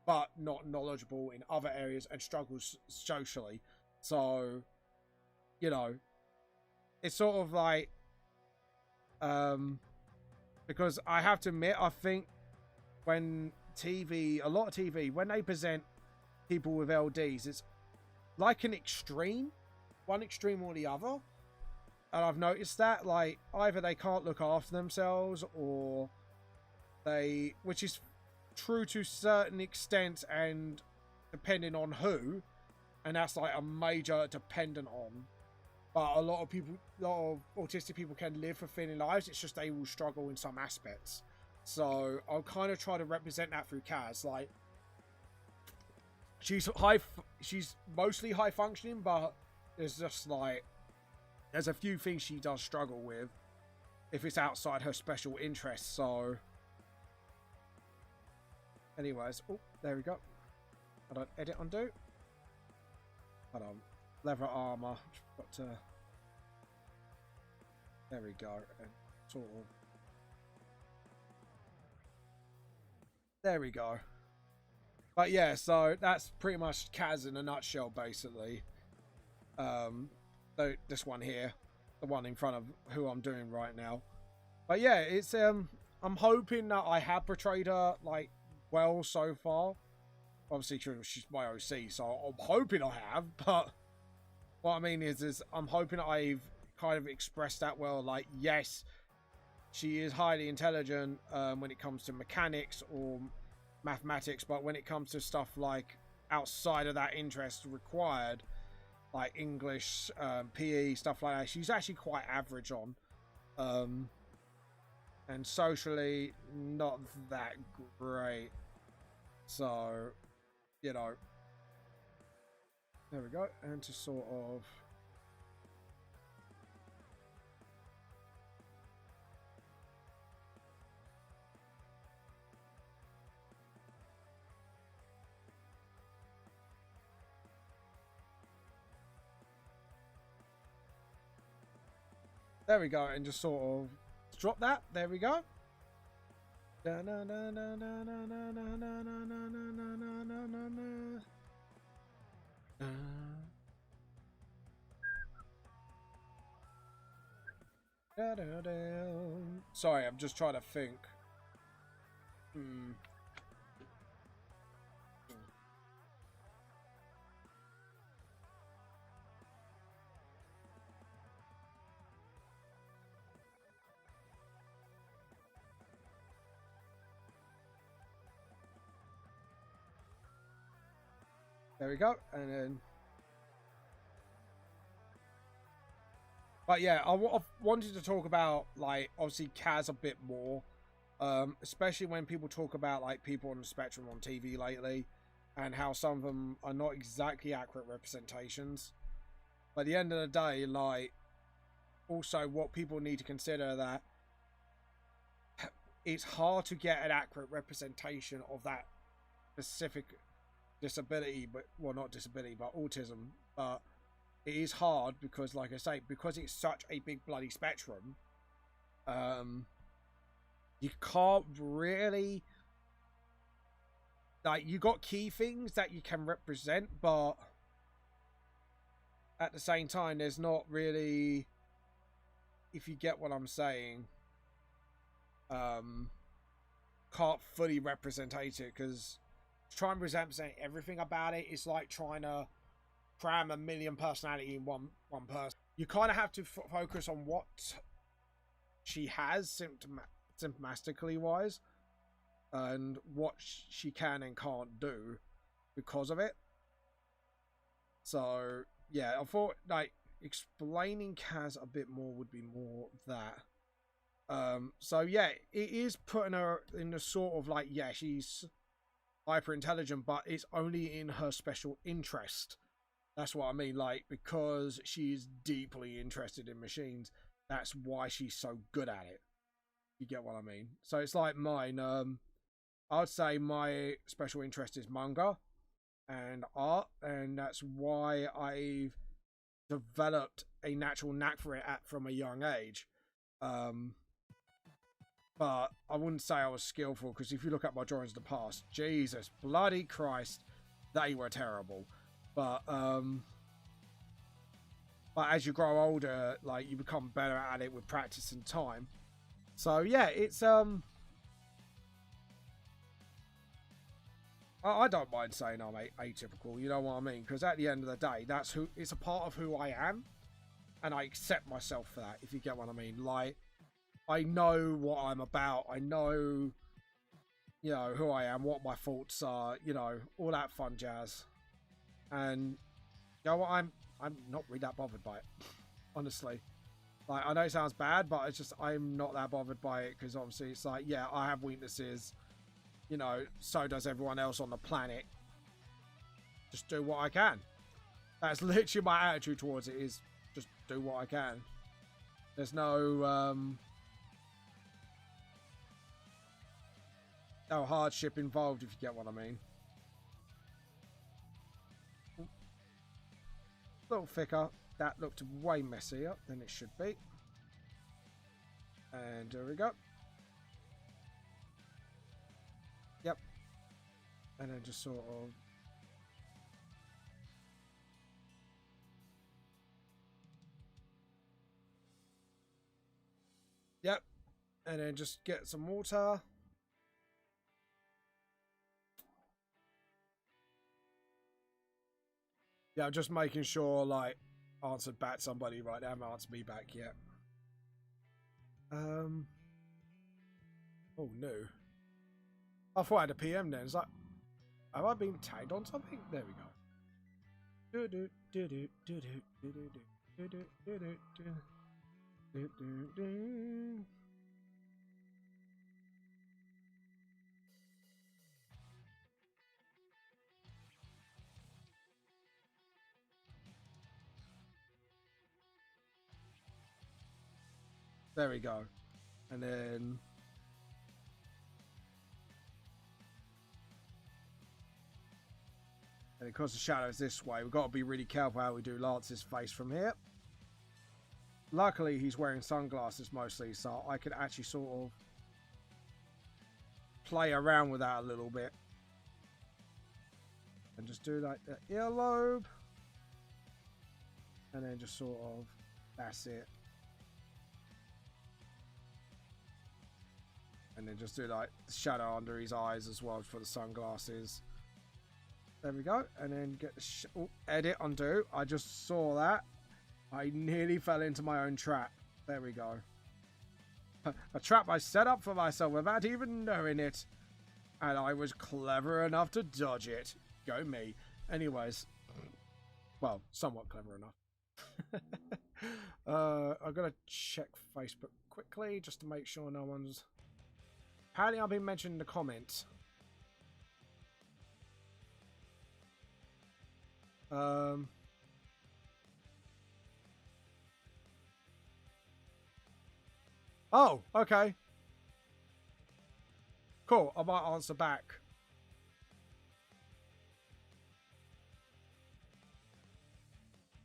Speaker 1: but not knowledgeable in other areas, and struggles socially. So, you know, it's sort of like, because I have to admit, I think when a lot of TV, when they present people with LDs, it's like an extreme, one extreme or the other. And I've noticed that, like, either they can't look after themselves, or which is true to certain extent and depending on who, and that's like a major dependent on. But a lot of autistic people can live fulfilling lives. It's just they will struggle in some aspects. So I'll kind of try to represent that through Kaz. Like, she's mostly high functioning, but there's just like, there's a few things she does struggle with if it's outside her special interests. So anyways, oh, there we go. Hold on, edit, undo. Hold on, leather armor. Got to. There we go. And sort of. There we go. But yeah, so that's pretty much Kaz in a nutshell, basically. So this one here, the one in front of who I'm doing right now. But yeah, it's I'm hoping that I have portrayed her like well so far. Obviously, she's my OC, so I'm hoping I have. But what I mean is I'm hoping I've kind of expressed that well. Like, yes, she is highly intelligent when it comes to mechanics or mathematics, but when it comes to stuff like outside of that interest required, like English, PE, stuff like that, she's actually quite average on. And socially, not that great. So, you know, there we go. And to sort of... There we go, and just sort of drop that. There we go. Sorry, I'm just trying to think. There we go, and then... But yeah, I wanted to talk about, like, obviously Kaz a bit more. Especially when people talk about, like, people on the spectrum on TV lately. And how some of them are not exactly accurate representations. But at the end of the day, like... Also, what people need to consider that... It's hard to get an accurate representation of that specific... disability, but well, not disability, but autism. But it is hard because, like I say, because it's such a big bloody spectrum, you can't really, like, you got key things that you can represent, but at the same time, there's not really, if you get what I'm saying, can't fully representate it, because try and represent everything about it, it's like trying to cram a million personality in one person. You kind of have to focus on what she has symptomatically wise, and what she can and can't do because of it. So yeah, I thought like explaining Kaz a bit more would be more that. So yeah, it is putting her in the sort of like, yeah, she's hyper intelligent, but it's only in her special interest. That's what I mean, like, because she's deeply interested in machines, that's why she's so good at it. You get what I mean? So it's like mine. I'd say my special interest is manga and art, and that's why I've developed a natural knack for it from a young age. But I wouldn't say I was skillful, because if you look at my drawings of the past, Jesus bloody Christ, they were terrible. But as you grow older, like, you become better at it with practice and time. So yeah, it's I don't mind saying I'm atypical, you know what I mean? Because at the end of the day, it's a part of who I am, and I accept myself for that, if you get what I mean. Like, I know what I'm about. I know, you know, who I am, what my thoughts are, you know, all that fun jazz. And you know what, I'm not really that bothered by it, honestly. Like, I know it sounds bad, but it's just, I'm not that bothered by it, because obviously it's like, yeah, I have weaknesses, you know, so does everyone else on the planet. Just do what I can. That's literally my attitude towards it, is just do what I can. There's no no hardship involved, if you get what I mean. A little thicker. That looked way messier than it should be. And there we go. Yep. And then just sort of... Yep. And then just get some water. Yeah, I'm just making sure, like, answered back somebody right now. I haven't answered me back yet. Oh, no. I thought I had a PM then. It's like, have I been tagged on something? There we go. There we go. And then... And because the shadow's this way, we've got to be really careful how we do Lance's face from here. Luckily, he's wearing sunglasses mostly, so I could actually sort of play around with that a little bit. And just do like the earlobe. And then just sort of, that's it. And then just do like the shadow under his eyes as well for the sunglasses. There we go. And then get the edit, undo. I just saw that. I nearly fell into my own trap. There we go. A trap I set up for myself without even knowing it. And I was clever enough to dodge it. Go me. Anyways. Well, somewhat clever enough. I'm going to check Facebook quickly just to make sure no one's... Apparently I've been mentioned in the comments. Oh, okay. Cool, I might answer back.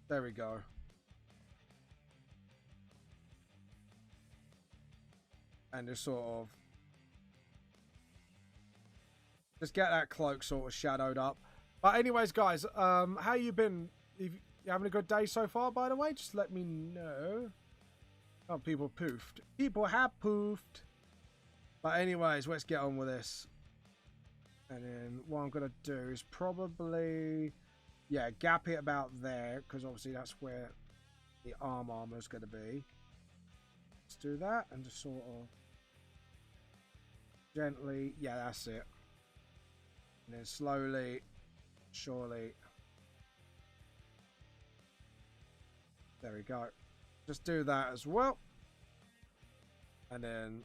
Speaker 1: There we go. And just sort of... Just get that cloak sort of shadowed up. But anyways, guys, how you been? You having a good day so far, by the way? Just let me know. Oh, people poofed. People have poofed. But anyways, let's get on with this. And then what I'm going to do is probably... Yeah, gap it about there. Because obviously that's where the armor is going to be. Let's do that. And just sort of... Gently. Yeah, that's it. And then slowly, surely. There we go. Just do that as well. And then...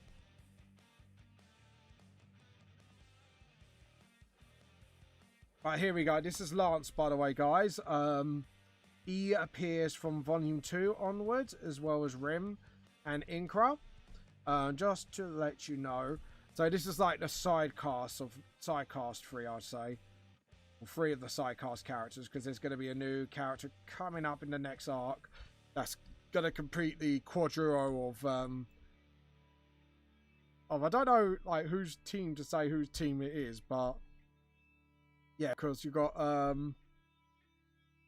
Speaker 1: Right, here we go. This is Lance, by the way, guys. He appears from Volume 2 onwards, as well as Rim and Inkra. Just to let you know. So this is like the sidecast 3, I'd say. Well, 3 of the sidecast characters, because there's going to be a new character coming up in the next arc. That's going to complete the quadruo of I don't know like whose team to say whose team it is, but yeah, because you've got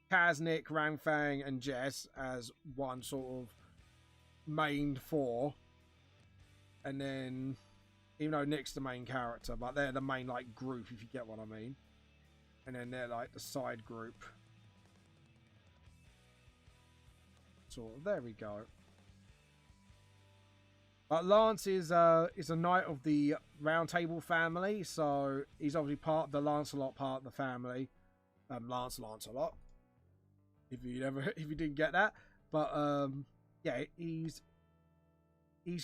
Speaker 1: Kaznik, Rangfang, and Jess as one sort of main 4, and then even though Nick's the main character, but they're the main like group, if you get what I mean, and then they're like the side group. So there we go. But Lance is a knight of the Round Table family, so he's obviously part of the Lancelot part of the family. Lancelot. If you didn't get that, but yeah, he's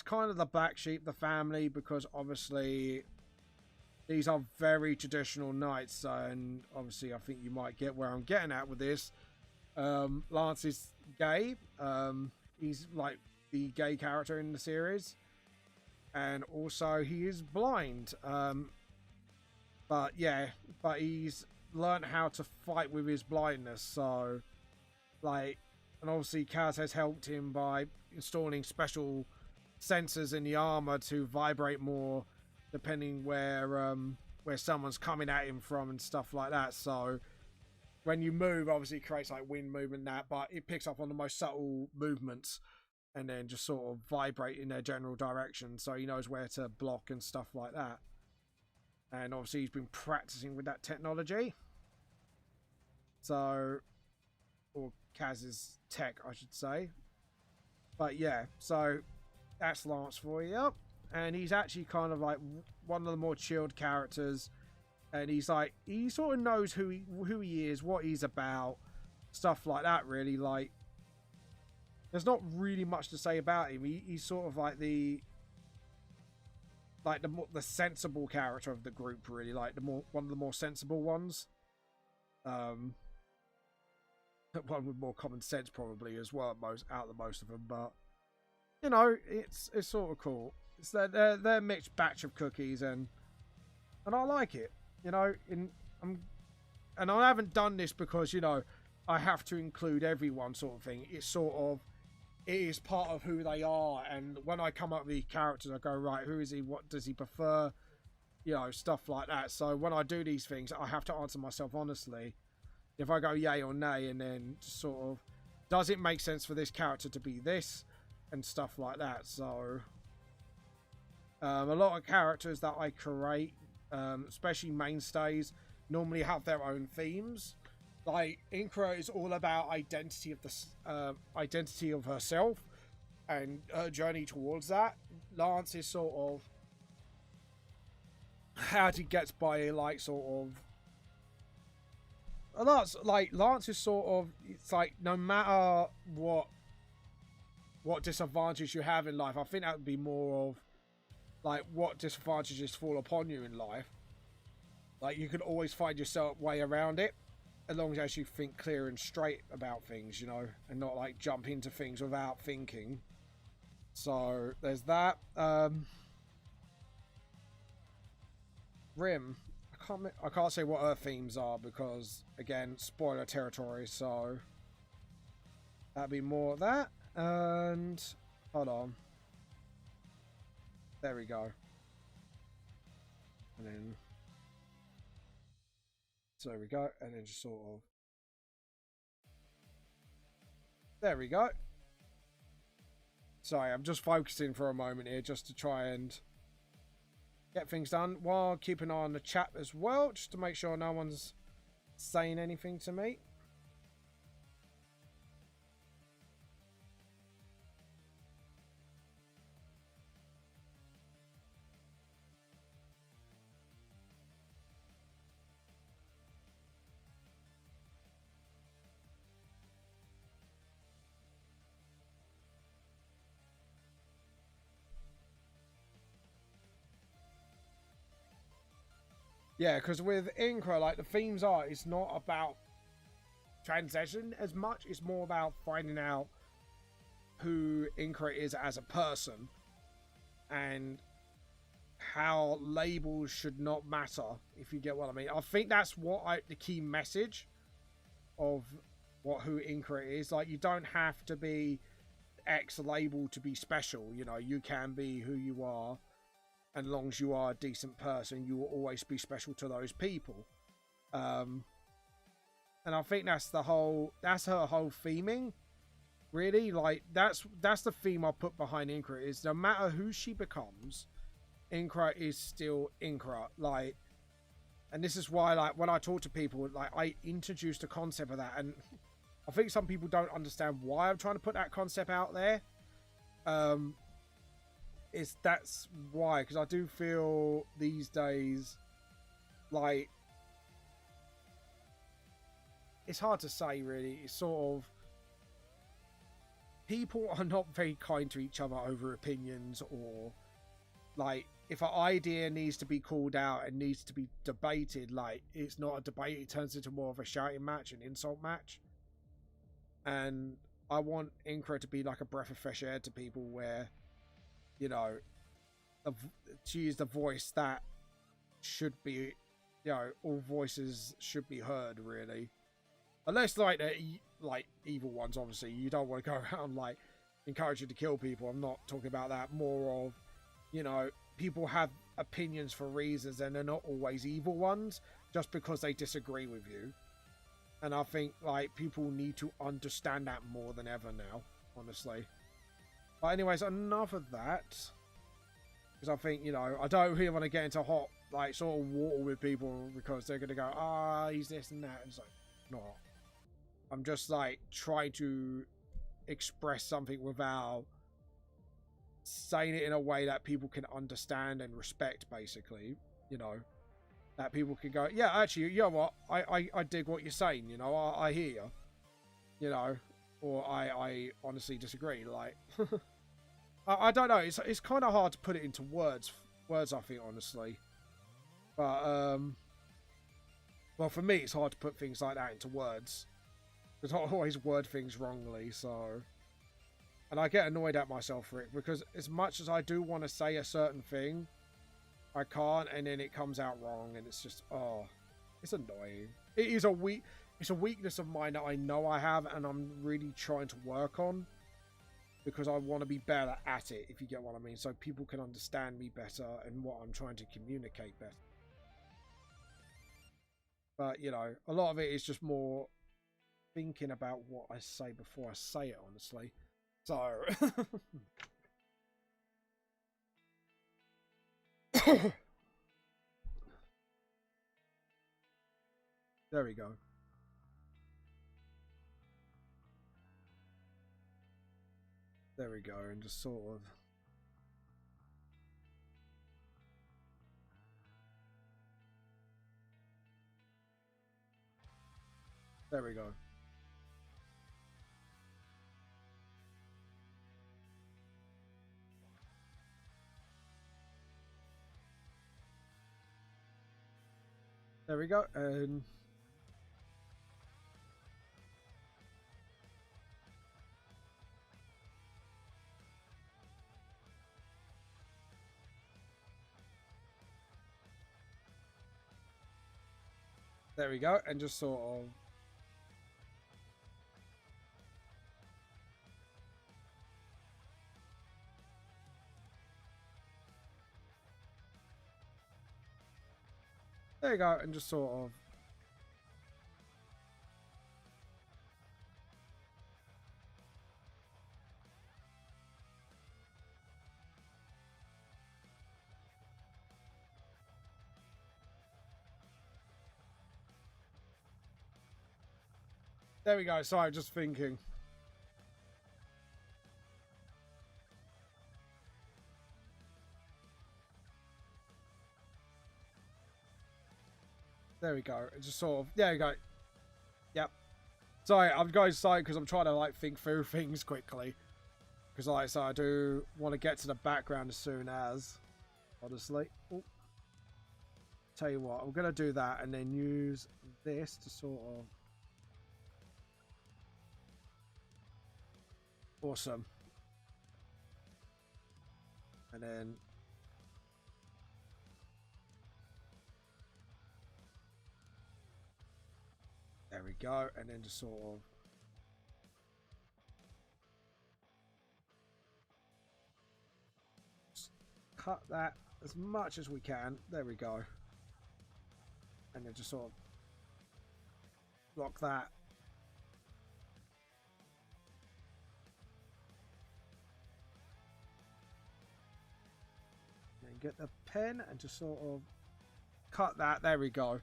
Speaker 1: kind of the black sheep of the family because obviously these are very traditional knights, and obviously I think you might get where I'm getting at with this. Lance is gay. He's like the gay character in the series, and also he is blind. But he's learned how to fight with his blindness. So, like, and obviously Kaz has helped him by installing special sensors in the armor to vibrate more, depending where someone's coming at him from and stuff like that. So when you move, obviously it creates like wind movement and that, but it picks up on the most subtle movements and then just sort of vibrate in their general direction, so he knows where to block and stuff like that. And obviously he's been practicing with that technology. So, or Kaz's tech, I should say. But yeah, so that's Lance for you. And he's actually kind of like one of the more chilled characters. And he's like, he sort of knows who he is, what he's about, stuff like that, really. Like, there's not really much to say about him. He's sort of like the sensible character of the group, really. Like one of the more sensible ones. One with more common sense probably as well, out of the most of them. But you know, it's sort of cool. It's they're mixed batch of cookies, and I like it. You know, and I haven't done this because, you know, I have to include everyone, sort of thing. It's sort of, it is part of who they are, and when I come up with these characters, I go, right, who is he, what does he prefer, you know, stuff like that. So when I do these things, I have to answer myself honestly. If I go yay or nay, and then just sort of, does it make sense for this character to be this, and stuff like that. So a lot of characters that I create, especially mainstays, normally have their own themes. Like, Inkra is all about identity of herself and her journey towards that. Lance is sort of how she gets by, like, sort of. Lance is sort of, it's like no matter what disadvantage you have in life, I think that would be more of like what disadvantages fall upon you in life. Like, you can always find yourself way around it, as long as you think clear and straight about things, you know, and not like jump into things without thinking. So there's that. Rim, I can't say what her themes are because, again, spoiler territory. So that'd be more of that. And hold on, there we go. And then. So there we go, and then just sort of, there we go. Sorry, I'm just focusing for a moment here just to try and get things done while keeping an eye on the chat as well, just to make sure no one's saying anything to me. Yeah, because with Inkra, like, the themes are, it's not about transition as much. It's more about finding out who Inkra is as a person and how labels should not matter, if you get what I mean. I think that's the key message of who Inkra is. Like, you don't have to be X label to be special. You know, you can be who you are. And as long as you are a decent person, you will always be special to those people. And I think that's her whole theming, really. Like, that's the theme I put behind Inkra, is no matter who she becomes, Inkra is still Inkra. Like, and this is why, like, when I talk to people, like, I introduce the concept of that, and I think some people don't understand why I'm trying to put that concept out there. that's why, because I do feel these days like it's hard to say really. It's sort of people are not very kind to each other over opinions, or like if an idea needs to be called out and needs to be debated, like it's not a debate, it turns into more of a shouting match, an insult match. And I want Incra to be like a breath of fresh air to people, where, you know, she is the voice that should be, you know, all voices should be heard, really. Unless, like, like evil ones, obviously. You don't want to go around, like, encouraging to kill people. I'm not talking about that. More of, you know, people have opinions for reasons, and they're not always evil ones just because they disagree with you. And I think, like, people need to understand that more than ever now, honestly. But anyways, enough of that. Because I think, you know, I don't really want to get into hot, like, sort of water with people because they're going to go, he's this and that. It's like, no. I'm just, like, trying to express something without saying it in a way that people can understand and respect, basically, you know. That people can go, yeah, actually, you know what, I dig what you're saying, you know, I hear you know, or I honestly disagree, like, I don't know, it's kind of hard to put it into words, I think, honestly, but, well, for me, it's hard to put things like that into words, because I always word things wrongly, so, and I get annoyed at myself for it, because as much as I do want to say a certain thing, I can't, and then it comes out wrong, and it's just, it's annoying. It is it's a weakness of mine that I know I have, and I'm really trying to work on, because I want to be better at it, if you get what I mean, so people can understand me better and what I'm trying to communicate better. But, you know, a lot of it is just more thinking about what I say before I say it, honestly. So... There we go. There we go, and just sort of... There we go. There we go, and... There we go, and just sort of... There you go, and just sort of... There we go, sorry, just thinking. There we go, and just sort of... There you go. Yep. Sorry, I'm going slow because I'm trying to, like, think through things quickly. Because, like, so I do want to get to the background as soon as... Honestly. Ooh. Tell you what, I'm going to do that and then use this to sort of... Awesome. And then... There we go, and then just sort of... Just cut that as much as we can. There we go. And then just sort of... Block that. Get the pen and just sort of cut that. There we go.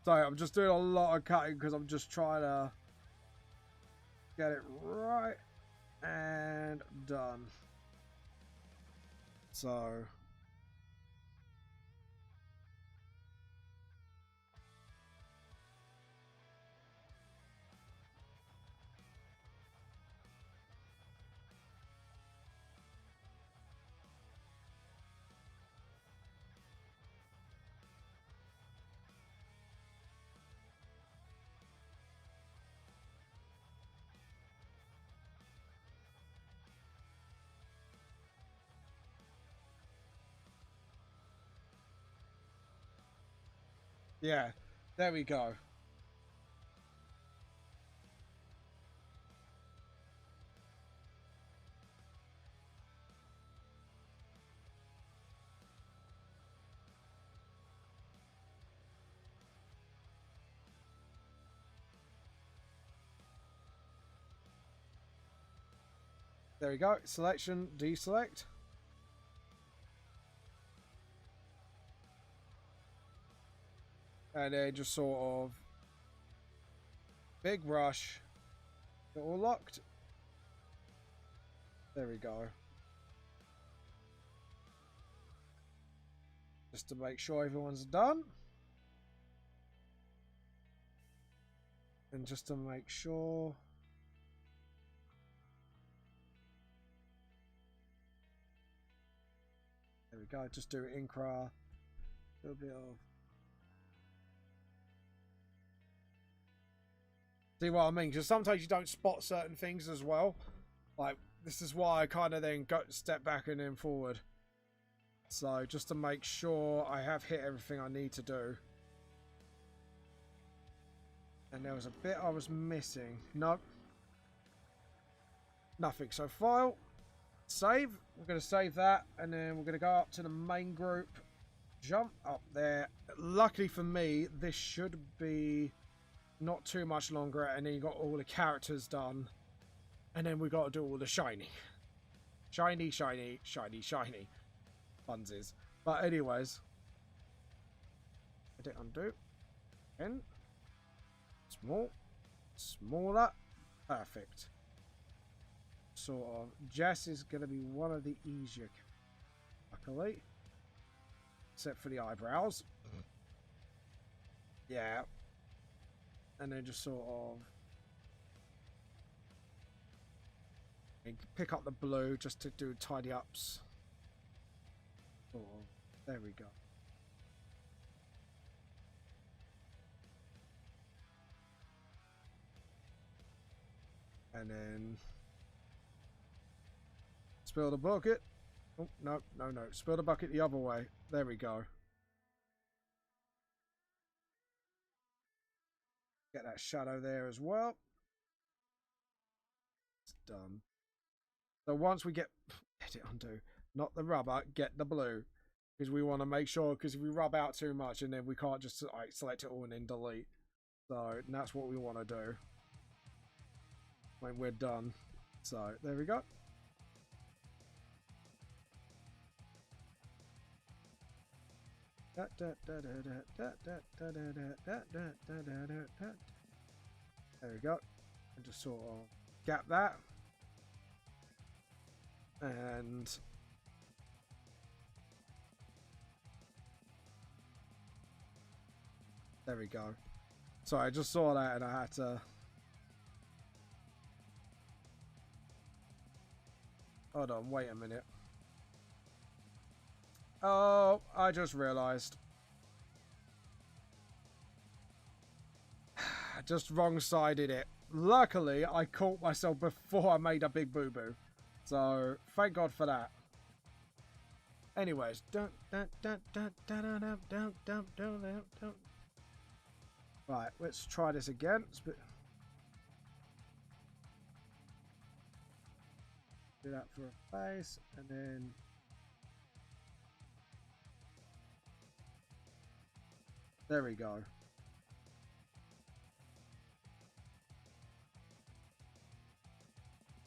Speaker 1: Sorry, I'm just doing a lot of cutting because I'm just trying to get it right and done. So yeah, there we go. There we go. Selection, deselect. And then just sort of big brush. They're all locked. There we go. Just to make sure everyone's done. And just to make sure. There we go. Just do Inkra. A little bit of. See what I mean? Because sometimes you don't spot certain things as well. Like, this is why I kind of then go step back and then forward. So, just to make sure I have hit everything I need to do. And there was a bit I was missing. Nope. Nothing. So, file. Save. We're going to save that. And then we're going to go up to the main group. Jump up there. Luckily for me, this should be not too much longer. And then you got all the characters done. And then we got to do all the shiny. Shiny, shiny, shiny, shiny. Funsies. But anyways. Edit, undo. Again. Small. Smaller. Perfect. Sort of. Jess is going to be one of the easier. Luckily. Except for the eyebrows. Yeah. And then just sort of. And pick up the blue just to do tidy ups. Sort of. There we go. And then spill the bucket. Oh, no, no, no. Spill the bucket the other way. There we go. Get that shadow there as well. It's done. So once we get edit undo, not the rubber, get the blue. Because we want to make sure, because if we rub out too much and then we can't just like, select it all and then delete. So that's what we want to do when we're done. So there we go. There we go. And just sort of gap that. And there we go. So I just saw that and I had to. Hold on, wait a minute. Oh, I just realised. I just wrong-sided it. Luckily, I caught myself before I made a big boo-boo. So, thank God for that. Anyways. Right, let's try this again. Do that for a face, and then there we go.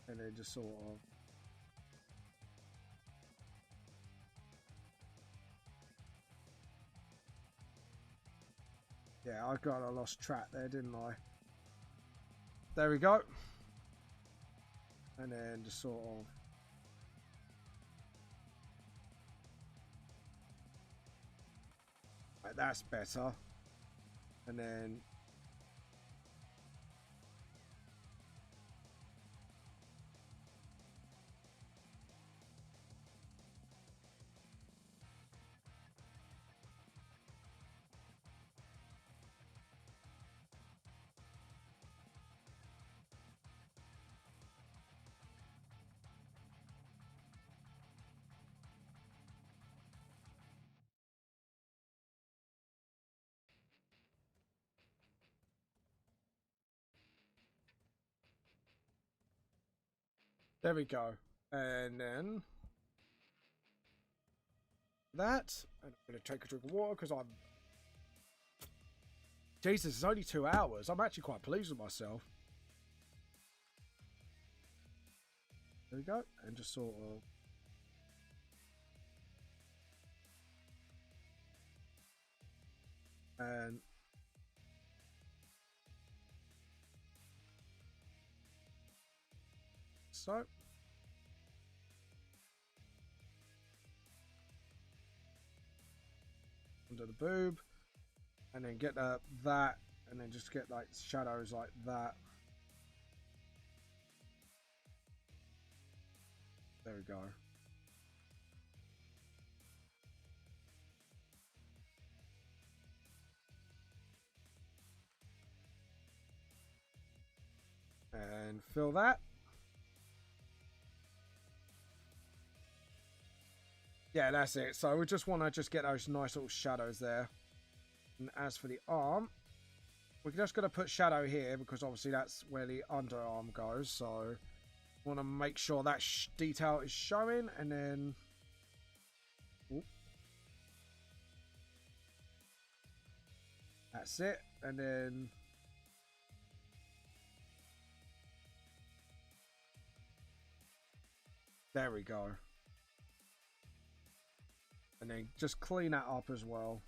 Speaker 1: And then just sort of yeah, I lost track there, didn't I? There we go. And then just sort of Right, that's better. And then there we go. And then that. And I'm going to take a drink of water because I'm... Jesus, it's only 2 hours. I'm actually quite pleased with myself. There we go. And just sort of... And... So... Under the boob. And then get that. And then just get like shadows like that. There we go. And fill that. Yeah, that's it. So we just want to just get those nice little shadows there. And as for the arm, we're just going to put shadow here because obviously that's where the underarm goes. So want to make sure that detail is showing, and then ooh, that's it. And then there we go. And then just clean that up as well.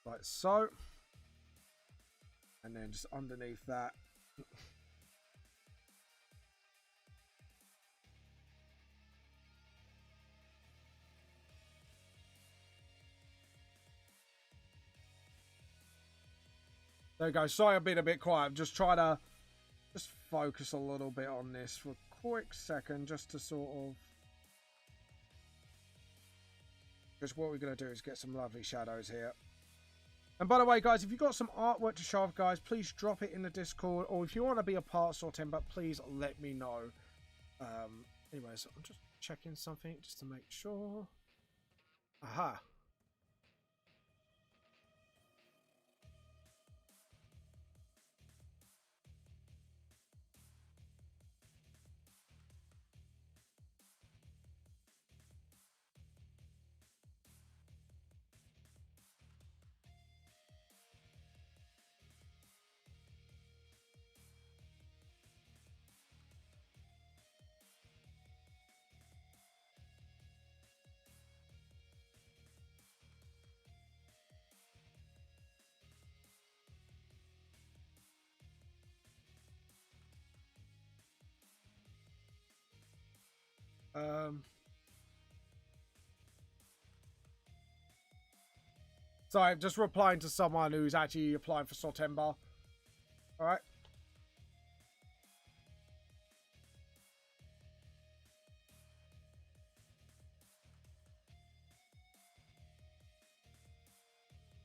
Speaker 1: Like so. And then just underneath that. There we go. Sorry I've been a bit quiet. I'm just trying to just focus a little bit on this for a quick second just to sort of... Because what we're going to do is get some lovely shadows here. And by the way, guys, if you've got some artwork to show off, guys, please drop it in the Discord. Or if you want to be a part of Sortimba, please let me know. Anyways, I'm just checking something just to make sure. Aha. Sorry, I'm just replying to someone who's actually applying for Sortimba. Alright.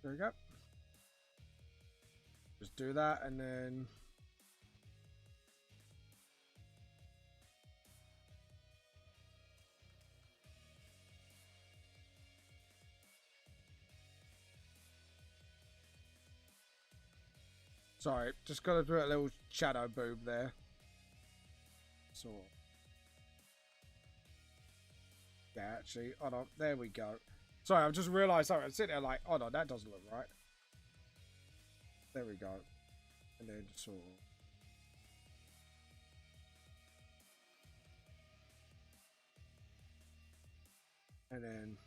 Speaker 1: There we go. Just do that and then... Sorry, just got to do a little shadow boob there. So, yeah, actually, hold on, there we go. Sorry, I've just realised, sorry, I'm sitting there like, hold on, that doesn't look right. There we go. And then just sort of... And then...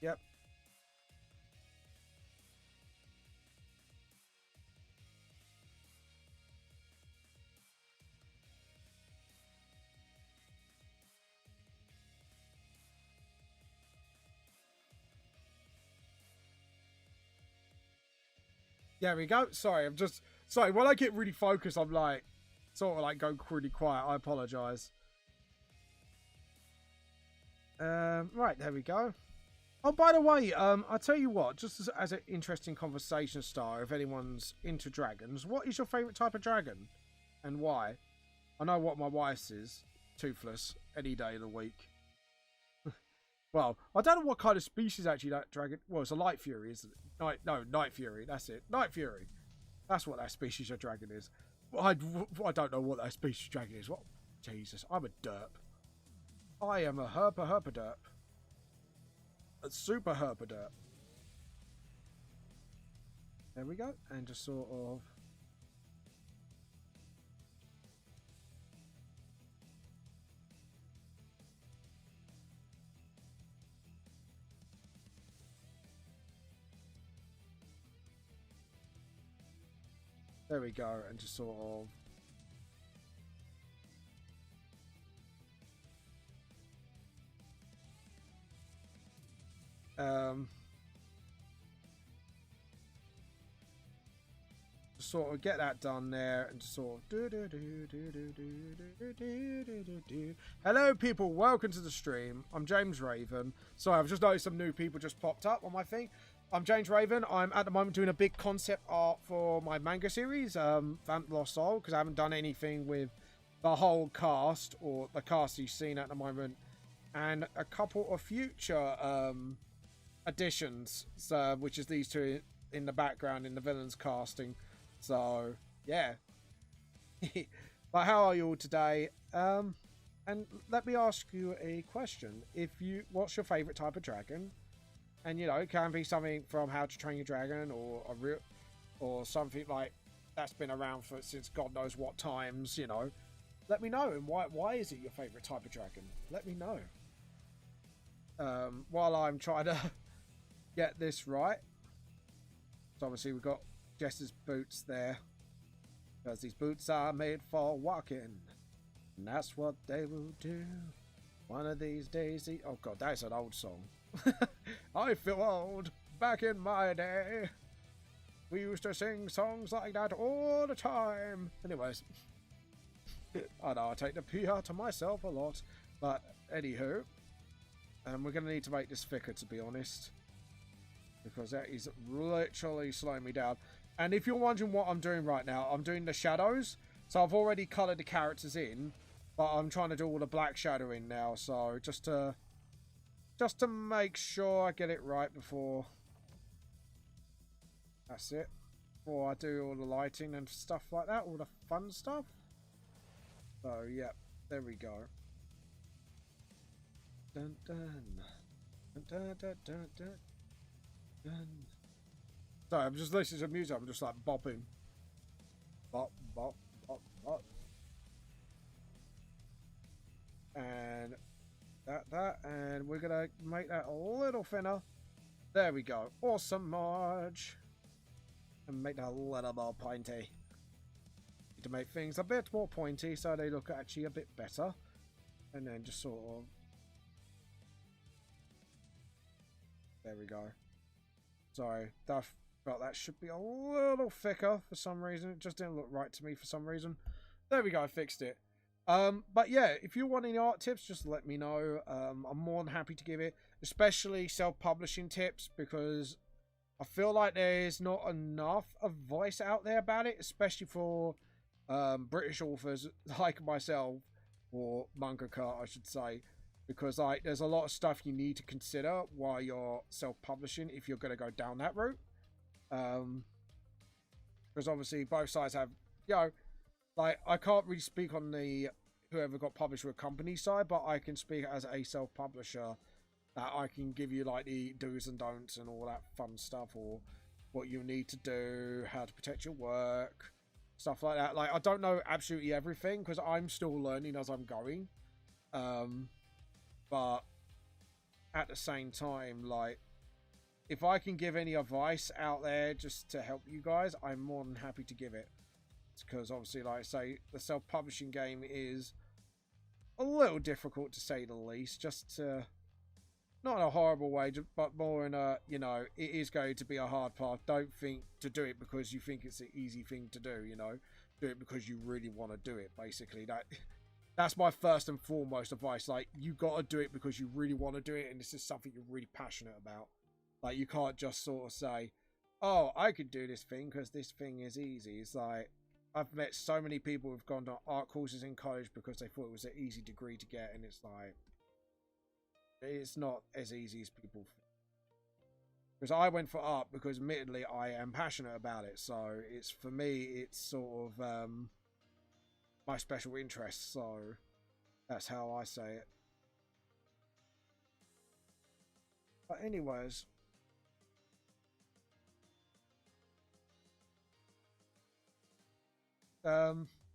Speaker 1: Yep. There we go. Sorry, I'm just... Sorry, when I get really focused, I'm like... Sort of like go really quiet. I apologise. Right, there we go. Oh, by the way, I'll tell you what, just as an interesting conversation starter, if anyone's into dragons, what is your favourite type of dragon? And why? I know what my wife's is. Toothless. Any day of the week. Well, I don't know what kind of species actually that dragon... Well, it's a Light Fury, isn't it? Night Fury. That's it. Night Fury. That's what that species of dragon is. I don't know what that species of dragon is. What? Jesus, I'm a derp. I am a herpa derp. A super herpaderp. There we go. And just sort of... There we go. And just sort of... just sort of get that done there and just sort of hello people, welcome to the stream. I'm James Raven. Sorry, I've just noticed some new people just popped up on my thing. I'm James Raven. I'm at the moment doing a big concept art for my manga series, Vamp Lost Soul, because I haven't done anything with the whole cast or the cast you've seen at the moment, and a couple of future additions, so, which is these two in the background in the villains casting. So yeah. But how are you all today? And let me ask you a question. What's your favorite type of dragon? And you know, it can be something from How to Train Your Dragon, or something like that's been around since God knows what times. You know, let me know. And why is it your favorite type of dragon? Let me know. While I'm trying to get this right. So obviously we've got Jess's boots there, because these boots are made for walking, and that's what they will do. One of these days. Oh god, that's an old song. I feel old. Back in my day, we used to sing songs like that all the time. Anyways, I know I take the PR to myself a lot, but anywho, we're going to need to make this thicker, to be honest, because that is literally slowing me down. And if you're wondering what I'm doing right now, I'm doing the shadows. So I've already coloured the characters in, but I'm trying to do all the black shadowing now. So just to make sure I get it right before... That's it. Before I do all the lighting and stuff like that, all the fun stuff. So yeah, there we go. Dun dun. Dun dun dun dun dun. Dun. Sorry, I'm just listening to music. I'm just like bopping. Bop, bop, bop, bop. And that. And we're going to make that a little thinner. There we go. Awesome, Marge. And make that a little more pointy. Need to make things a bit more pointy so they look actually a bit better. And then just sort of... There we go. Sorry, that should be a little thicker for some reason. It just didn't look right to me for some reason. There we go, I fixed it. But yeah, if you want any art tips, just let me know. I'm more than happy to give it, especially self-publishing tips, because I feel like there's not enough advice out there about it, especially for British authors like myself, or mangaka, I should say. Because like there's a lot of stuff you need to consider while you're self-publishing if you're going to go down that route. Because obviously both sides have, you know, like I can't really speak on the whoever got published with a company side, but I can speak as a self-publisher, that I can give you like the do's and don'ts and all that fun stuff, or what you need to do, how to protect your work, stuff like that. Like I don't know absolutely everything because I'm still learning as I'm going. But at the same time, like if I can give any advice out there just to help you guys, I'm more than happy to give it. Because obviously, like I say, the self-publishing game is a little difficult to say the least. Just not in a horrible way, but more in a, you know, it is going to be a hard path. Don't think to do it because you think it's an easy thing to do, you know. Do it because you really want to do it, basically. That's my first and foremost advice. Like, you got to do it because you really want to do it, and this is something you're really passionate about. Like, you can't just sort of say, oh, I could do this thing because this thing is easy. It's like, I've met so many people who've gone to art courses in college because they thought it was an easy degree to get, and it's like, it's not as easy as people think. Because I went for art because, admittedly, I am passionate about it. So, it's, for me, it's sort of my special interest. So, that's how I say it. But anyways,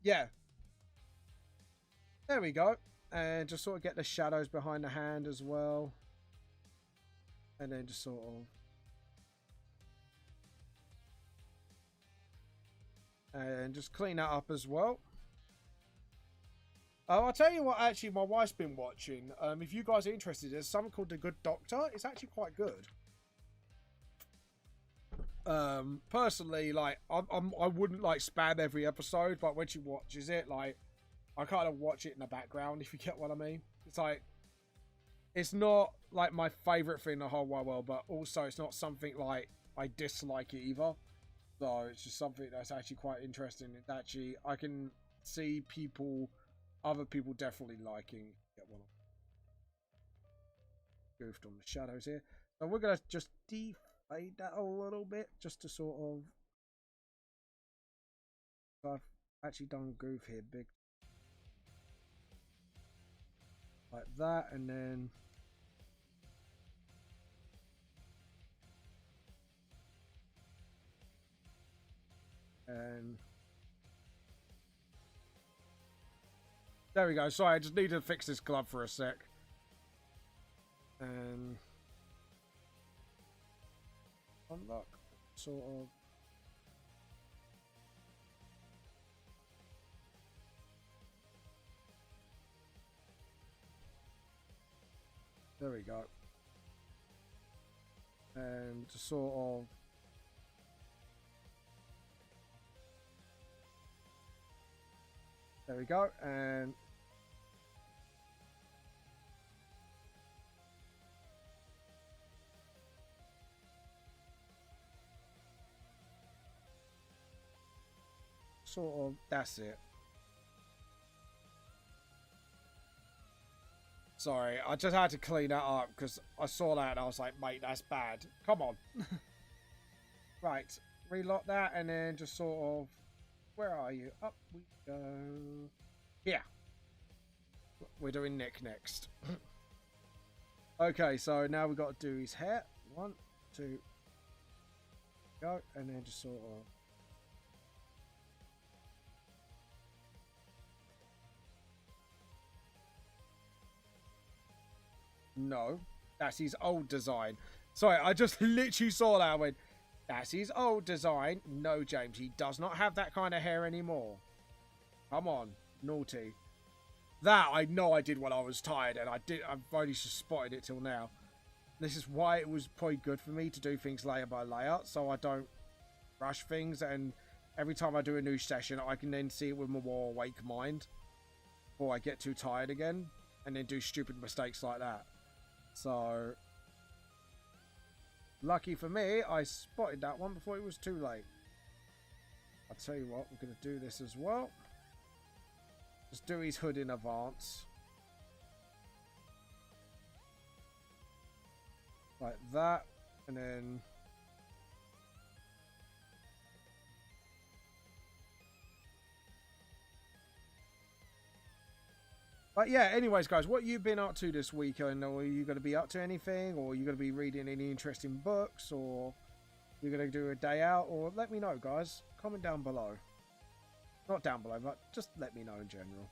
Speaker 1: yeah, there we go. And just sort of get the shadows behind the hand as well, and then just sort of, and just clean that up as well. Oh, I'll tell you what, actually, my wife's been watching. If you guys are interested, there's something called The Good Doctor. It's actually quite good. Personally, like, I wouldn't, like, spam every episode, but when she watches it, like, I kind of watch it in the background, if you get what I mean. It's like, it's not, like, my favourite thing in the whole wide world, but also it's not something, like, I dislike it either. So, it's just something that's actually quite interesting. It's actually, I can see other people definitely liking. Get one. Goofed on the shadows here. So, we're going to just defade that a little bit, just to sort of... So I've actually done goof here, big. Like that, and then... And... There we go. Sorry, I just need to fix this glove for a sec. And... Unlock. Sort of... There we go. And just sort of... There we go. And... Sort of, that's it. Sorry, I just had to clean that up because I saw that and I was like, mate, that's bad. Come on. Right, relock that and then just sort of, where are you? Up we go. Here. We're doing Nick next. Okay, so now we've got to do his hair. 1, 2, go, and then just sort of. No, that's his old design. Sorry, I just literally saw that and went, that's his old design. No, James, he does not have that kind of hair anymore. Come on, naughty. That I know I did when I was tired, and I've only just spotted it till now. This is why it was probably good for me to do things layer by layer, so I don't rush things, and every time I do a new session, I can then see it with my more awake mind, before I get too tired again, and then do stupid mistakes like that. So, lucky for me, I spotted that one before it was too late. I'll tell you what, we're going to do this as well. Just do his hood in advance. Like that, and then... But yeah, anyways, guys, what you been up to this weekend? Or are you going to be up to anything? Or are you going to be reading any interesting books? Or you're going to do a day out? Or let me know, guys. Comment down below. Not down below, but just let me know in general.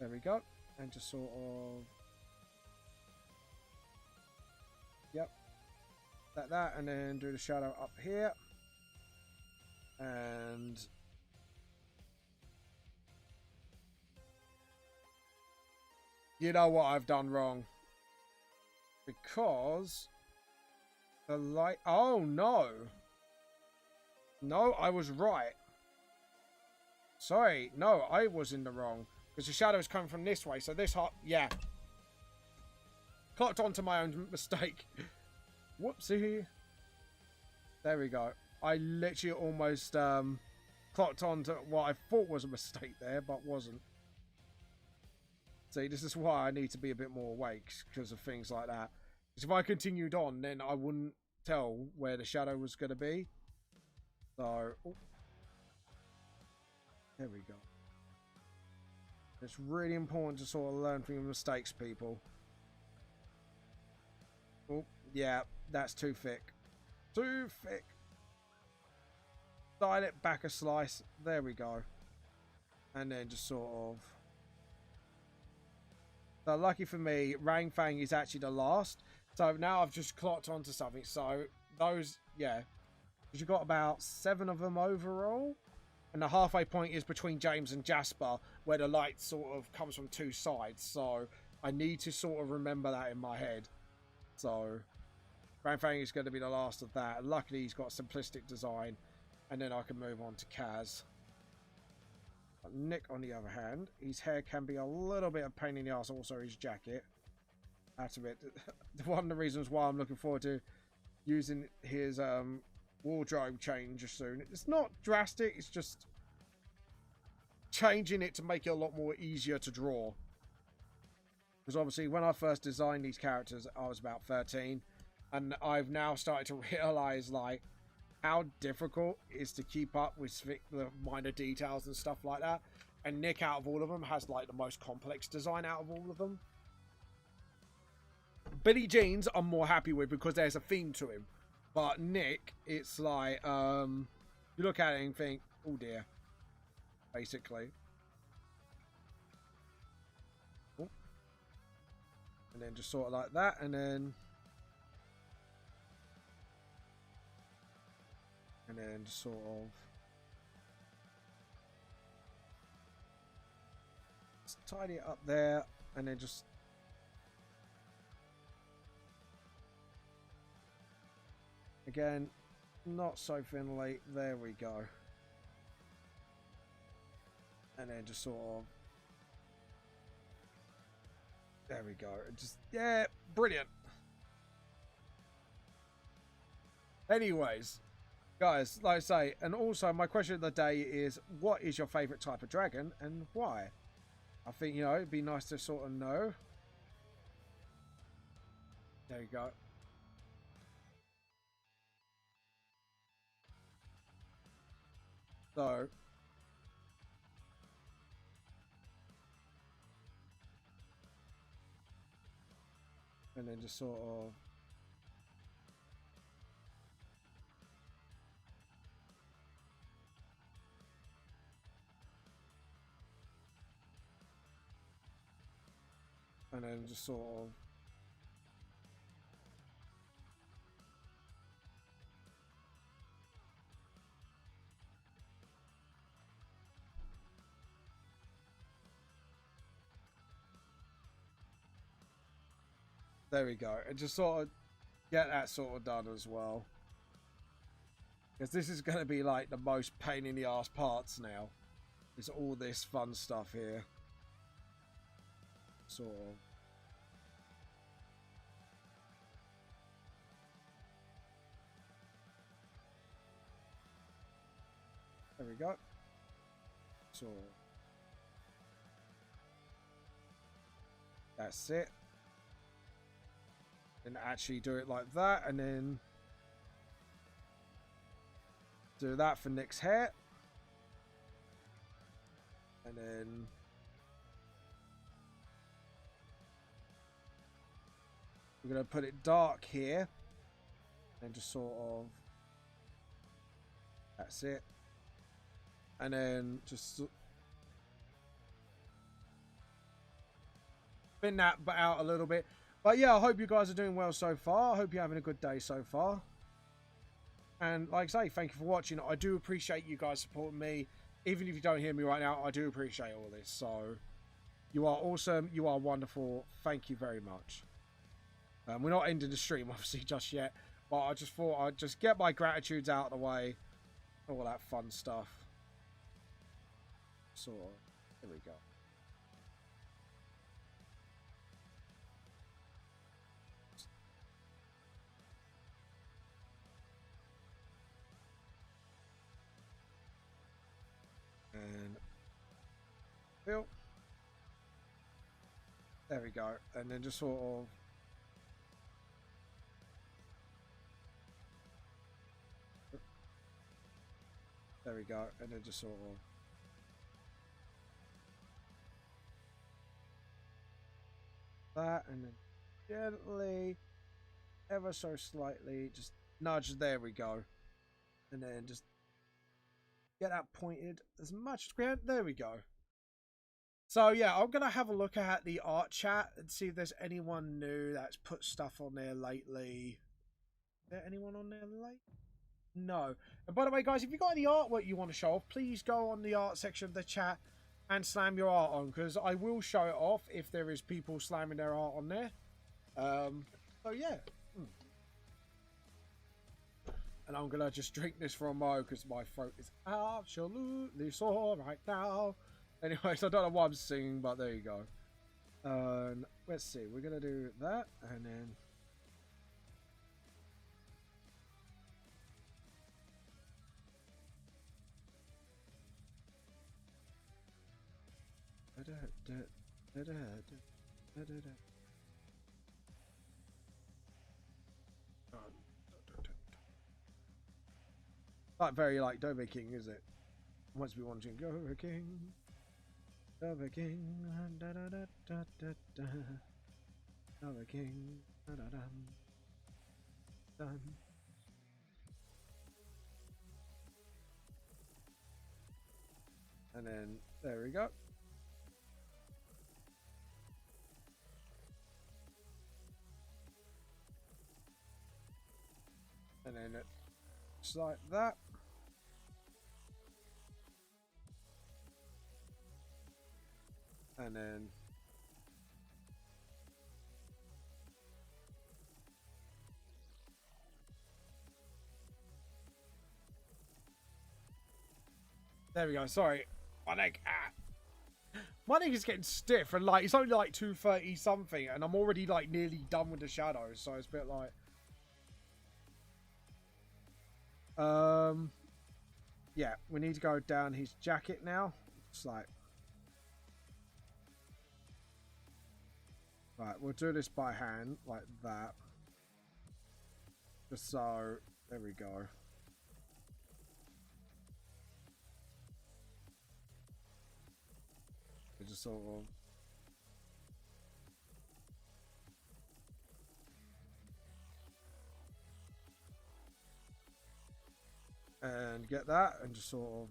Speaker 1: There we go. And just sort of... Yep. like that, and then do the shadow up here. And you know what I've done wrong. Because the light... Oh, no. No, I was right. Sorry. No, I was in the wrong. Because the shadow's coming from this way. So this hot... Yeah. Clocked onto my own mistake. Whoopsie. There we go. I literally almost clocked onto what I thought was a mistake there, but wasn't. See, this is why I need to be a bit more awake, because of things like that. Because if I continued on, then I wouldn't tell where the shadow was going to be. So, oh. There we go. It's really important to sort of learn from your mistakes, people. Oh, yeah, that's too thick. Too thick. Dial it back a slice. There we go. And then just sort of... So lucky for me, Rang Fang is actually the last. So now I've just clocked onto something. So those, yeah. Because you've got about 7 of them overall. And the halfway point is between James and Jasper, where the light sort of comes from 2 sides. So I need to sort of remember that in my head. So Rang Fang is going to be the last of that. Luckily, he's got a simplistic design. And then I can move on to Kaz. Nick, on the other hand, his hair can be a little bit of pain in the ass. Also, his jacket. That's a bit... One of the reasons why I'm looking forward to using his wardrobe change soon. It's not drastic. It's just changing it to make it a lot more easier to draw. Because obviously, when I first designed these characters, I was about 13. And I've now started to realise, like, how difficult it is to keep up with the minor details and stuff like that. And Nick, out of all of them, has like the most complex design out of all of them. Billy Jean's I'm more happy with because there's a theme to him. But Nick, it's like, you look at it and think, oh dear. Basically. Oh. And then just sort of like that, and then... And then just sort of just tidy it up there, and then just again, not so thinly. There we go. And then just sort of there we go. Just yeah, brilliant. Anyways. Guys, like I say, and also my question of the day is, what is your favourite type of dragon and why? I think, you know, it'd be nice to sort of know. There you go. So. And then just sort of. And then just sort of there we go. And just sort of get that sort of done as well. Because this is going to be like the most pain in the ass parts now. It's all this fun stuff here. Sort of. There we go. Sort of. That's it. And actually do it like that, and then do that for Nick's hair. And then we're going to put it dark here. And just sort of... That's it. And then just... Spin that out a little bit. But yeah, I hope you guys are doing well so far. I hope you're having a good day so far. And like I say, thank you for watching. I do appreciate you guys supporting me. Even if you don't hear me right now, I do appreciate all this. So you are awesome. You are wonderful. Thank you very much. We're not ending the stream, obviously, just yet. But I just thought I'd just get my gratitudes out of the way. All that fun stuff. So, there we go. And Phil. There we go. And then just sort of there we go. And then just sort of that, and then gently, ever so slightly, just nudge. There we go. And then just get that pointed as much as we can. There we go. So yeah, I'm gonna have a look at the art chat and see if there's anyone new that's put stuff on there lately. Is there anyone on there lately? No. And by the way, guys, if you've got any artwork you want to show off, please go on the art section of the chat and slam your art on, because I will show it off if there is people slamming their art on there. So yeah. And I'm gonna just drink this for a mo because my throat is absolutely sore right now. Anyways, I don't know why I'm singing, but there you go. Let's see, we're gonna do that, and then not very like Dover King, is it? Must be watching Dover King. Dover King. Da, da, da, da, da, da. Dover King. Da, da, da. Done. And then there we go. And then it's like that. And then there we go. Sorry, my neck. My neck is getting stiff, and like it's only like 2:30 something, and I'm already like nearly done with the shadows. So it's a bit like, yeah, we need to go down his jacket now. It's like, right, we'll do this by hand like that. Just so, there we go. It just sort of and get that and just sort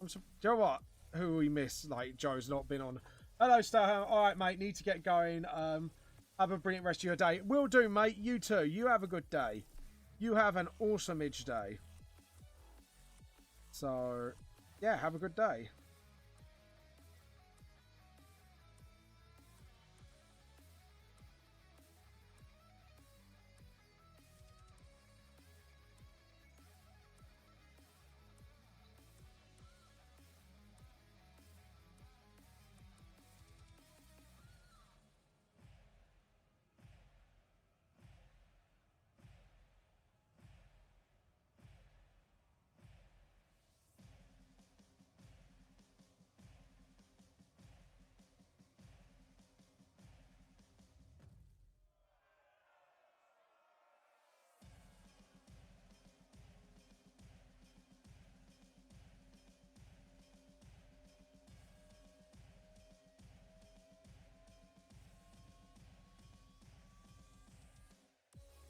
Speaker 1: of do you know what? Who we miss? Like Joe's not been on. Hello, Starham. All right, mate. Need to get going. Have a brilliant rest of your day. Will do, mate. You too. You have a good day. You have an awesome each day. So, yeah, have a good day.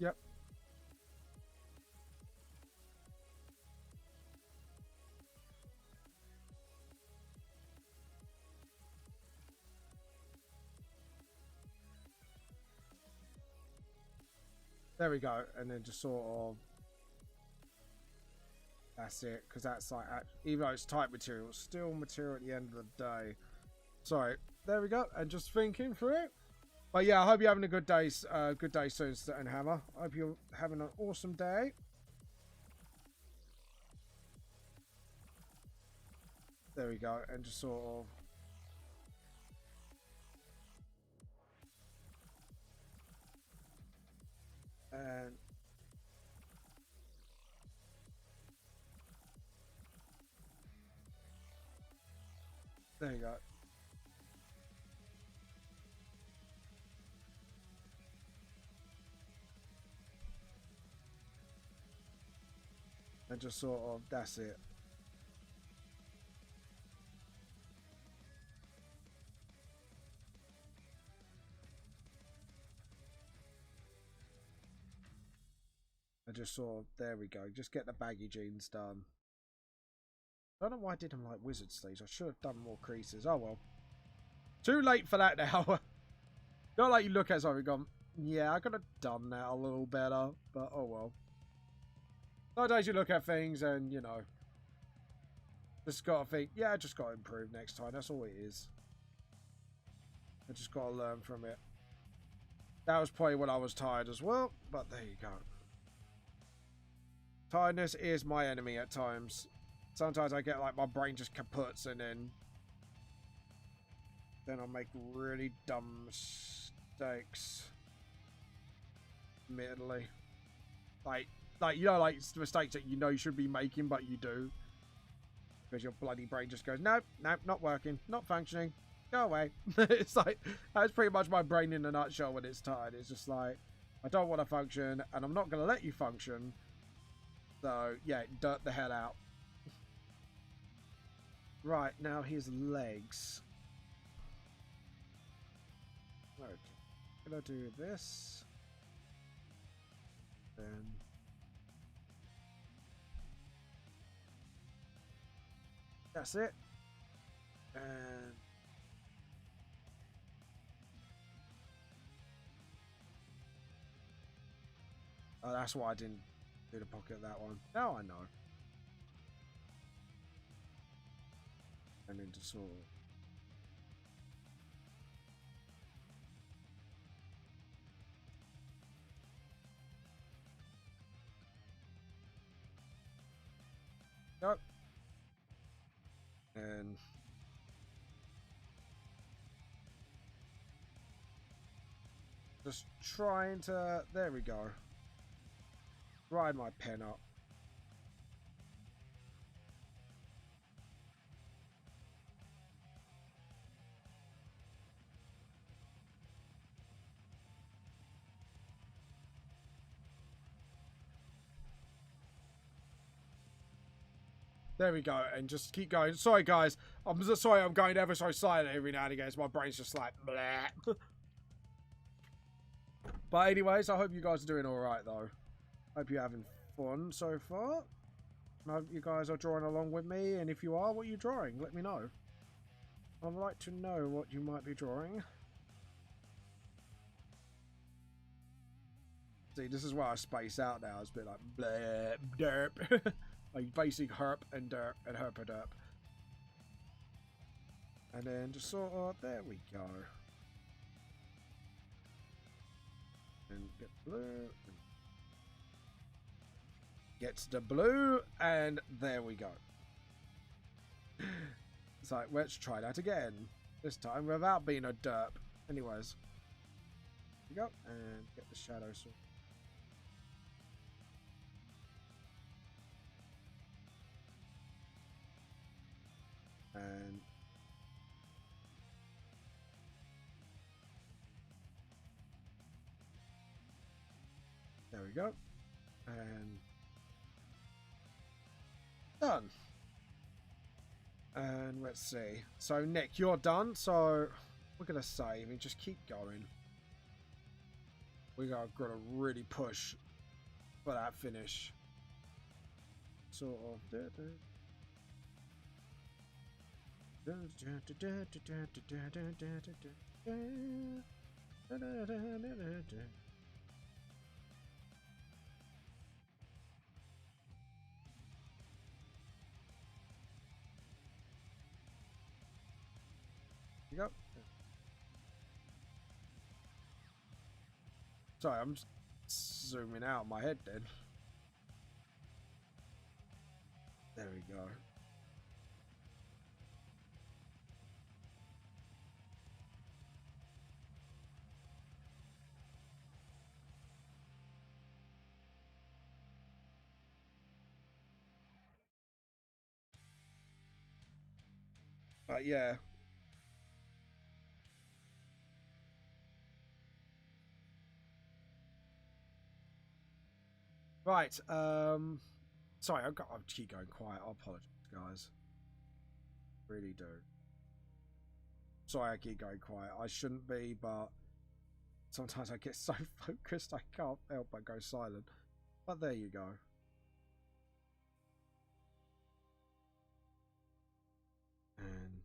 Speaker 1: Yep. There we go. And then just sort of... That's it. Because that's like... Even though it's type material, it's still material at the end of the day. Sorry. There we go. And just thinking through it. But yeah, I hope you're having a good day soon, and Hammer. I hope you're having an awesome day. There we go. And just sort of... And... There you go. And just sort of, that's it. And just sort of, there we go. Just get the baggy jeans done. I don't know why I did them like wizard sleeves. I should have done more creases. Oh well. Too late for that now. Not like you look at something and gone, yeah, I could have done that a little better. But oh well. Nowadays you look at things and, you know, just got to think, yeah, I just got to improve next time. That's all it is. I just got to learn from it. That was probably when I was tired as well. But there you go. Tiredness is my enemy at times. Sometimes I get like my brain just kaputs and then I make really dumb mistakes. Admittedly. Like you know, like mistakes that you know you should be making but you do. Because your bloody brain just goes, nope, nope, not working, not functioning. Go away. It's like, that's pretty much my brain in a nutshell when it's tired. It's just like, I don't want to function and I'm not going to let you function. So, yeah, dirt the hell out. Right, now his legs. Okay. Can I do this? Then... That's it. And... Oh, that's why I didn't do the pocket of that one. Now I know. And then just sort of... Nope. And... Just trying to... There we go. Ride my pen up. There we go, and just keep going. Sorry, guys. I'm so sorry I'm going ever so silent every now and again. My brain's just like, bleh. But anyways, I hope you guys are doing alright, though. Hope you're having fun so far. I hope you guys are drawing along with me, and if you are, what are you drawing? Let me know. I'd like to know what you might be drawing. See, this is where I space out now. It's a bit like, bleh, derp. Like basic herp and derp and herp and derp. And then just sort of, there we go. And get blue. Gets the blue, and there we go. It's like, let's try that again. This time without being a derp. Anyways. Here we go, and get the shadow sword. And there we go. And done. And let's see. So Nick, you're done. So we're gonna save and just keep going. We gotta really push for that finish. Sort of. go. Sorry, I'm just zooming out my head then. There we go. But yeah. Right, sorry, I keep going quiet. I apologize, guys. Really do. Sorry, I keep going quiet. I shouldn't be, but sometimes I get so focused I can't help but go silent. But there you go. And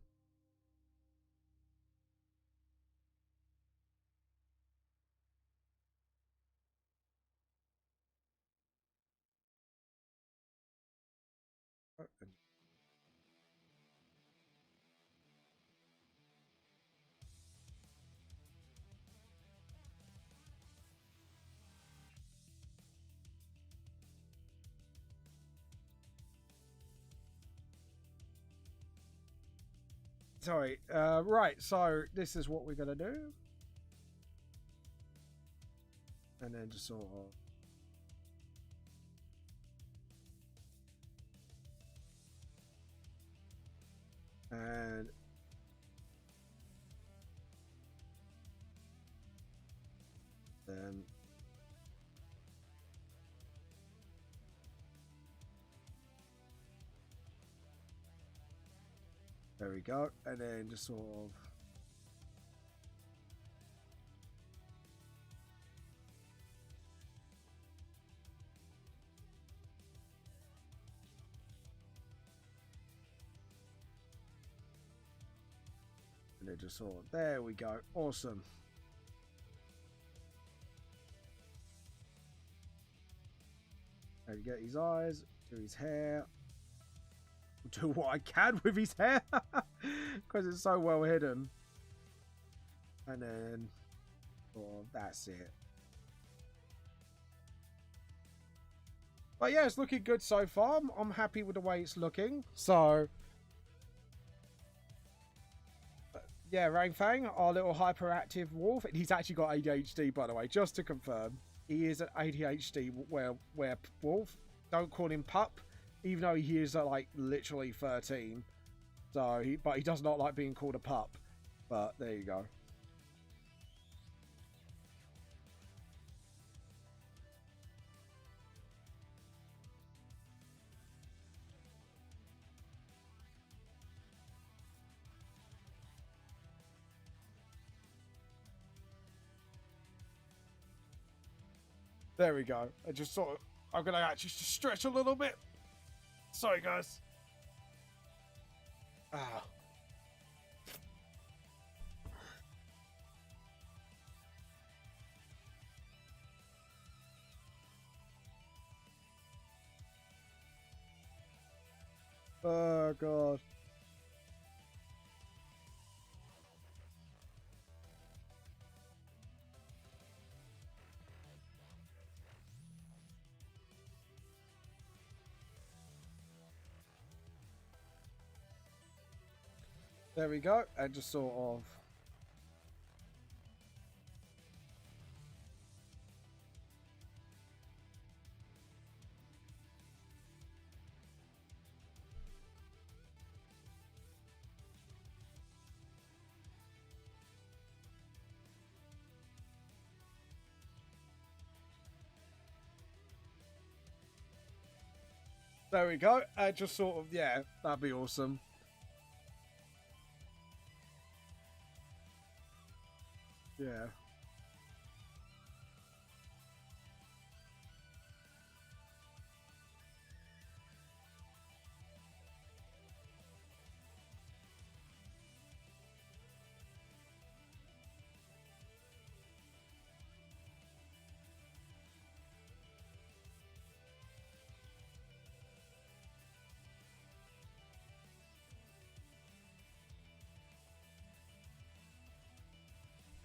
Speaker 1: sorry, right, so this is what we're gonna do. And then just sort of and then there we go, and then just sort of and then just sort of there we go, awesome. And get his eyes, do his hair, do what I can with his hair because it's so well hidden, and then that's it. But yeah, it's looking good so far. I'm happy with the way it's looking. So yeah, Rangfang, our little hyperactive wolf, and he's actually got ADHD, by the way, just to confirm. He is an ADHD werewolf. Don't call him pup, even though he is like literally 13. So but he does not like being called a pup. But there you go. There we go. I just sort of, I'm gonna actually stretch a little bit. Sorry, guys. Ah. Oh god. There we go. And just sort of. There we go. Just sort of, yeah, that'd be awesome. Yeah.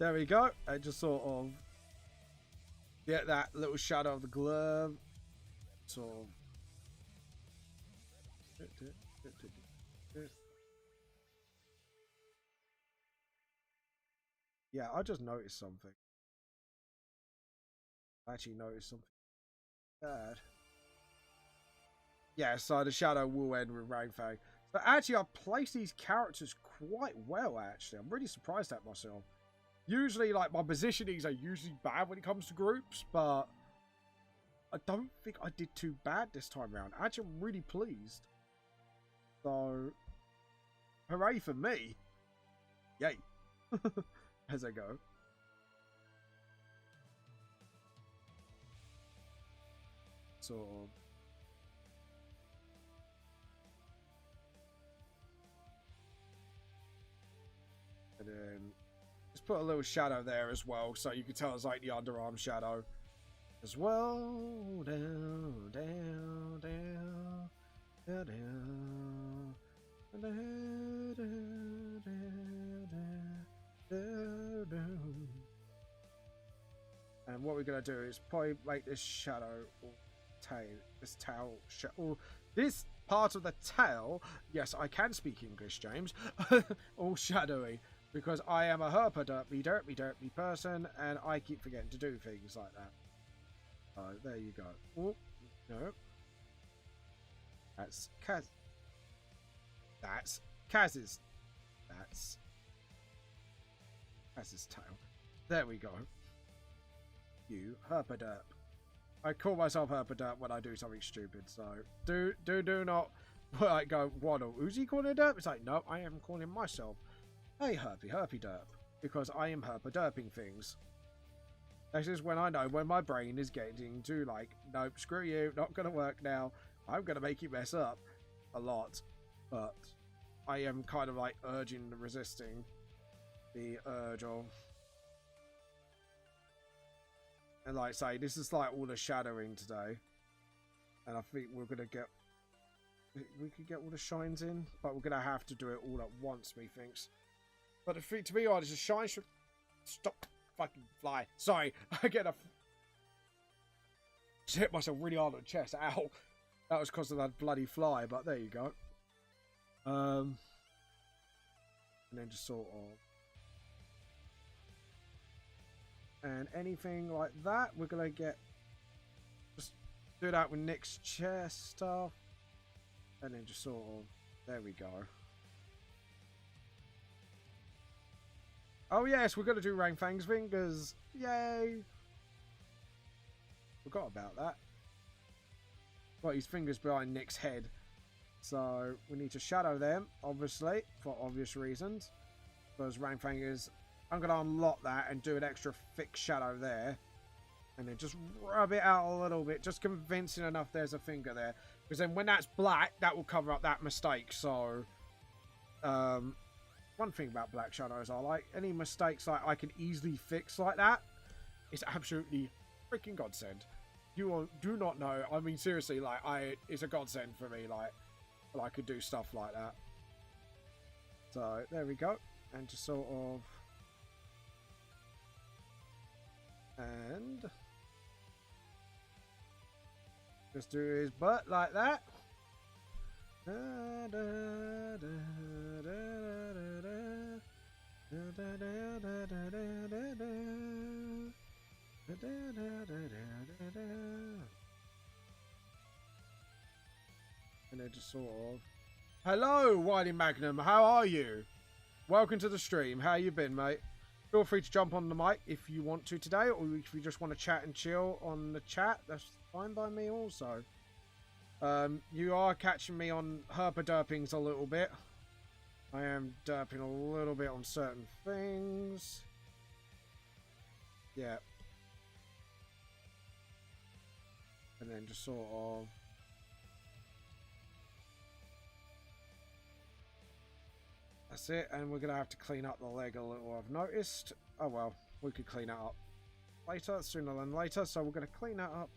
Speaker 1: There we go. I just sort of get that little shadow of the glove. Sort of. Yeah, I just noticed something. I actually noticed something bad. Yeah, so the shadow will end with Rainfang. But actually, I've placed these characters quite well, actually. I'm really surprised at myself. Usually, like, my positionings are usually bad when it comes to groups, but I don't think I did too bad this time around. Actually, I'm really pleased. So, hooray for me. Yay. As I go. Sort of. And then just put a little shadow there as well, so you can tell it's like the underarm shadow as well. Down, down, down, down, down, down, down, down. And what we're gonna do is probably make this shadow or tail, this tail, or this part of the tail. Yes, I can speak English, James. All shadowy. Because I am a derpy person, and I keep forgetting to do things like that. Oh, there you go. Oh, no. That's Kaz. That's Kaz's. That's Kaz's tail. There we go. You herpaderp. I call myself herpaderp when I do something stupid, so do not like go, Waddle, who's he calling a derp? It's like, no, I am calling myself hey, herpy derp, because I am herpaderping things. This is when I know when my brain is getting to like, nope, screw you, not gonna work now. I'm gonna make you mess up a lot, but I am kind of like resisting the urge of. And like I say, this is like all the shadowing today, and I think we could get all the shines in, but we're gonna have to do it all at once, methinks. But to be honest, the shine should stop fucking fly. Sorry, I get a just hit myself really hard on the chest. Ow, that was because of that bloody fly. But there you go. And then just sort of, and anything like that, we're gonna get just do that with Nick's chest stuff, and then just sort of, there we go. Oh yes, we're gonna do Rainfang's fingers. Yay! Forgot about that. Got his fingers behind Nick's head. So we need to shadow them, obviously, for obvious reasons. Because Rainfang is, I'm gonna unlock that and do an extra thick shadow there. And then just rub it out a little bit, just convincing enough there's a finger there. Because then when that's black, that will cover up that mistake. So one thing about black shadows, I like any mistakes like I can easily fix like that. It's absolutely freaking godsend. You do not know. I mean, seriously, like it's a godsend for me. Like I could do stuff like that. So there we go, and just sort of, and just do his butt like that. And then just sort of, hello, Wiley Magnum, how are you? Welcome to the stream. How you been, mate? Feel free to jump on the mic if you want to today, or if you just want to chat and chill on the chat, that's fine by me also. You are catching me on herpaderpings a little bit. I am derping a little bit on certain things. Yeah. And then just sort of, that's it, and we're gonna have to clean up the leg a little, I've noticed. Oh well, we could clean it up later, sooner than later, so we're gonna clean that up.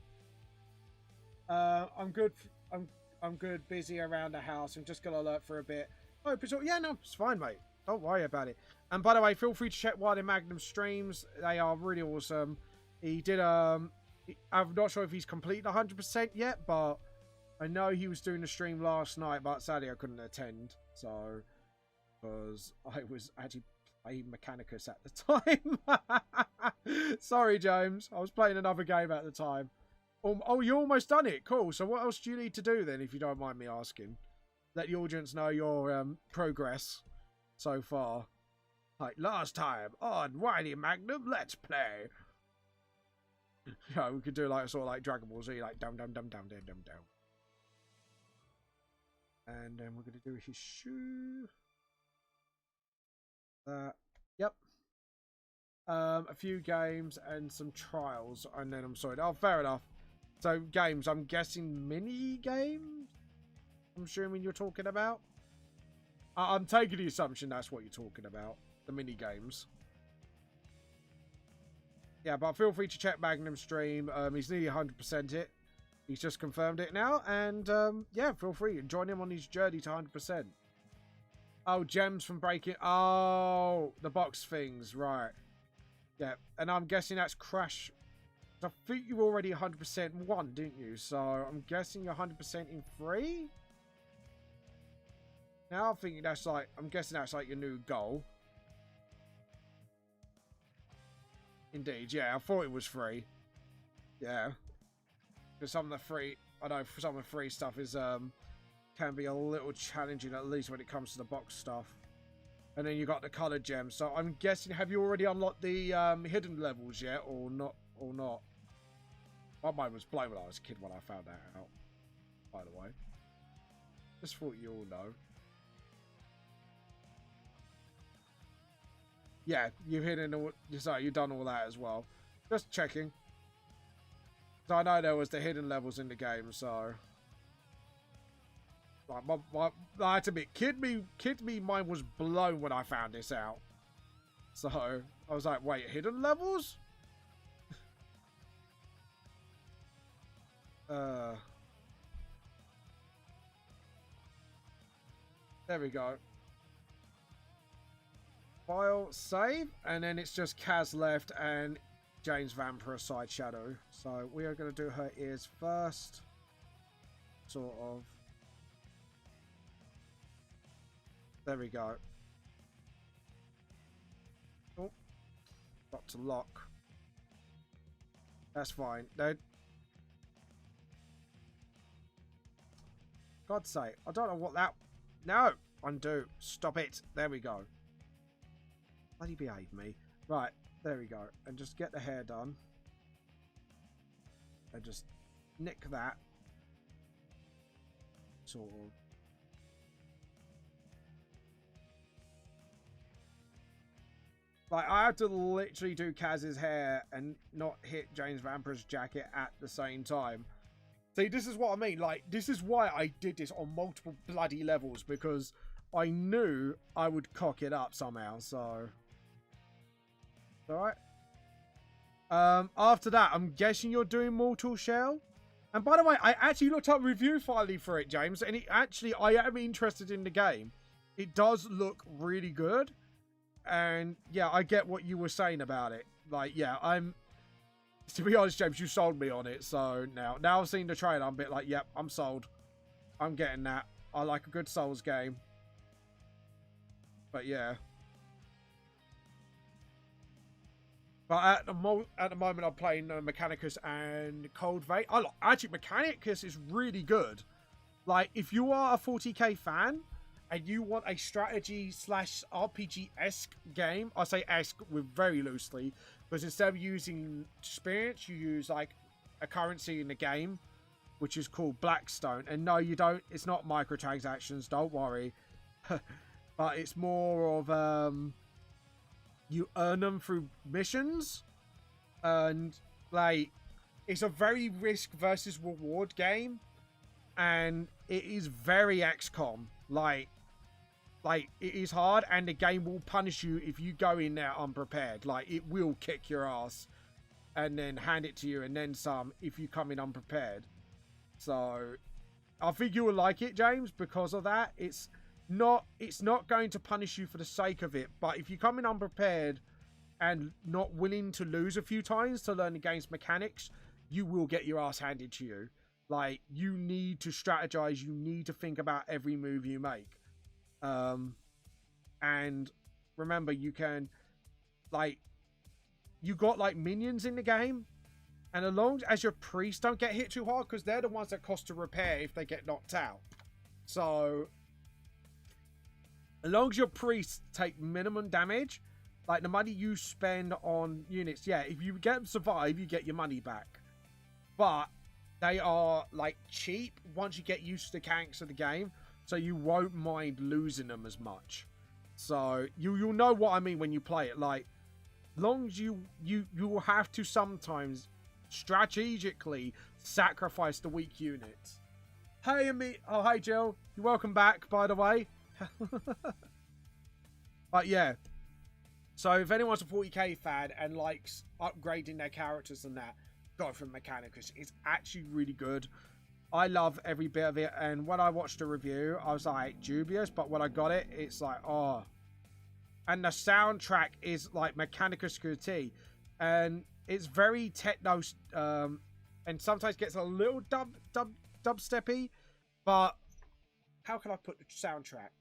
Speaker 1: I'm good. I'm good, busy around the house. I'm just gonna alert for a bit. Oh, yeah, no, it's fine, mate. Don't worry about it. And by the way, feel free to check Wild in Magnum streams. They are really awesome. He did, I'm not sure if he's completed 100% yet, but I know he was doing the stream last night, but sadly I couldn't attend. So, because I was actually playing Mechanicus at the time. Sorry, James. I was playing another game at the time. Oh, you almost done it. Cool. So what else do you need to do then, if you don't mind me asking? Let the audience know your progress so far. Like last time on Whiny Magnum, let's play. Yeah, we could do like sort of like Dragon Ball Z, like down. And then we're gonna do his shoe. Yep. A few games and some trials, and then I'm sorry. Oh, fair enough. So games, I'm guessing mini games. I'm assuming you're talking about. I'm taking the assumption that's what you're talking about. The mini games. Yeah, but feel free to check Magnum's stream. He's nearly 100% it. He's just confirmed it now. And yeah, feel free and join him on his journey to 100%. Oh, gems from breaking. Oh, the box things. Right. Yeah, and I'm guessing that's Crash. I think you already 100% won, didn't you? So I'm guessing you're 100% in 3. Now I'm thinking that's like, I'm guessing that's like your new goal. Indeed, yeah, I thought it was free. Yeah. Because some of the free, I know some of the free stuff is, can be a little challenging, at least when it comes to the box stuff. And then you got the coloured gems. So I'm guessing, have you already unlocked the hidden levels yet, or not? My mind was blown when I was a kid when I found that out, by the way. Just thought you all know. Yeah, you've hidden all, so you've done all that as well. Just checking. So I know there was the hidden levels in the game, so like I have to admit, kid me, mine was blown when I found this out. So I was like, wait, hidden levels? There we go. File, save, and then it's just Kaz left and James Vamp for a side shadow. So we are going to do her ears first. Sort of. There we go. Oh, got to lock. That's fine. God's sake, I don't know what that... No! Undo. Stop it. There we go. Bloody behave me. Right, there we go. And just get the hair done. And just nick that. Sort of. Like, I have to literally do Kaz's hair and not hit James Vamper's jacket at the same time. See, this is what I mean. Like, this is why I did this on multiple bloody levels, because I knew I would cock it up somehow, so... Alright. After that, I'm guessing you're doing Mortal Shell? And by the way, I actually looked up review finally for it, James, and it actually, I am interested in the game. It does look really good. And, yeah, I get what you were saying about it. Like, yeah, to be honest, James, you sold me on it. So now I've seen the trailer, I'm a bit like, yep, I'm sold. I'm getting that. I like a good Souls game. But yeah. But at the moment, I'm playing Mechanicus and Cold Vein. Actually, Mechanicus is really good. Like, if you are a 40k fan and you want a strategy / RPG-esque game, I say esque with very loosely, because instead of using experience, you use like a currency in the game, which is called Blackstone. And no, you don't. It's not microtransactions. Don't worry. But it's more of you earn them through missions, and like it's a very risk versus reward game, and it is very XCOM. Like it is hard, and the game will punish you if you go in there unprepared. Like, it will kick your ass and then hand it to you, and then some if you come in unprepared. So I think you will like it, James, because of that. It's not going to punish you for the sake of it. But if you come in unprepared and not willing to lose a few times to learn the game's mechanics, you will get your ass handed to you. Like, you need to strategize. You need to think about every move you make. And remember, you can, like, you got like minions in the game, and as long as your priests don't get hit too hard, because they're the ones that cost to repair if they get knocked out. So as long as your priests take minimum damage, like the money you spend on units, yeah, if you get them survive, you get your money back. But they are like cheap once you get used to the mechanics of the game, so you won't mind losing them as much. So you'll know what I mean when you play it. Like, long as you will have to sometimes strategically sacrifice the weak units. Hey, oh, hey, Jill. You're welcome back, by the way. But yeah. So if anyone's a 40k fan and likes upgrading their characters and that, go for Mechanicus. It's actually really good. I love every bit of it. And when I watched the review, I was like dubious. But when I got it, it's like, oh. And the soundtrack is like Mechanicus QT. And it's very techno, and sometimes gets a little dubsteppy, but how can I put the soundtrack?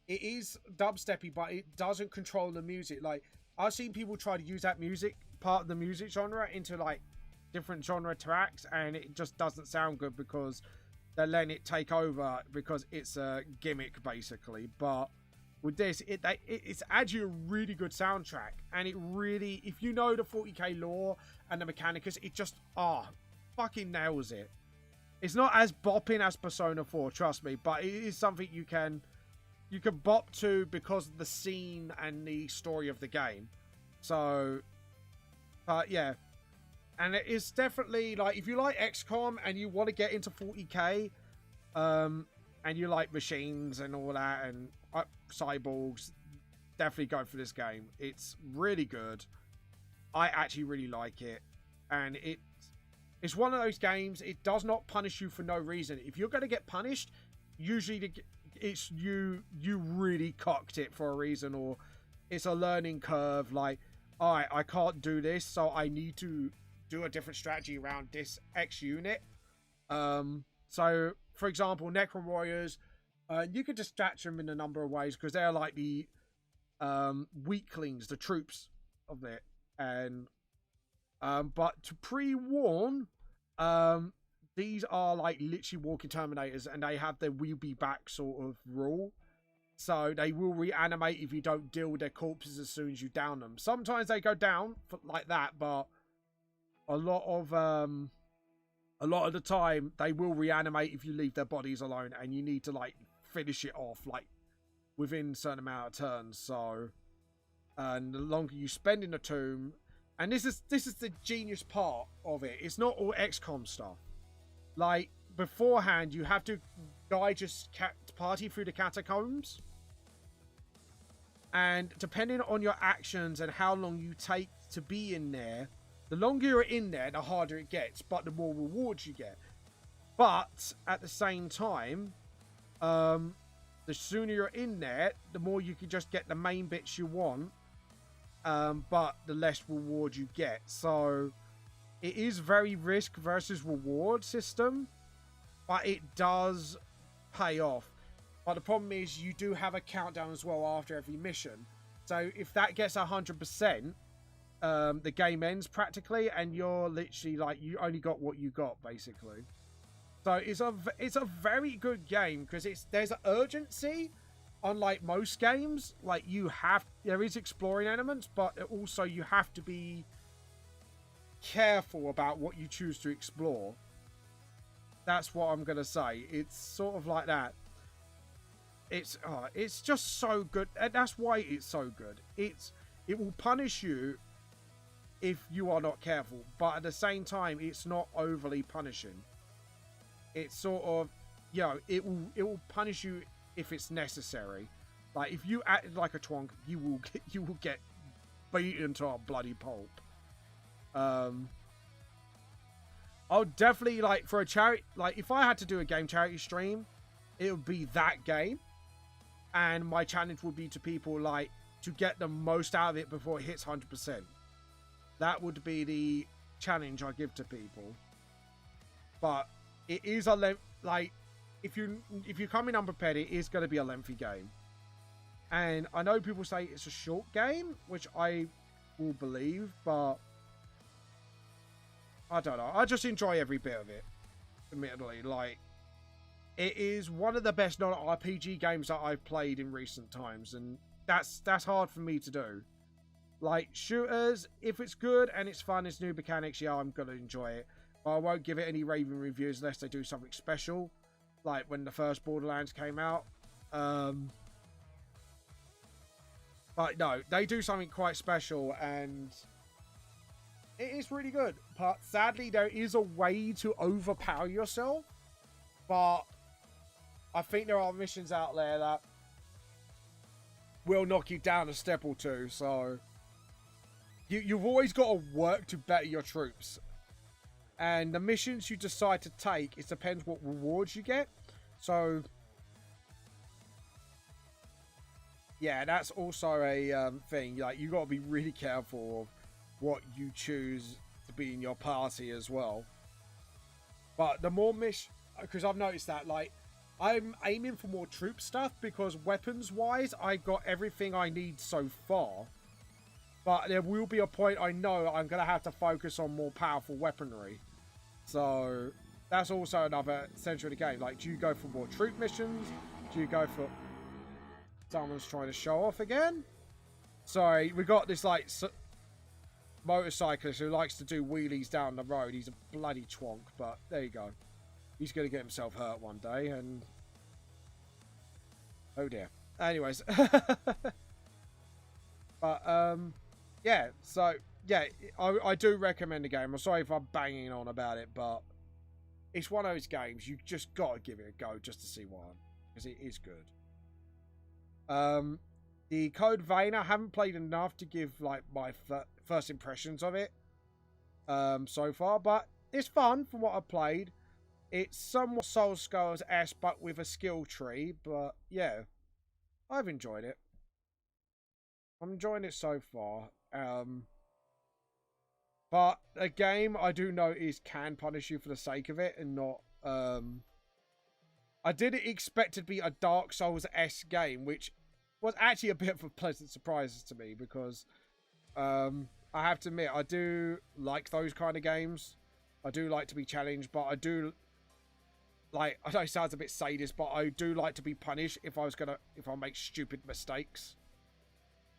Speaker 1: It is dubsteppy, but it doesn't control the music. Like, I've seen people try to use that music, part of the music genre, into like different genre tracks, and it just doesn't sound good because they're letting it take over because it's a gimmick basically. But with this, it's actually a really good soundtrack, and it really, if you know the 40k lore and the Mechanicus, it just fucking nails it. It's not as bopping as Persona 4, trust me, but it is something you can bop to because of the scene and the story of the game. So yeah, and it is definitely like, if you like XCOM and you want to get into 40k, and you like machines and all that and cyborgs, definitely go for this game. It's really good. I actually really like it, and it's one of those games, it does not punish you for no reason. If you're going to get punished, usually it's you really cocked it for a reason, or it's a learning curve. Like, all right, I can't do this, so I need to do a different strategy around this X unit. So for example, Necron Warriors, you can distract them in a number of ways because they're like the weaklings, the troops of it. And but to pre-warn, these are like literally walking Terminators, and they have their "we'll be back" sort of rule. So they will reanimate if you don't deal with their corpses as soon as you down them. Sometimes they go down like that, but a lot of the time they will reanimate if you leave their bodies alone, and you need to like finish it off like within a certain amount of turns. So, and the longer you spend in the tomb, and this is the genius part of it. It's not all XCOM stuff. Like, beforehand, you have to guide your party through the catacombs, and depending on your actions and how long you take to be in there, the longer you're in there, the harder it gets, but the more rewards you get. But at the same time, the sooner you're in there, the more you can just get the main bits you want, but the less reward you get. So it is very risk versus reward system, but it does pay off. But the problem is you do have a countdown as well after every mission. So if that gets 100%, the game ends practically, and you're literally like, you only got what you got basically. So it's a very good game because there's an urgency, unlike most games. Like, there is exploring elements, but also you have to be careful about what you choose to explore. That's what I'm gonna say. It's sort of like that. It's just so good, and that's why it's so good. It will punish you if you are not careful, but at the same time, it's not overly punishing. It's sort of, it will punish you if it's necessary. Like, if you act like a twonk, you will get beaten to a bloody pulp. I'll definitely, like, for a charity, like, if I had to do a game charity stream, it would be that game. And my challenge would be to people, like, to get the most out of it before it hits 100%. That would be the challenge I give to people. But it is a like, if you come in unprepared, it is going to be a lengthy game. And I know people say it's a short game, which I will believe, but I don't know. I just enjoy every bit of it, admittedly. Like, it is one of the best non-RPG games that I've played in recent times, and that's hard for me to do. Like, shooters, if it's good and it's fun, it's new mechanics, yeah, I'm going to enjoy it. But I won't give it any raving reviews unless they do something special, like when the first Borderlands came out. But no, they do something quite special, and it is really good. But sadly, there is a way to overpower yourself. But I think there are missions out there that will knock you down a step or two. So you've always got to work to better your troops. And the missions you decide to take, it depends what rewards you get. So yeah, that's also a thing. Like, you got to be really careful of what you choose to be in your party as well. But the more because I've noticed that, like, I'm aiming for more troop stuff because weapons-wise, I got everything I need so far. But there will be a point I know I'm going to have to focus on more powerful weaponry. So that's also another essential of the game. Like, do you go for more troop missions? Do you go for... Someone's trying to show off again? Sorry, we got this, like, motorcyclist who likes to do wheelies down the road. He's a bloody twonk, but there you go. He's going to get himself hurt one day, and... oh, dear. Anyways. But, yeah, so, yeah, I do recommend the game. I'm sorry if I'm banging on about it, but it's one of those games you just got to give it a go just to see one, because it is good. The Code Vein, I haven't played enough to give, like, my first impressions of it so far, but it's fun from what I've played. It's somewhat Soul Skulls-esque, but with a skill tree, but yeah, I've enjoyed it. I'm enjoying it so far. But a game I do notice can punish you for the sake of it and not... I didn't expect it to be a Dark Souls-esque game, which was actually a bit of a pleasant surprise to me because I have to admit, I do like those kind of games. I do like to be challenged, but I do like... I know it sounds a bit sadist, but I do like to be punished if I make stupid mistakes.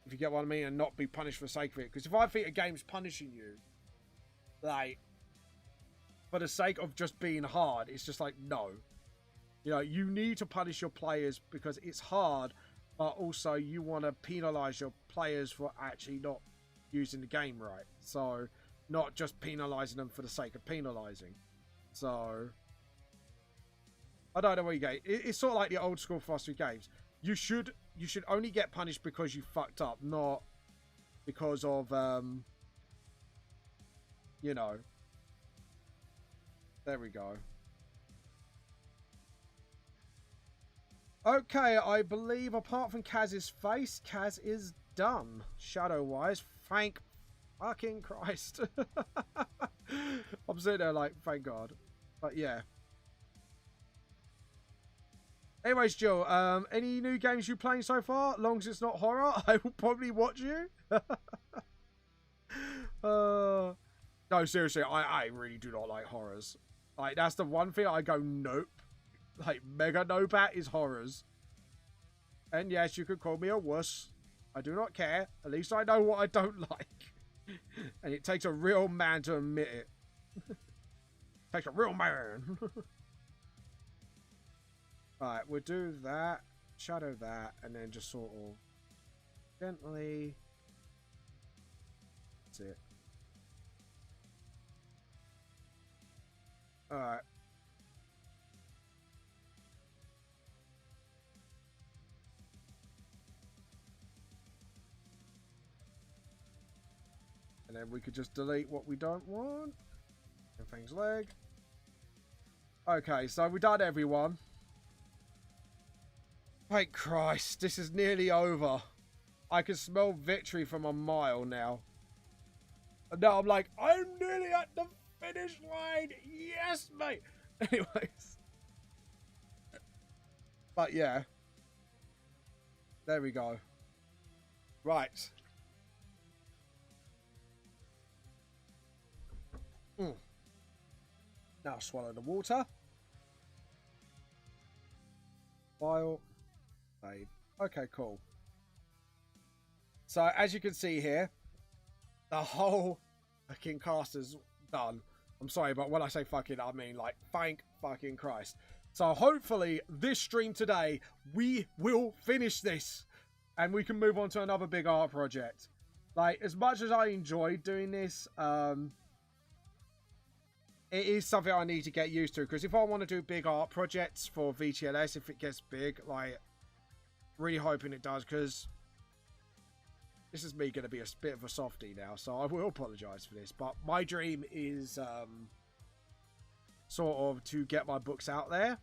Speaker 1: If you get what I mean, and not be punished for the sake of it. Because if I think a game's punishing you, like, for the sake of just being hard, it's just like, no. You know, you need to punish your players because it's hard, but also you want to penalise your players for actually not using the game right. So, not just penalising them for the sake of penalising. So, I don't know where you go. It's sort of like the old school philosophy games. You should only get punished because you fucked up, not because of, you know. There we go. Okay, I believe apart from Kaz's face, Kaz is done. Shadow-wise, thank fucking Christ. I'm sitting there like, thank God. But yeah. Anyways, Jill, any new games you playing so far? Long as it's not horror, I will probably watch you. No, seriously, I really do not like horrors. Like, that's the one thing I go, nope. Like, mega nope at is horrors. And yes, you could call me a wuss. I do not care. At least I know what I don't like. And it takes a real man to admit it. Takes a real man. Alright, we'll do that, shadow that, and then just sort of gently... That's it. Alright. And then we could just delete what we don't want. And Fang's leg. Okay, so we've done everyone. Thank Christ, this is nearly over. I can smell victory from a mile now. And now I'm like, I'm nearly at the finish line. Yes, mate. Anyways. But yeah. There we go. Right. Now swallow the water. File. Save. Okay, cool. So as you can see here, the whole fucking cast is done. I'm sorry, but when I say fucking, I mean like thank fucking Christ. So hopefully this stream today, we will finish this and we can move on to another big art project. Like, as much as I enjoyed doing this, it is something I need to get used to, because if I want to do big art projects for VTLS, if it gets big, like, really hoping it does, because this is me going to be a bit of a softie now, so I will apologise for this, but my dream is sort of to get my books out there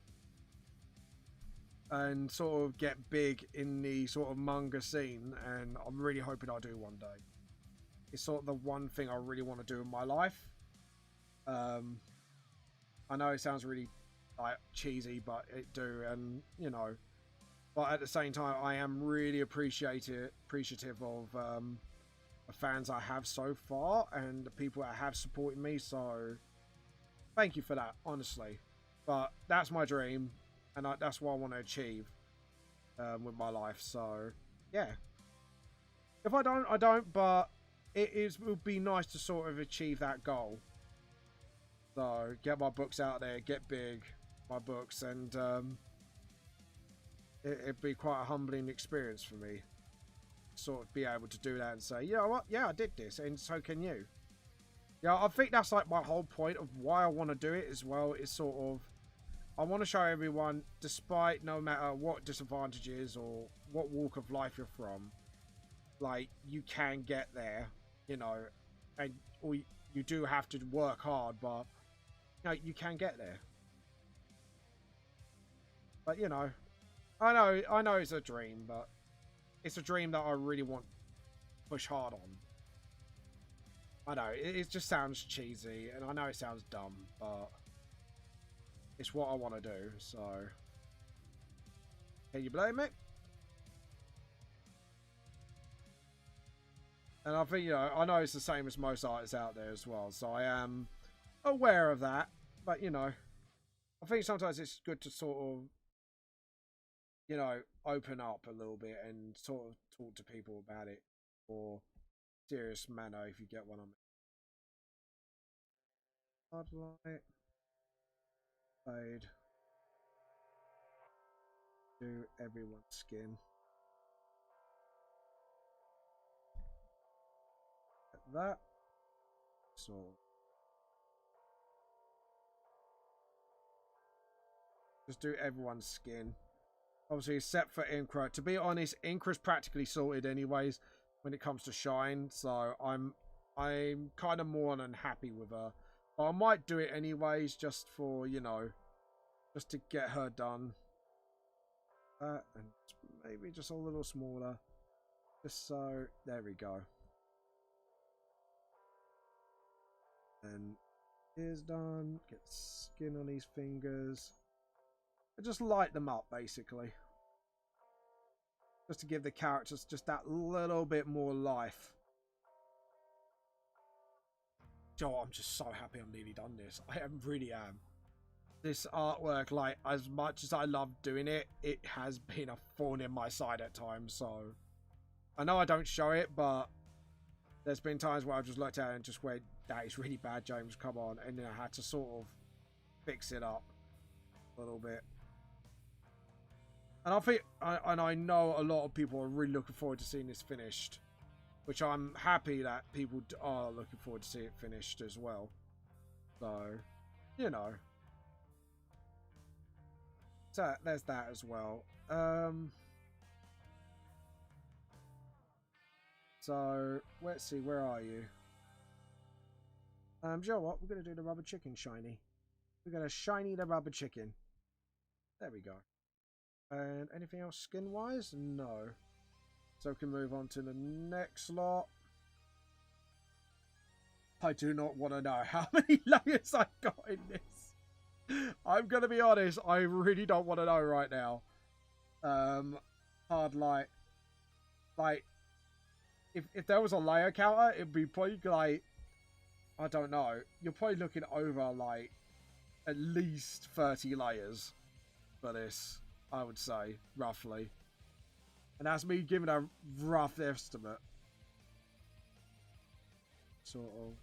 Speaker 1: and sort of get big in the sort of manga scene, and I'm really hoping I'll do one day. It's sort of the one thing I really want to do in my life. I know it sounds really like cheesy, but it do, and you know, but at the same time, I am really appreciative of the fans I have so far and the people that have supported me. So thank you for that, honestly. But that's my dream, and that's what I want to achieve with my life. So yeah, if I don't, I don't. But it would be nice to sort of achieve that goal. So get my books out there, get big, my books, and it'd be quite a humbling experience for me. Sort of be able to do that and say, you know what, yeah, I did this, and so can you. Yeah, I think that's like my whole point of why I want to do it as well, is sort of, I want to show everyone, despite no matter what disadvantages or what walk of life you're from, like, you can get there, you know, and or you do have to work hard, but you know, you can get there. But you know, I know it's a dream, but it's a dream that I really want to push hard on. I know it just sounds cheesy, and I know it sounds dumb, but it's what I want to do. So can you blame me? And I think, you know, I know it's the same as most artists out there as well, so I am aware of that. But you know, I think sometimes it's good to sort of, you know, open up a little bit and sort of talk to people about it for serious manner, if you get what I mean. Hard light. Fade. Do everyone's skin. Like that. So just do everyone's skin. Obviously, except for Inkra. To be honest, Inkra's practically sorted anyways when it comes to shine. So I'm kind of more than happy with her. But I might do it anyways, just for, you know, just to get her done. And maybe just a little smaller. Just so, there we go. And ears done. Get skin on his fingers. And just light them up, basically. Just to give the characters just that little bit more life. Joe, I'm just so happy I'm nearly done this. I really am. This artwork, like, as much as I love doing it, it has been a thorn in my side at times. So I know I don't show it, but there's been times where I've just looked at it and just went, that is really bad, James, come on. And then I had to sort of fix it up a little bit. And I think, and I know a lot of people are really looking forward to seeing this finished, which I'm happy that people are looking forward to see it finished as well. So, you know. So there's that as well. So let's see, where are you? Do you know what? We're going to do the rubber chicken shiny. We're going to shiny the rubber chicken. There we go. And anything else skin-wise? No. So we can move on to the next lot. I do not want to know how many layers I got in this. I'm going to be honest. I really don't want to know right now. Hard light. Like, if there was a layer counter, it'd be probably like, I don't know. You're probably looking over like at least 30 layers for this, I would say, roughly. And that's me giving a rough estimate. Sort of.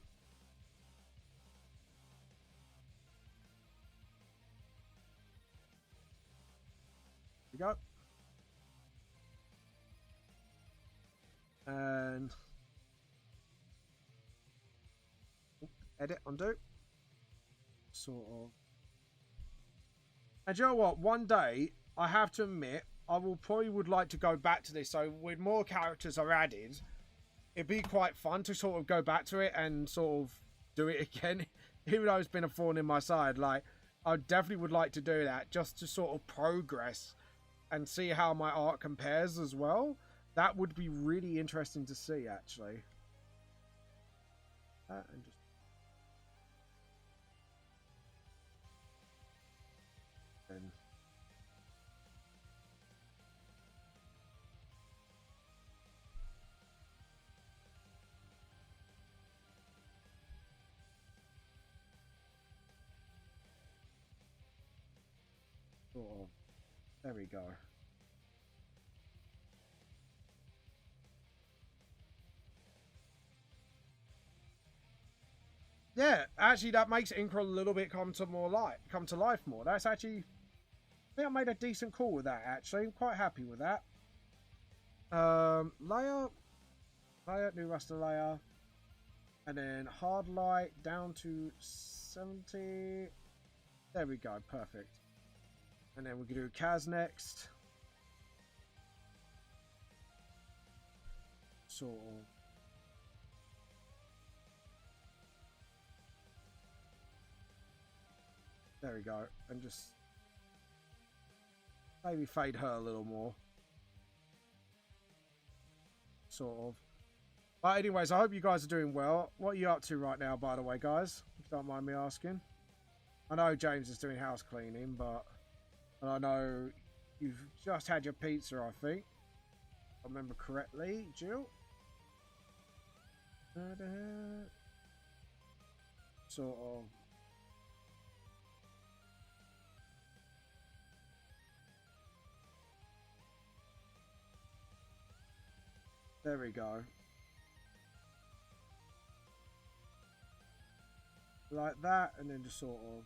Speaker 1: We go. And edit, undo. Sort of. And you know what? One day, I have to admit, I will probably would like to go back to this. So with more characters are added, it'd be quite fun to sort of go back to it and sort of do it again. Even though it's been a thorn in my side, like I definitely would like to do that just to sort of progress and see how my art compares as well. That would be really interesting to see, actually. And just then. Sort of. There we go. Yeah, actually, that makes Inca a little bit come to life more. That's actually, I think I made a decent call with that. Actually, I'm quite happy with that. Layer, new raster layer, and then hard light down to 70. There we go, perfect. And then we can do Kaz next. Sort of. There we go. And just maybe fade her a little more. Sort of. But anyways, I hope you guys are doing well. What are you up to right now, by the way, guys? If you don't mind me asking. I know James is doing house cleaning, but and I know you've just had your pizza, I think. If I remember correctly, Jill. Sort of. There we go. Like that, and then just sort of.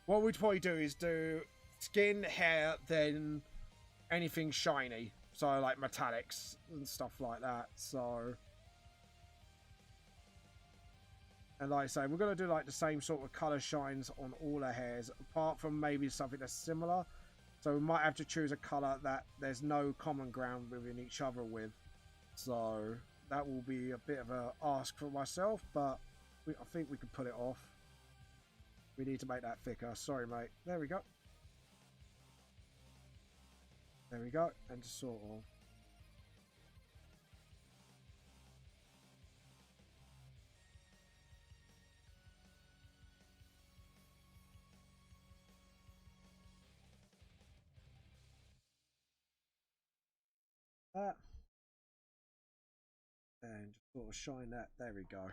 Speaker 1: What we'd probably do is do skin, hair, then anything shiny. So like metallics and stuff like that. So. And like I say, we're going to do like the same sort of colour shines on all the hairs. Apart from maybe something that's similar. So we might have to choose a colour that there's no common ground within each other with. So that will be a bit of a ask for myself, but I think we can put it off. We need to make that thicker. Sorry, mate. There we go. There we go. And just sort of. That. And just sort of shine that. There we go.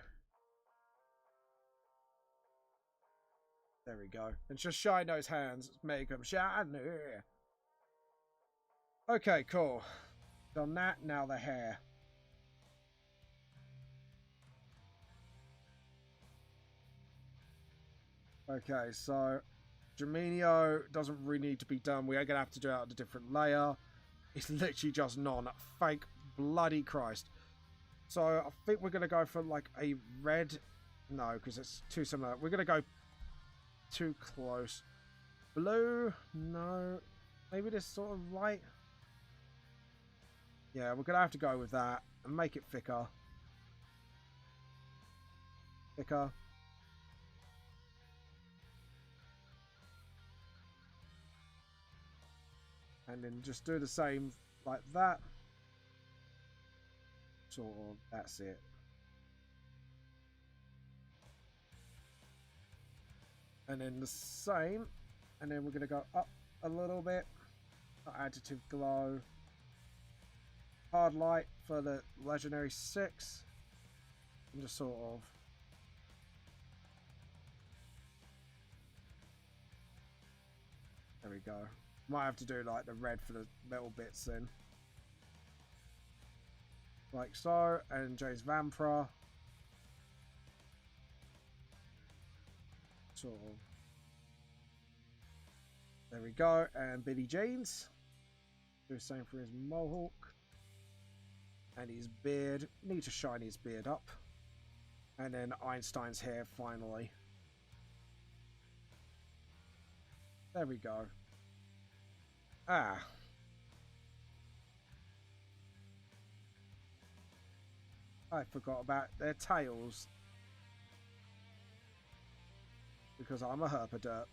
Speaker 1: There we go. And just shine those hands. Make them shine. Okay, cool. Done that. Now the hair. Okay, so Jaminio doesn't really need to be done. We are going to have to do it out a different layer. It's literally just none. Fake bloody Christ. So I think we're going to go for like a red. No, because it's too similar. We're going to go too close. Blue. No. Maybe this sort of light. Yeah, we're going to have to go with that and make it thicker. thicker. And then just do the same like that. Sort of, that's it. And then the same. And then we're going to go up a little bit. Additive glow. Hard light for the legendary 6. And just sort of. There we go. Might have to do like the red for the metal bits then. Like so. And James Vamp. Sort of. There we go. And Billy Jeans. Do the same for his mohawk. And his beard. Need to shine his beard up. And then Einstein's hair finally. There we go. Ah. I forgot about their tails. Because I'm a herpaderp.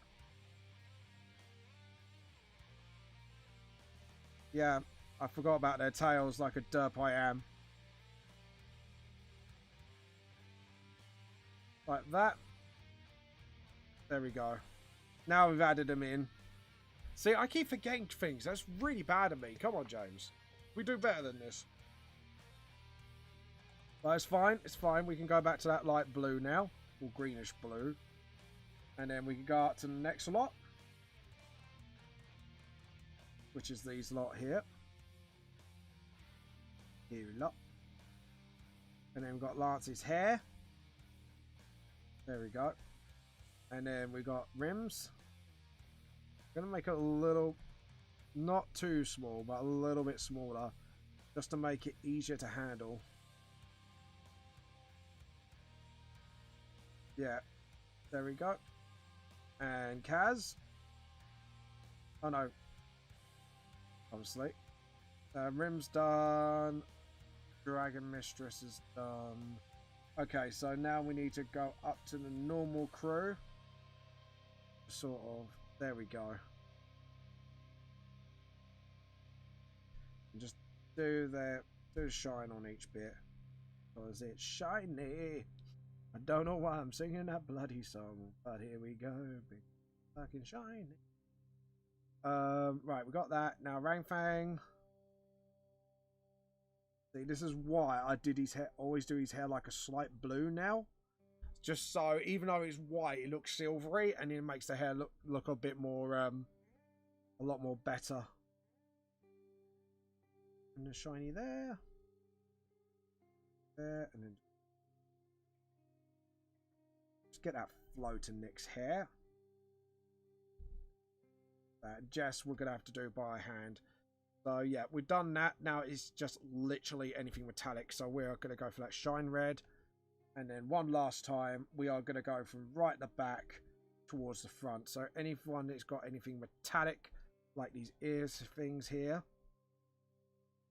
Speaker 1: Yeah, I forgot about their tails like a derp I am. Like that. There we go. Now we've added them in. See, I keep forgetting things. That's really bad of me. Come on, James. We do better than this. But it's fine. It's fine. We can go back to that light blue now. Or greenish blue. And then we can go up to the next lot. Which is these lot here. Here lot. And then we've got Lance's hair. There we go. And then we got rims. Gonna make it a little, not too small, but a little bit smaller, just to make it easier to handle. Yeah, there we go. And Kaz. Oh no. Obviously. Rim's done. Dragon Mistress is done. Okay, so now we need to go up to the normal crew. Sort of. There we go. And just do the shine on each bit. Because it's shiny. I don't know why I'm singing that bloody song. But here we go. Big fucking shiny. Right, we got that. Now Rangfang. See, this is why I did his hair. Always do his hair like a slight blue now. Just so, even though it's white, it looks silvery, and it makes the hair look a bit more, a lot more better. And the shiny there. There, and then just get that flow to Nick's hair. Jess, we're going to have to do by hand. So, yeah, we've done that. Now it's just literally anything metallic. So we're going to go for that shine red. And then one last time, we are going to go from right at the back towards the front. So anyone that's got anything metallic, like these ears things here,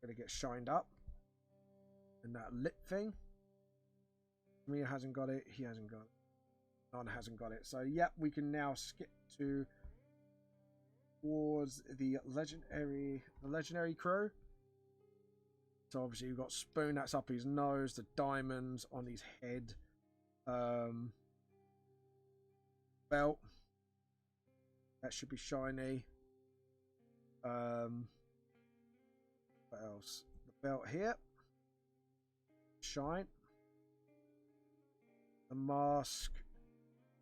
Speaker 1: going to get shined up. And that lip thing. Mia hasn't got it. He hasn't got it. None hasn't got it. So, yep, we can now skip towards the legendary crew. So obviously you've got Spoon, that's up his nose, the diamonds on his head, belt, that should be shiny. What else? The belt here, shine. The mask,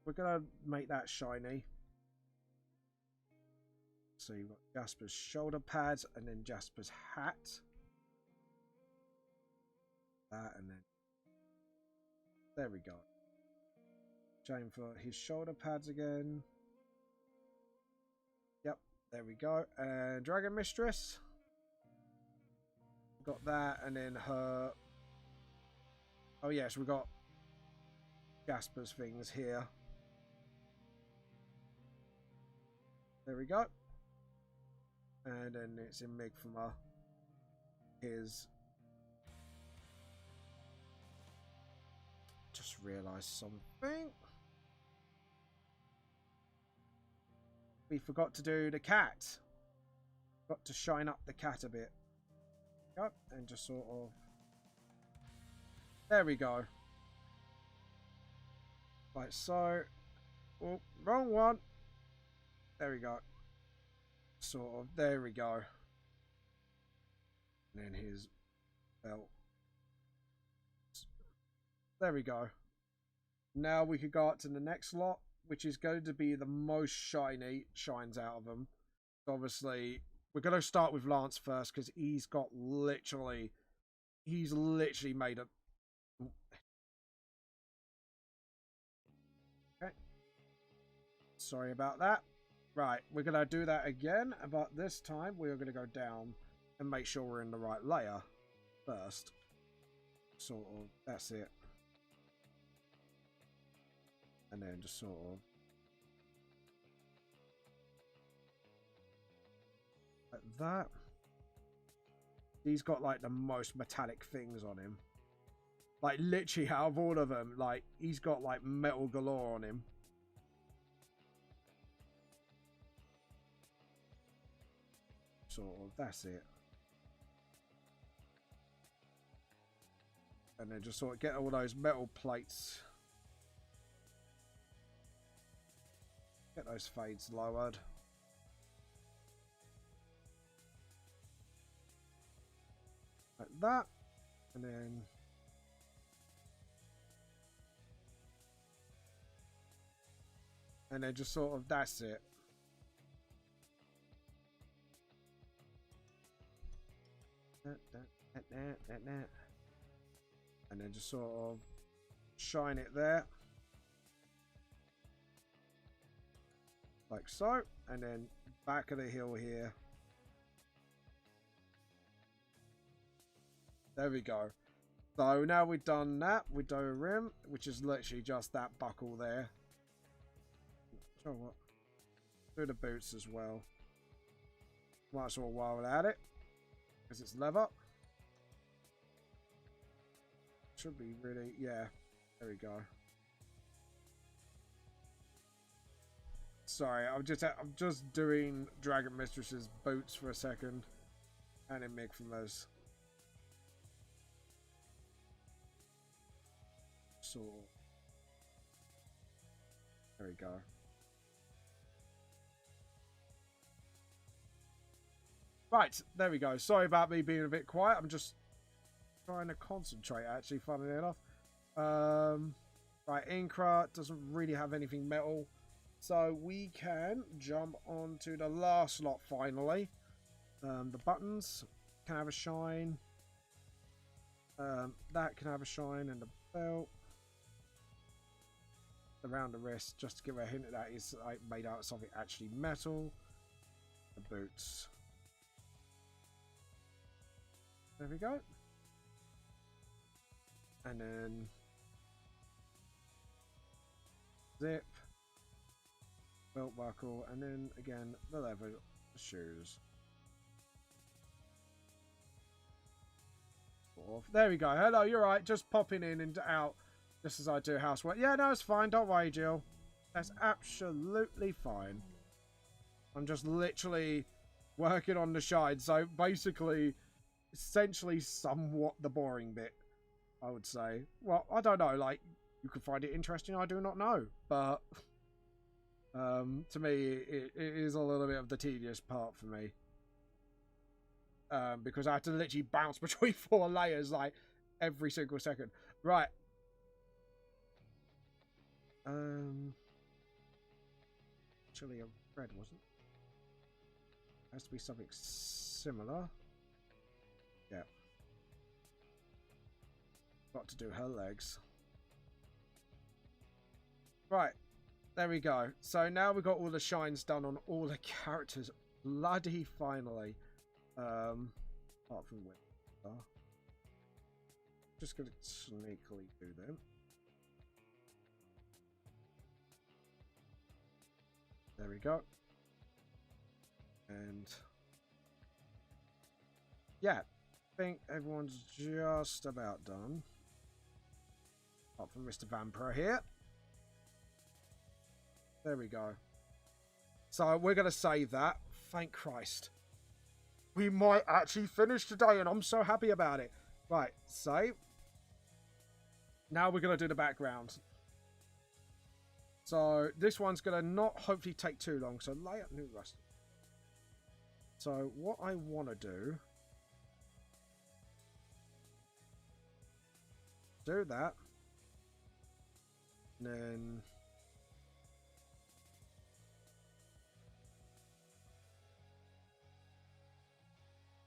Speaker 1: we're gonna make that shiny. So you've got Jasper's shoulder pads and then Jasper's hat. That and then there we go. Shame for his shoulder pads again. Yep, there we go. And Dragon Mistress. Got that, and then her. Oh yes, we got Jasper's things here. There we go. And then it's in Migfama. His just realised something. We forgot to do the cat. Got to shine up the cat a bit. Yep, and just sort of... There we go. Like so. Oh, wrong one. There we go. Sort of. There we go. And then his belt. There we go. Now we could go up to the next lot, which is going to be the most shines out of them. Obviously, we're going to start with Lance first because he's literally made a... Okay. Sorry about that. Right, we're going to do that again, but this time we're going to go down and make sure we're in the right layer first. Sort of, that's it. And then just sort of like that. He's got like the most metallic things on him. Like literally out of all of them, like he's got like metal galore on him. Sort of, that's it. And then just sort of get all those metal plates. Get those fades lowered. Like that. And then... And then just sort of, that's it. And then just sort of shine it there. Like so. And then back of the hill here. There we go. So now we've done that. We do a rim, which is literally just that buckle there. So what? Do the boots as well. Might as well while at it. Because it's leather. Should be really, yeah. There we go. Sorry, I'm just doing Dragon Mistress's boots for a second. And then make from those. So there we go. Right, there we go. Sorry about me being a bit quiet. I'm just trying to concentrate, actually, funnily enough. Right, Inkra doesn't really have anything metal. So we can jump on to the last slot, finally. The buttons can have a shine. That can have a shine, and the belt. Around the wrist, just to give a hint that it's like made out of something actually metal. The boots. There we go. And then zip, belt buckle, and then again the leather shoes. There we go. Hello, you're right. Just popping in and out. Just as I do housework. Yeah, no, it's fine. Don't worry, Jill. That's absolutely fine. I'm just literally working on the shine. So basically, essentially somewhat the boring bit, I would say. Well, I don't know. Like, you could find it interesting. I do not know. But to me, it is a little bit of the tedious part for me. Because I have to literally bounce between 4 layers like every single second. Right. Actually a red, wasn't it? Has to be something similar. Yeah. Got to do her legs. Right. There we go. So now we've got all the shines done on all the characters. Bloody finally. Apart from Winter. Just gonna sneakily do them. There we go. And yeah, I think everyone's just about done. Apart from Mr. Vampire here. There we go. So we're going to save that. Thank Christ. We might actually finish today, and I'm so happy about it. Right, save. Now we're going to do the background. So this one's going to not hopefully take too long. So lay up new rust. So what I want to do that. And then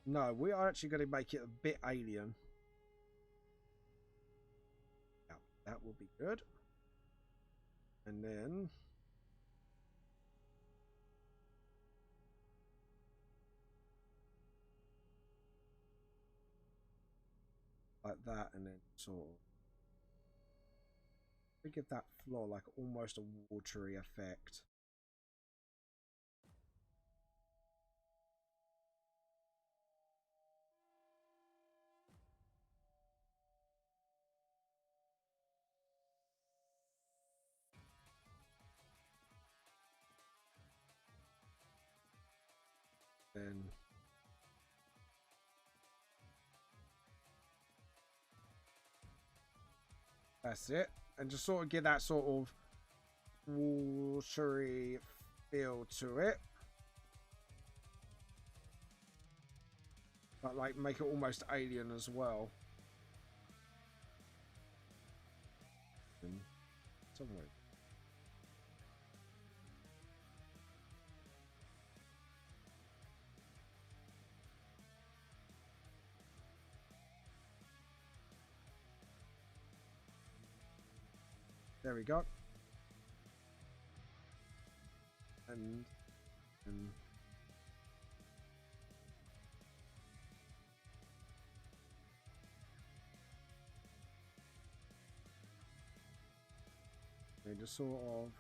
Speaker 1: no, we are actually going to make it a bit alien. Yeah, that will be good. And then like that, and then sort of we give that floor like almost a watery effect. Then that's it, and just sort of give that sort of watery feel to it, but like make it almost alien as well. And somewhere. There we go. And they just sort of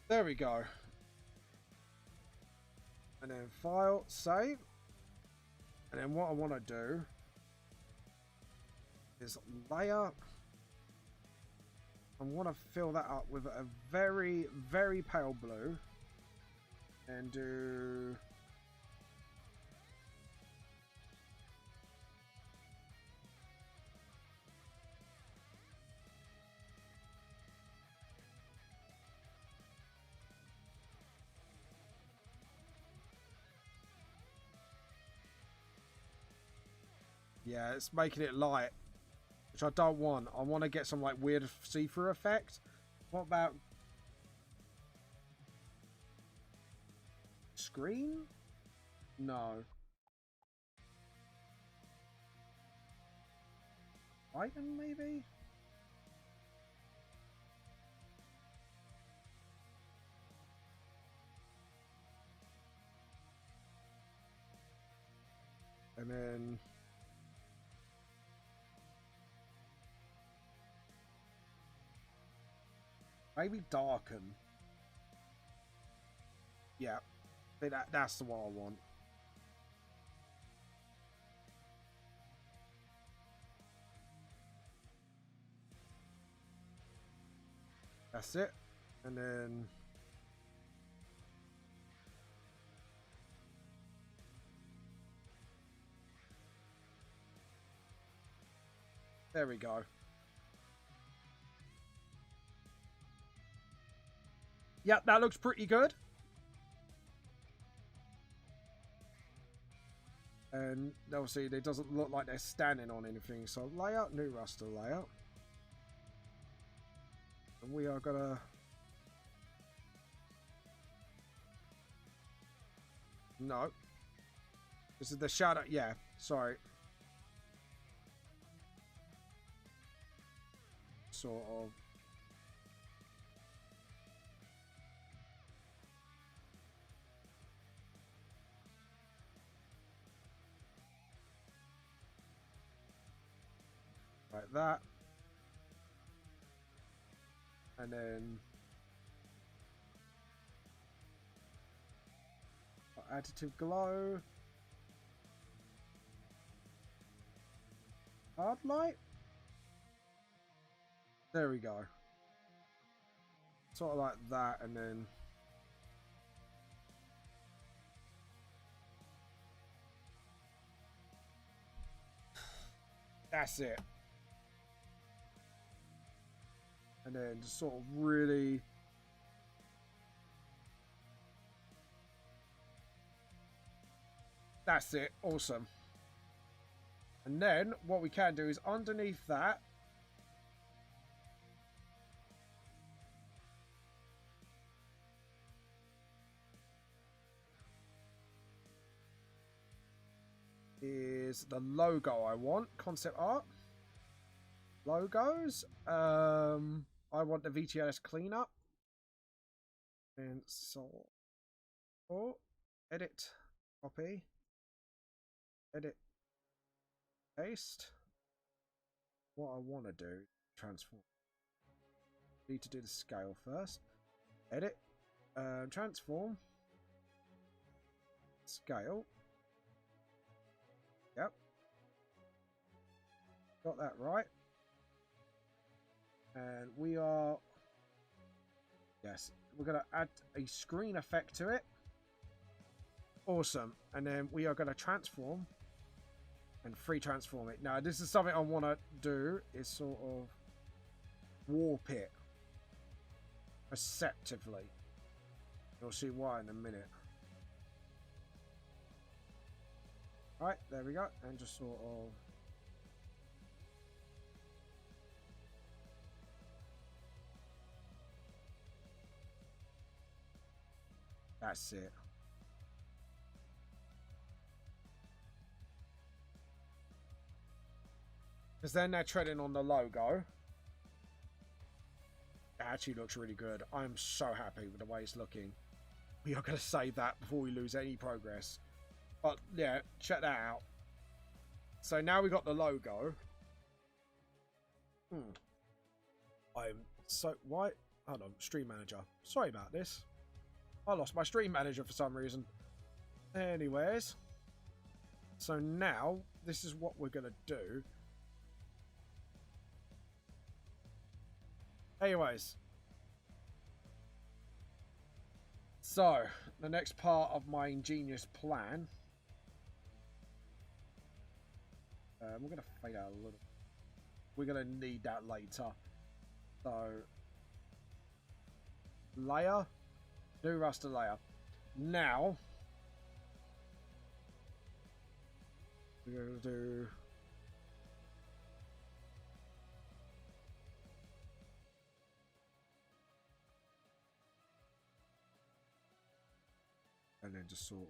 Speaker 1: there we go. And then file, save. And then what I want to do is layer. I want to fill that up with a very, very pale blue. And do yeah, it's making it light, which I don't want. I want to get some like weird see-through effect. What about screen? No. Item maybe? And then maybe darken. Yeah, that's the one I want. That's it. And then there we go. Yep, that looks pretty good. And obviously it doesn't look like they're standing on anything. So layout, new raster layout. And we are gonna no. This is the shadow, yeah, sorry. Sort of. Like that. And then additive glow. hard light. There we go. Sort of like that, and then that's it. And then just sort of really that's it. Awesome. And then what we can do is underneath that, is the logo I want. Concept art. Logos. I want the VTLS cleanup. And so, edit, copy, edit, paste. What I want to do, transform. Need to do the scale first. Edit, transform, scale. Yep. Got that right. And we are, yes, we're going to add a screen effect to it. Awesome. And then we are going to transform and free transform it. Now, this is something I want to do, is sort of warp it perceptively. You'll see why in a minute. Right, there we go. And just sort of that's it. Because then they're treading on the logo. It actually looks really good. I'm so happy with the way it's looking. We are going to save that before we lose any progress. But yeah, check that out. So now we got the logo. I'm so... Why? Hold on, Stream Manager. Sorry about this. I lost my Stream Manager for some reason. Anyways. So now, this is what we're going to do. Anyways. So, the next part of my ingenious plan. We're going to fade out a little. We're going to need that later. So, layer. New raster layer. Now, we're going to do... and then just sort of...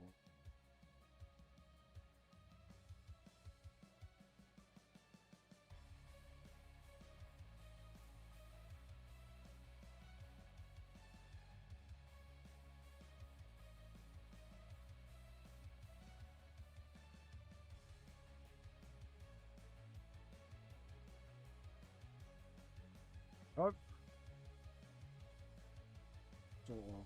Speaker 1: oh. Sort of...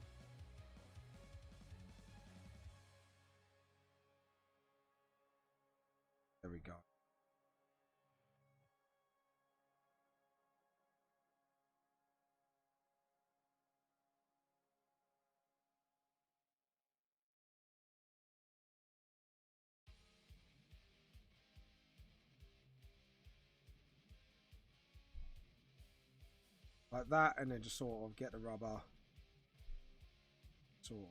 Speaker 1: There we go. Like that, and then just sort of get the rubber. Sort of.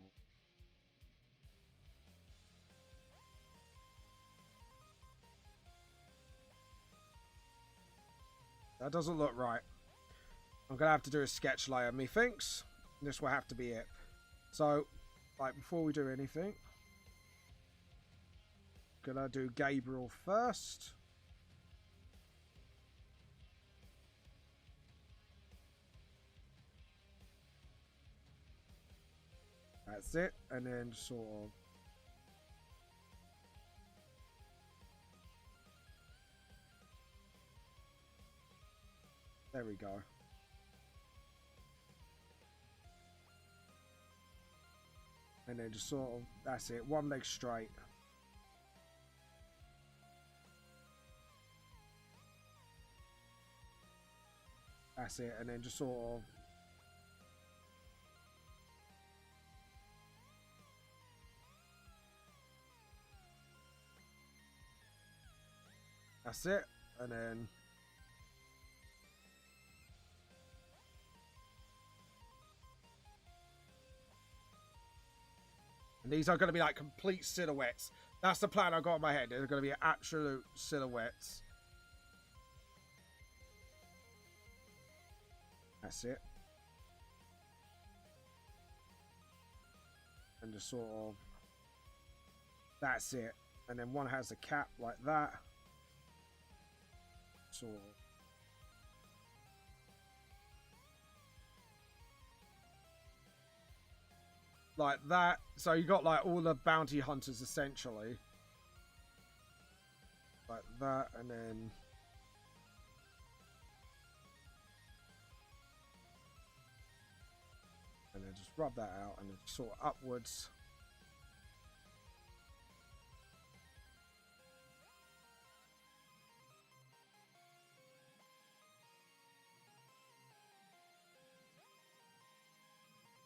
Speaker 1: That doesn't look right. I'm going to have to do a sketch layer, methinks. This will have to be it. So, like, before we do anything, gonna do Gabriel first. That's it. And then sort of... there we go. And then just sort of... that's it. One leg straight. That's it, and then just sort of... That's it, and then... And these are going to be like complete silhouettes. That's the plan I've got in my head. They're going to be absolute silhouettes. That's it. And just sort of... That's it. And then one has a cap like that. Sort of. Like that. So you got like all the bounty hunters essentially. Like that, and then... And then just rub that out, and then sort of upwards.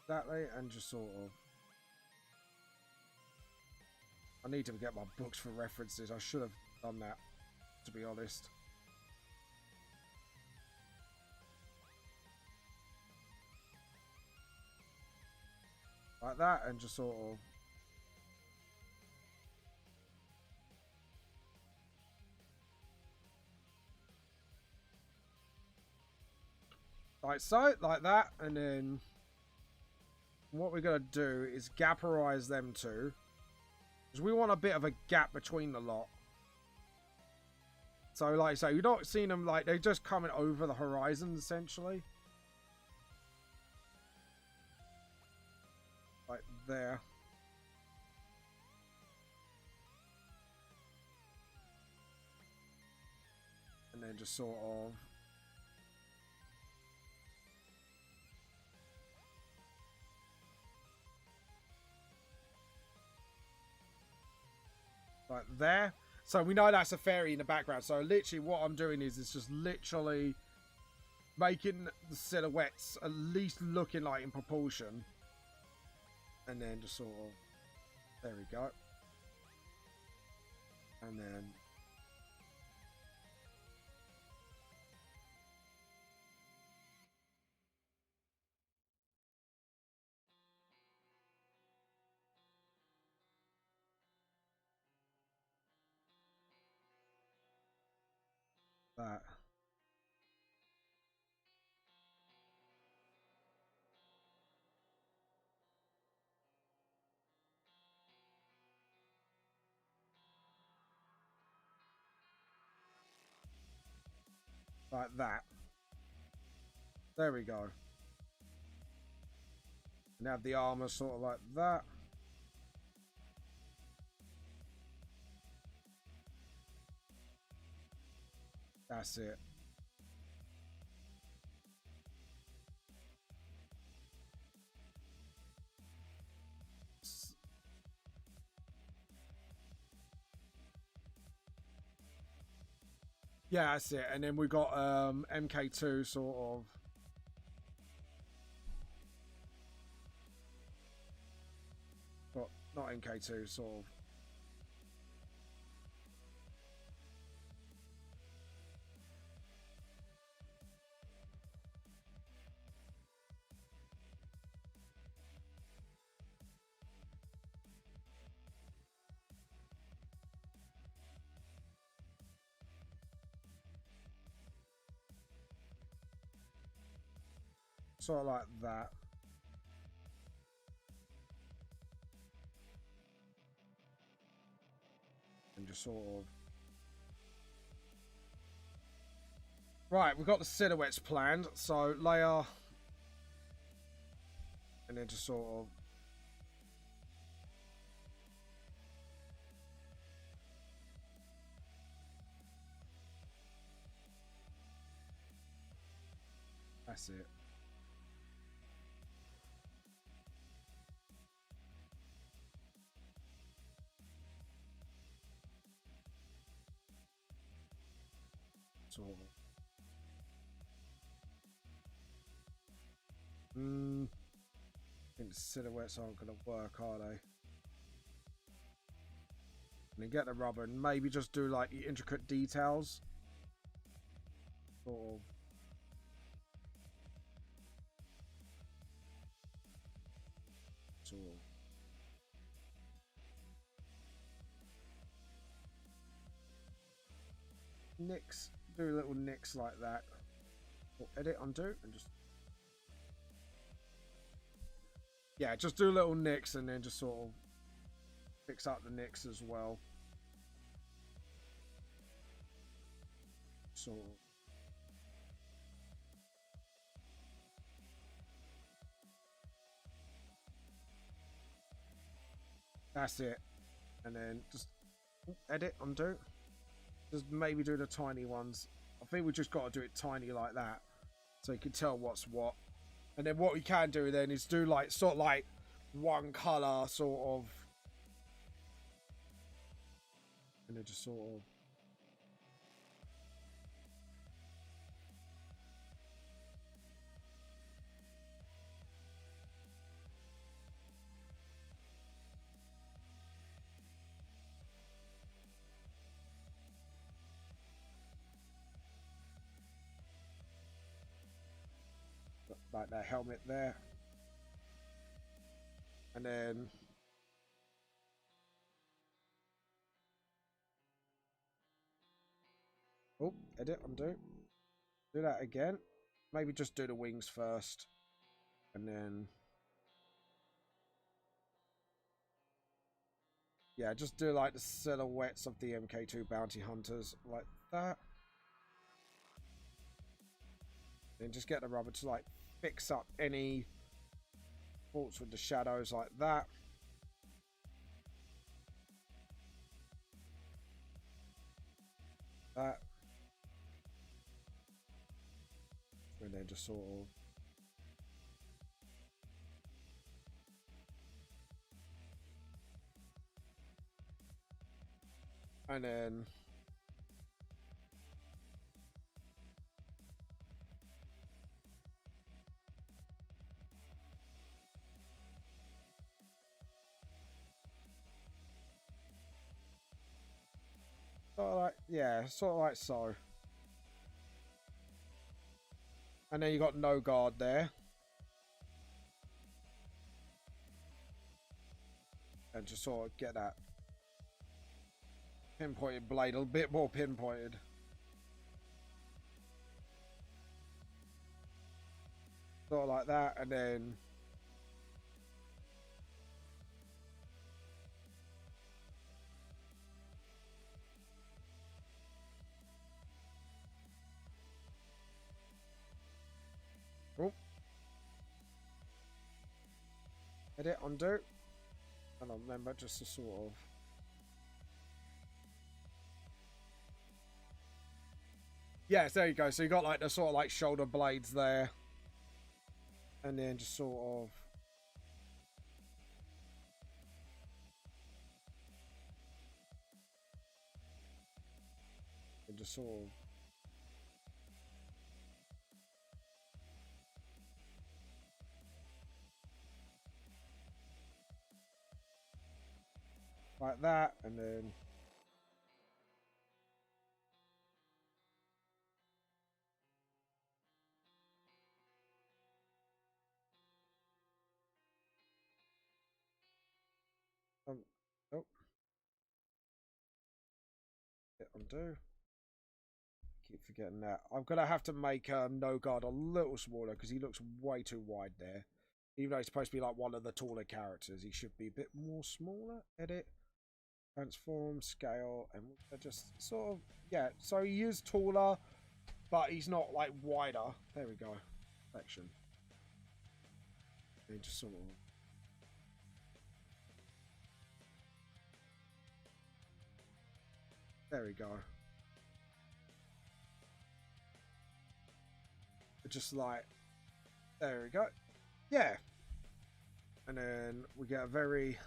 Speaker 1: That way, and just sort of... I need to get my books for references. I should have done that, to be honest. Like that, and just sort of... Like so, like that, and then... What we're going to do is gapperize them two. Because we want a bit of a gap between the lot. So, like, so you're not seeing them, like, they're just coming over the horizon, essentially. Like, there. And then just sort of... Like there. So we know that's a fairy in the background. So literally what I'm doing is just literally making the silhouettes at least looking like in proportion. And then just sort of... There we go. And then... That. Like that. There we go. And have the armor sort of like that. That's it. Yeah, that's it. And then we got MK2 sort of. But not MK2, sort of. Sort of like that. And just sort of... Right, we've got the silhouettes planned. So layer... And then just sort of... That's it. Sort of. I think the silhouettes aren't going to work, are they? And then get the rubber and maybe just do like the intricate details. Sort of. Sort of. Nicks. Do little nicks like that. Or edit, undo, and just... Yeah, just do little nicks and then just sort of fix up the nicks as well. Sort of. That's it. And then just edit, undo. Just maybe do the tiny ones. I think we just got to do it tiny like that, so you can tell what's what. And then what we can do then is do like sort of like one color sort of, and then just sort of. Like that helmet there, and then edit, undo, do that again. Maybe just do the wings first, and then yeah, just do like the silhouettes of the MK2 bounty hunters like that. Then just get the rubber to like fix up any faults with the shadows like that. That. And then just sort of. And then. Sort of like, yeah, sort of like so. And then you got no guard there. And just sort of get that pinpointed blade a bit more pinpointed. Sort of like that, and then edit, undo, and I remember just to sort of yes, there you go. So you got like the sort of like shoulder blades there, and then just sort of and just sort of like that, and then oh, hit undo. Keep forgetting that. I'm gonna have to make no guard a little smaller because he looks way too wide there. Even though he's supposed to be like one of the taller characters, he should be a bit more smaller. Edit, transform, scale, and just sort of yeah. So he is taller, but he's not like wider. There we go. Section. And just sort of. There we go. Just like, there we go. Yeah. And then we get a very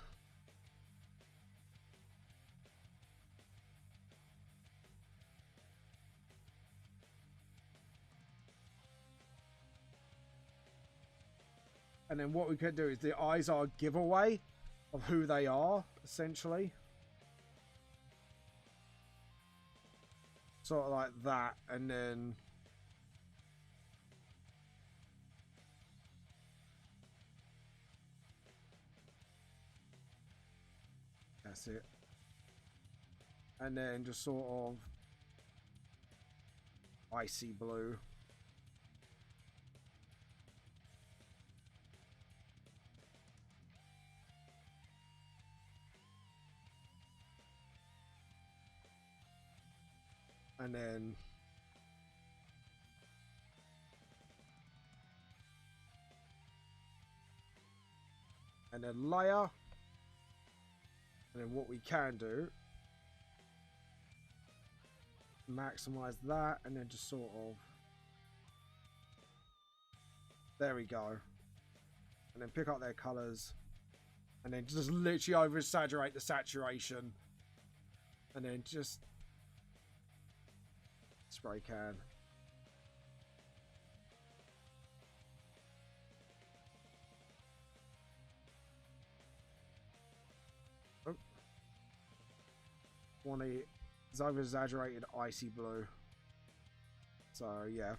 Speaker 1: And then what we could do is the eyes are a giveaway of who they are, essentially. Sort of like that, and then that's it. And then just sort of icy blue. And then layer. And then what we can do, maximize that, and then just sort of, there we go. And then pick up their colors, and then just literally over exaggerate the saturation, and then just spray can. Oh. Want it's over exaggerated icy blue. So yeah.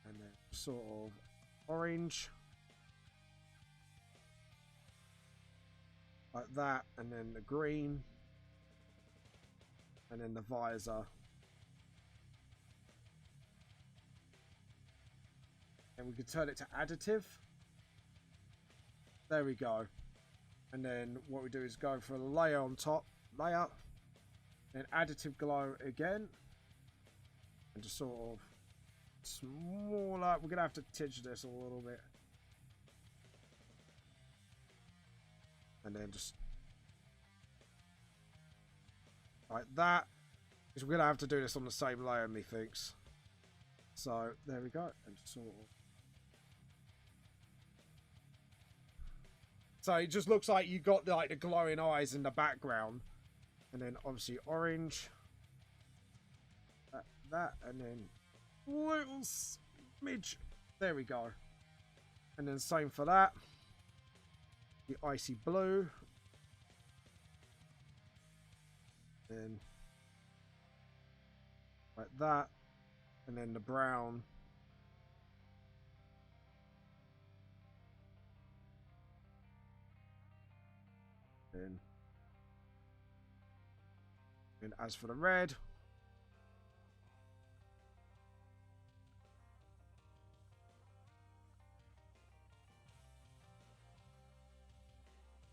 Speaker 1: And then sort of orange. Like that, and then the green. And then the visor. And we could turn it to additive. There we go. And then what we do is go for a layer on top. Layer. Then additive glow again. And just sort of smaller. We're going to have to tinge this a little bit. And then just like that. Because we're going to have to do this on the same layer, methinks. So there we go. And just sort of. So it just looks like you got like the glowing eyes in the background. And then obviously orange. That and then little smidge. There we go. And then same for that. The icy blue. Then like that. And then the brown. And as for the red,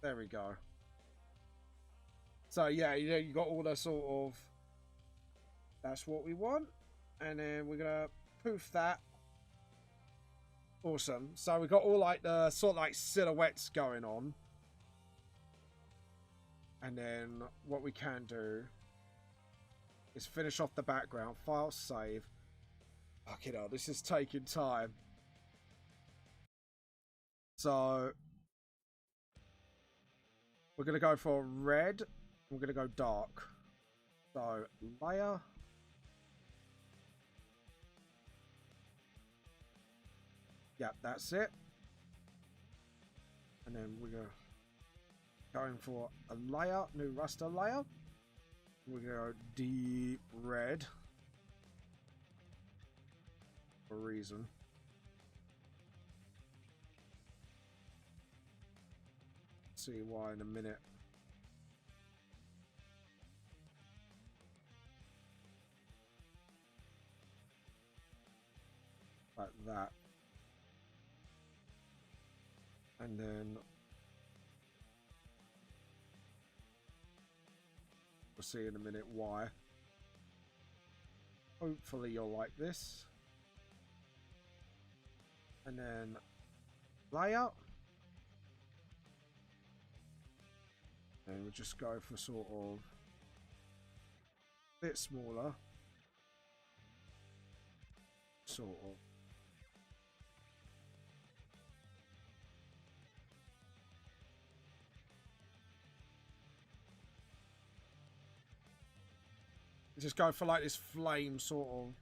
Speaker 1: there we go. So yeah, you know, you got all the sort of, that's what we want. And then we're gonna poof that. Awesome. So we got all like the sort of like silhouettes going on. And then what we can do is finish off the background. File, save. Fucking hell, this is taking time. So we're going to go for red. We're going to go dark. So layer. Yeah, that's it. And then we're going for a layer, new raster layer. We're going to go deep red. For a reason. See why in a minute. Like that. And then we'll see in a minute why. Hopefully you'll like this. And then layer. And we'll just go for sort of a bit smaller. Sort of. Just go for like this flame sort of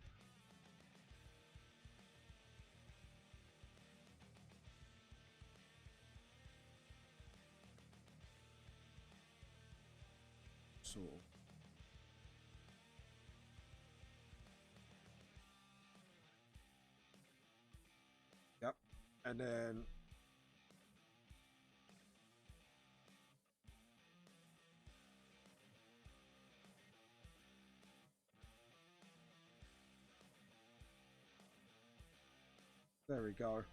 Speaker 1: sort of. Yep. And then there we go.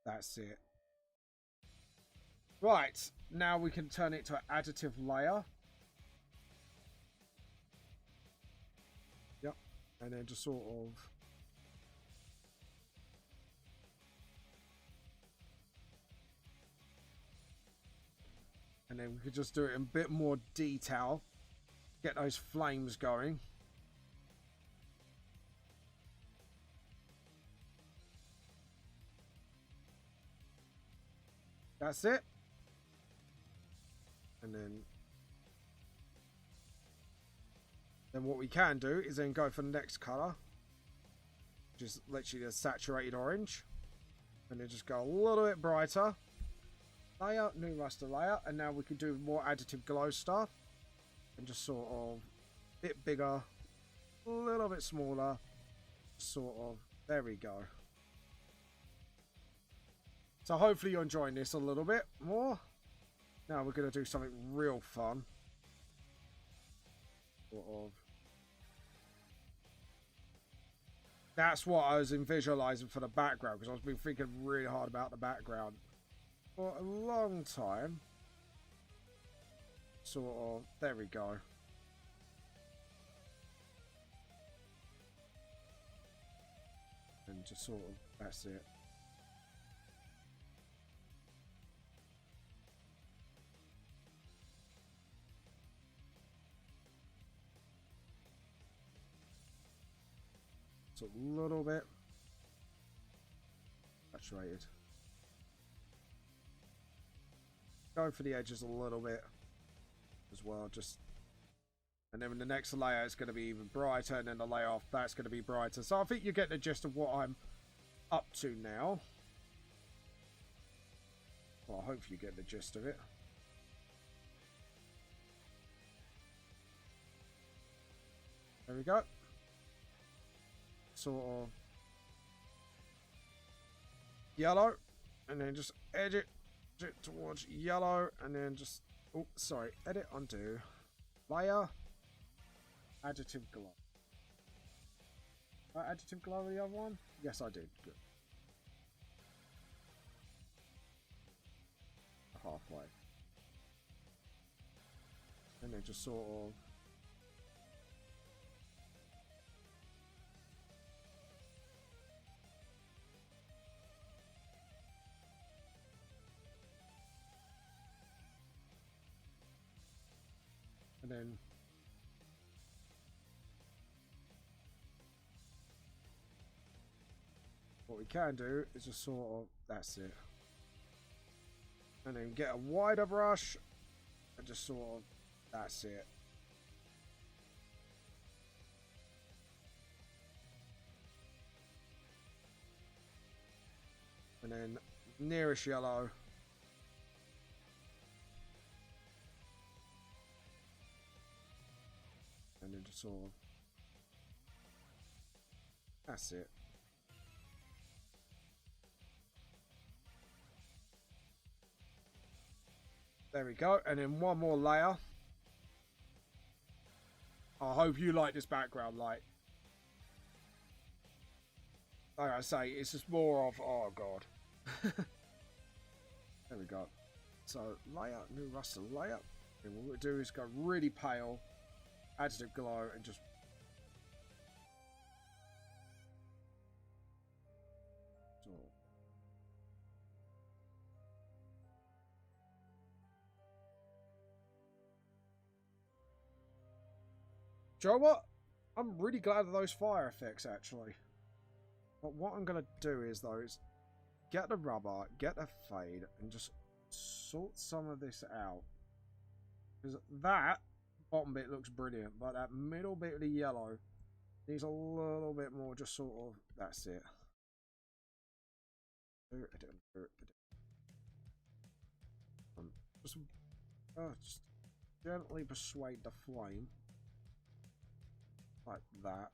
Speaker 1: That's it. Right, now we can turn it to an additive layer. Yep, and then just sort of and then we could just do it in a bit more detail. Get those flames going. That's it. And then what we can do is then go for the next color, just literally a saturated orange, and then just go a little bit brighter. Layer, new raster layer, and now we can do more additive glow stuff, and just sort of a bit bigger, a little bit smaller, sort of. There we go. So hopefully you're enjoying this a little bit more. Now we're going to do something real fun. Sort of. That's what I was visualizing for the background, because I've been thinking really hard about the background for a long time. Sort of. There we go. And just sort of. That's it. A little bit saturated. Go for the edges a little bit as well, just, and then in the next layer it's going to be even brighter, and then the layer off that's going to be brighter. So I think you get the gist of what I'm up to now. Well, I hope you get the gist of it. There we go. Sort of yellow, and then just edge it towards yellow, and then just, oh sorry, edit, undo, layer, additive glow. Additive glow the other one? Yes, I did. Good. Halfway, and then just sort of. And then what we can do is just sort of, that's it. And then get a wider brush and just sort of, that's it. And then nearest yellow. And then just sort of, that's it. There we go. And then one more layer. I hope you like this background light. Like I say, it's just more of, oh god. There we go. So layer, new raster layer. And what we'll do is go really pale. Additive glow, and just do you know what? I'm really glad of those fire effects actually. But what I'm gonna do is though is get the rubber, get the fade, and just sort some of this out. Because that bottom bit looks brilliant, but that middle bit of the yellow needs a little bit more, just sort of, that's it. Just gently persuade the flame. Like that.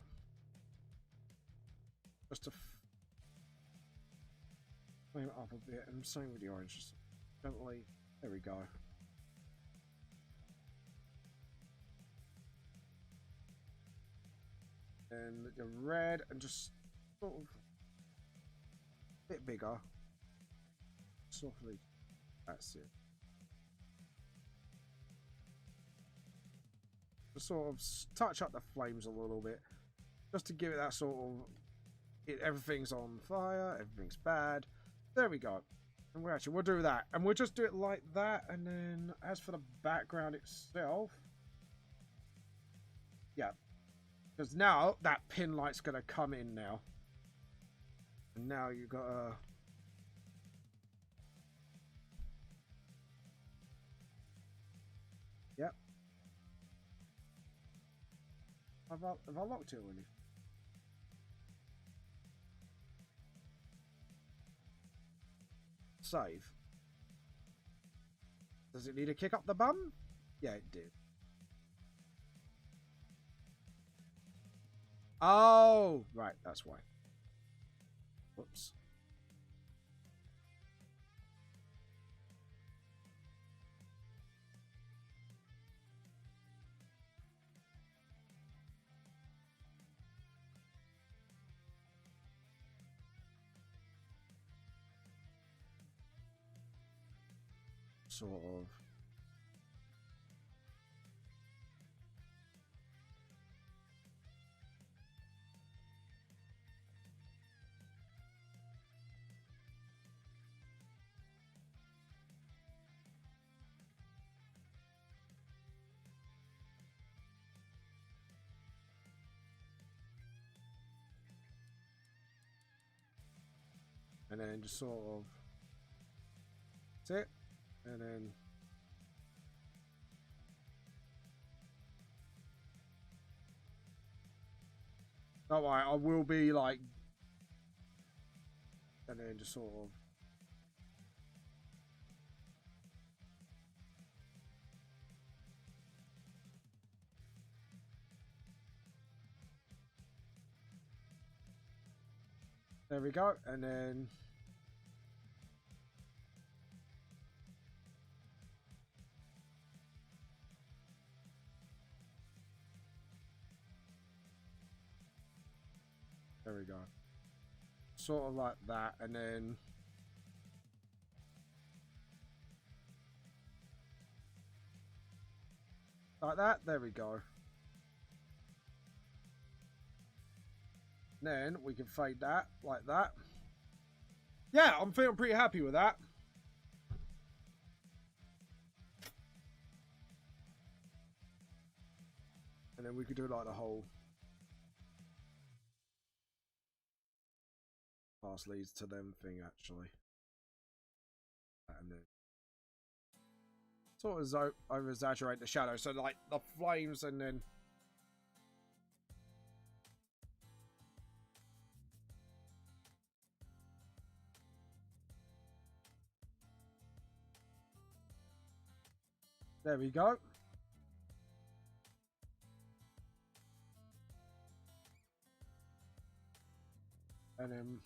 Speaker 1: Just to flame it up a bit, and same with the orange. Just gently. There we go. And the red, and just sort of a bit bigger. Softly. That's it. Just sort of touch up the flames a little bit, just to give it that sort of. Everything's on fire. Everything's bad. There we go. And we'll do that, and we'll just do it like that. And then, as for the background itself, yeah. Because now that pin light's going to come in now. And now you've got a... Yep. Have I locked it already? Save. Does it need to kick up the bum? Yeah, it did. Oh, right, that's why. Whoops. Sort of. And then just sort of. That's it. And then. Don't worry, I will be like. And then just sort of. There we go, and then there we go. Sort of like that, and then like that. There we go. Then we can fade that like that. Yeah, I'm feeling pretty happy with that. And then we could do like the whole pass leads to them thing actually. And then sort of over exaggerate the shadow, so like the flames, and then there we go. And then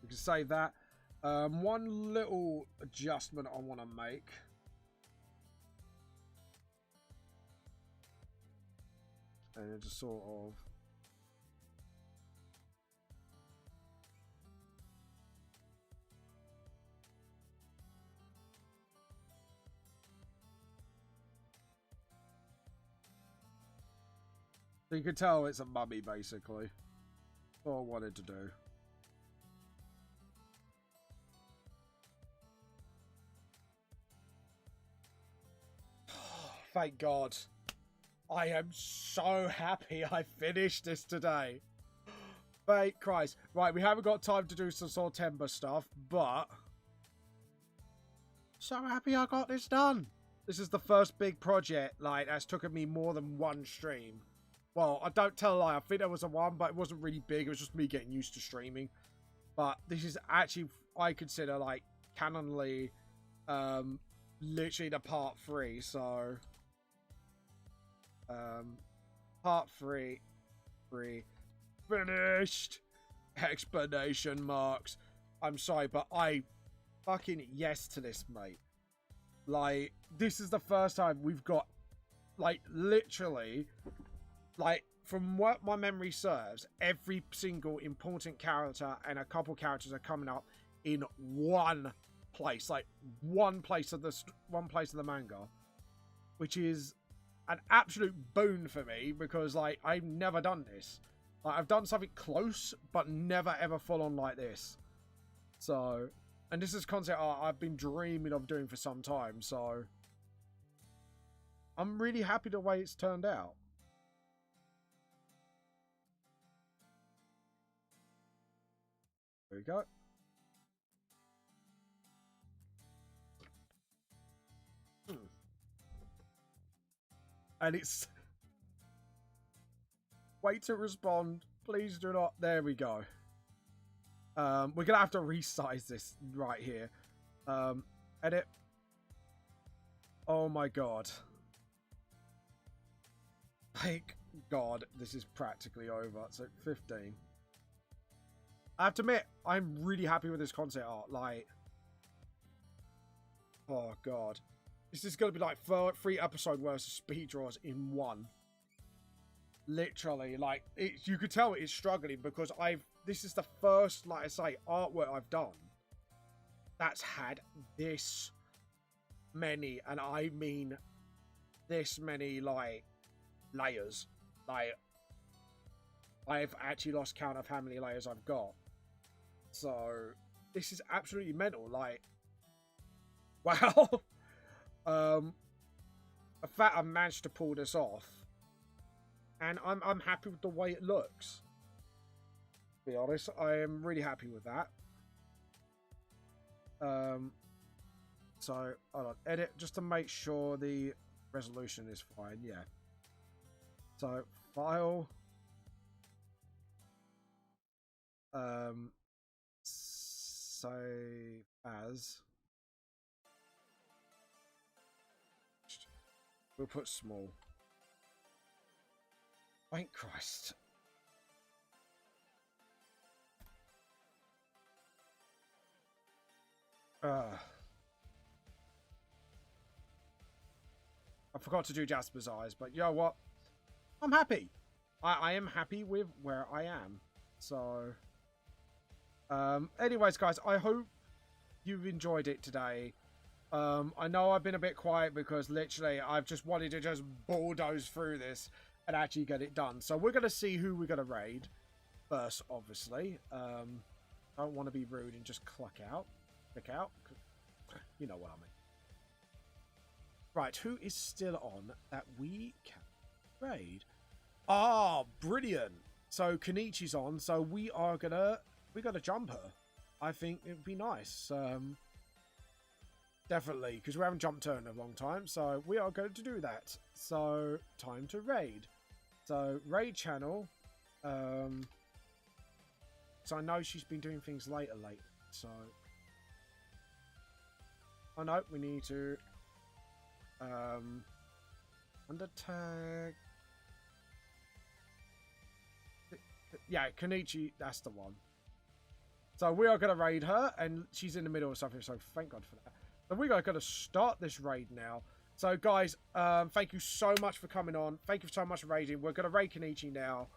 Speaker 1: we can save that. One little adjustment I want to make. And then just sort of so you can tell it's a mummy, basically. That's all I wanted to do. Thank God. I am so happy I finished this today. Thank Christ. Right, we haven't got time to do some September stuff, but so happy I got this done. This is the first big project, like, that's taken me more than one stream. Well, I don't tell a lie, I think there was a one, but it wasn't really big. It was just me getting used to streaming. But this is actually, I consider, like, canonly, literally the part 3, so... part 3, finished! Explanation marks. I'm sorry, but I fucking yes to this, mate. Like, this is the first time we've got, like, literally, like, from what my memory serves, every single important character and a couple characters are coming up in one place, like one place of the manga, which is an absolute boon for me because, like, I've never done this. Like, I've done something close, but never ever full on like this. So, and this is concept art I've been dreaming of doing for some time. So, I'm really happy the way it's turned out. There we go. And it's... Wait to respond. Please do not. There we go. We're going to have to resize this right here. Edit. Oh my god. Thank god this is practically over. So 15. I have to admit, I'm really happy with this concept art. Like, oh god. This is going to be like 3 episode worth of speed draws in one. Literally, like, you could tell it's struggling because this is the first, like I say, artwork I've done that's had this many, and I mean this many, like, layers. Like, I've actually lost count of how many layers I've got. So, this is absolutely mental. Like, wow. The fact I managed to pull this off. And I'm happy with the way it looks. To be honest, I am really happy with that. So, hold on. Edit just to make sure the resolution is fine. Yeah. So, file. Save as. We'll put small. Thank Christ. I forgot to do Jasper's eyes, but you know what? I'm happy. I am happy with where I am. So, anyways, guys, I hope you've enjoyed it today. I know I've been a bit quiet because literally I've just wanted to just bulldoze through this and actually get it done. So we're going to see who we're going to raid first, obviously. I don't want to be rude and just click out. You know what I mean. Right, who is still on that we can raid? Ah, brilliant. So Kenichi's on, so we're gonna jump her. I think it would be nice. Definitely, because we haven't jumped her in a long time, so we are going to do that. So, time to raid. So, raid channel. So I know she's been doing things later lately, so... Oh no, we need to... under tag... Yeah, Kenichi, that's the one. So we are going to raid her, and she's in the middle of something, so thank God for that. So we are going to start this raid now. So guys, thank you so much for coming on. Thank you so much for raiding. We're going to raid Kenichi now.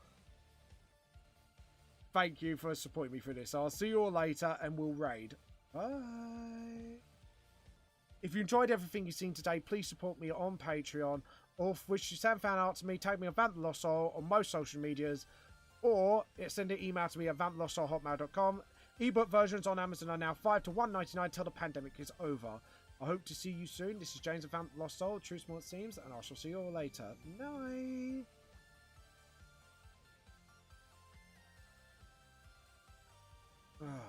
Speaker 1: Thank you for supporting me through this. So I'll see you all later, and we'll raid. Bye. If you enjoyed everything you've seen today, please support me on Patreon. Or wish to send fan art to me, tag me on Vamp the Lost Soul on most social medias. Or send an email to me at vampthelostsoul@hotmail.com. Ebook versions on Amazon are now $5 to $1.99 till the pandemic is over. I hope to see you soon. This is James of Vamp the Lost Soul, True Small It Seems, and I shall see you all later. Night. Ah.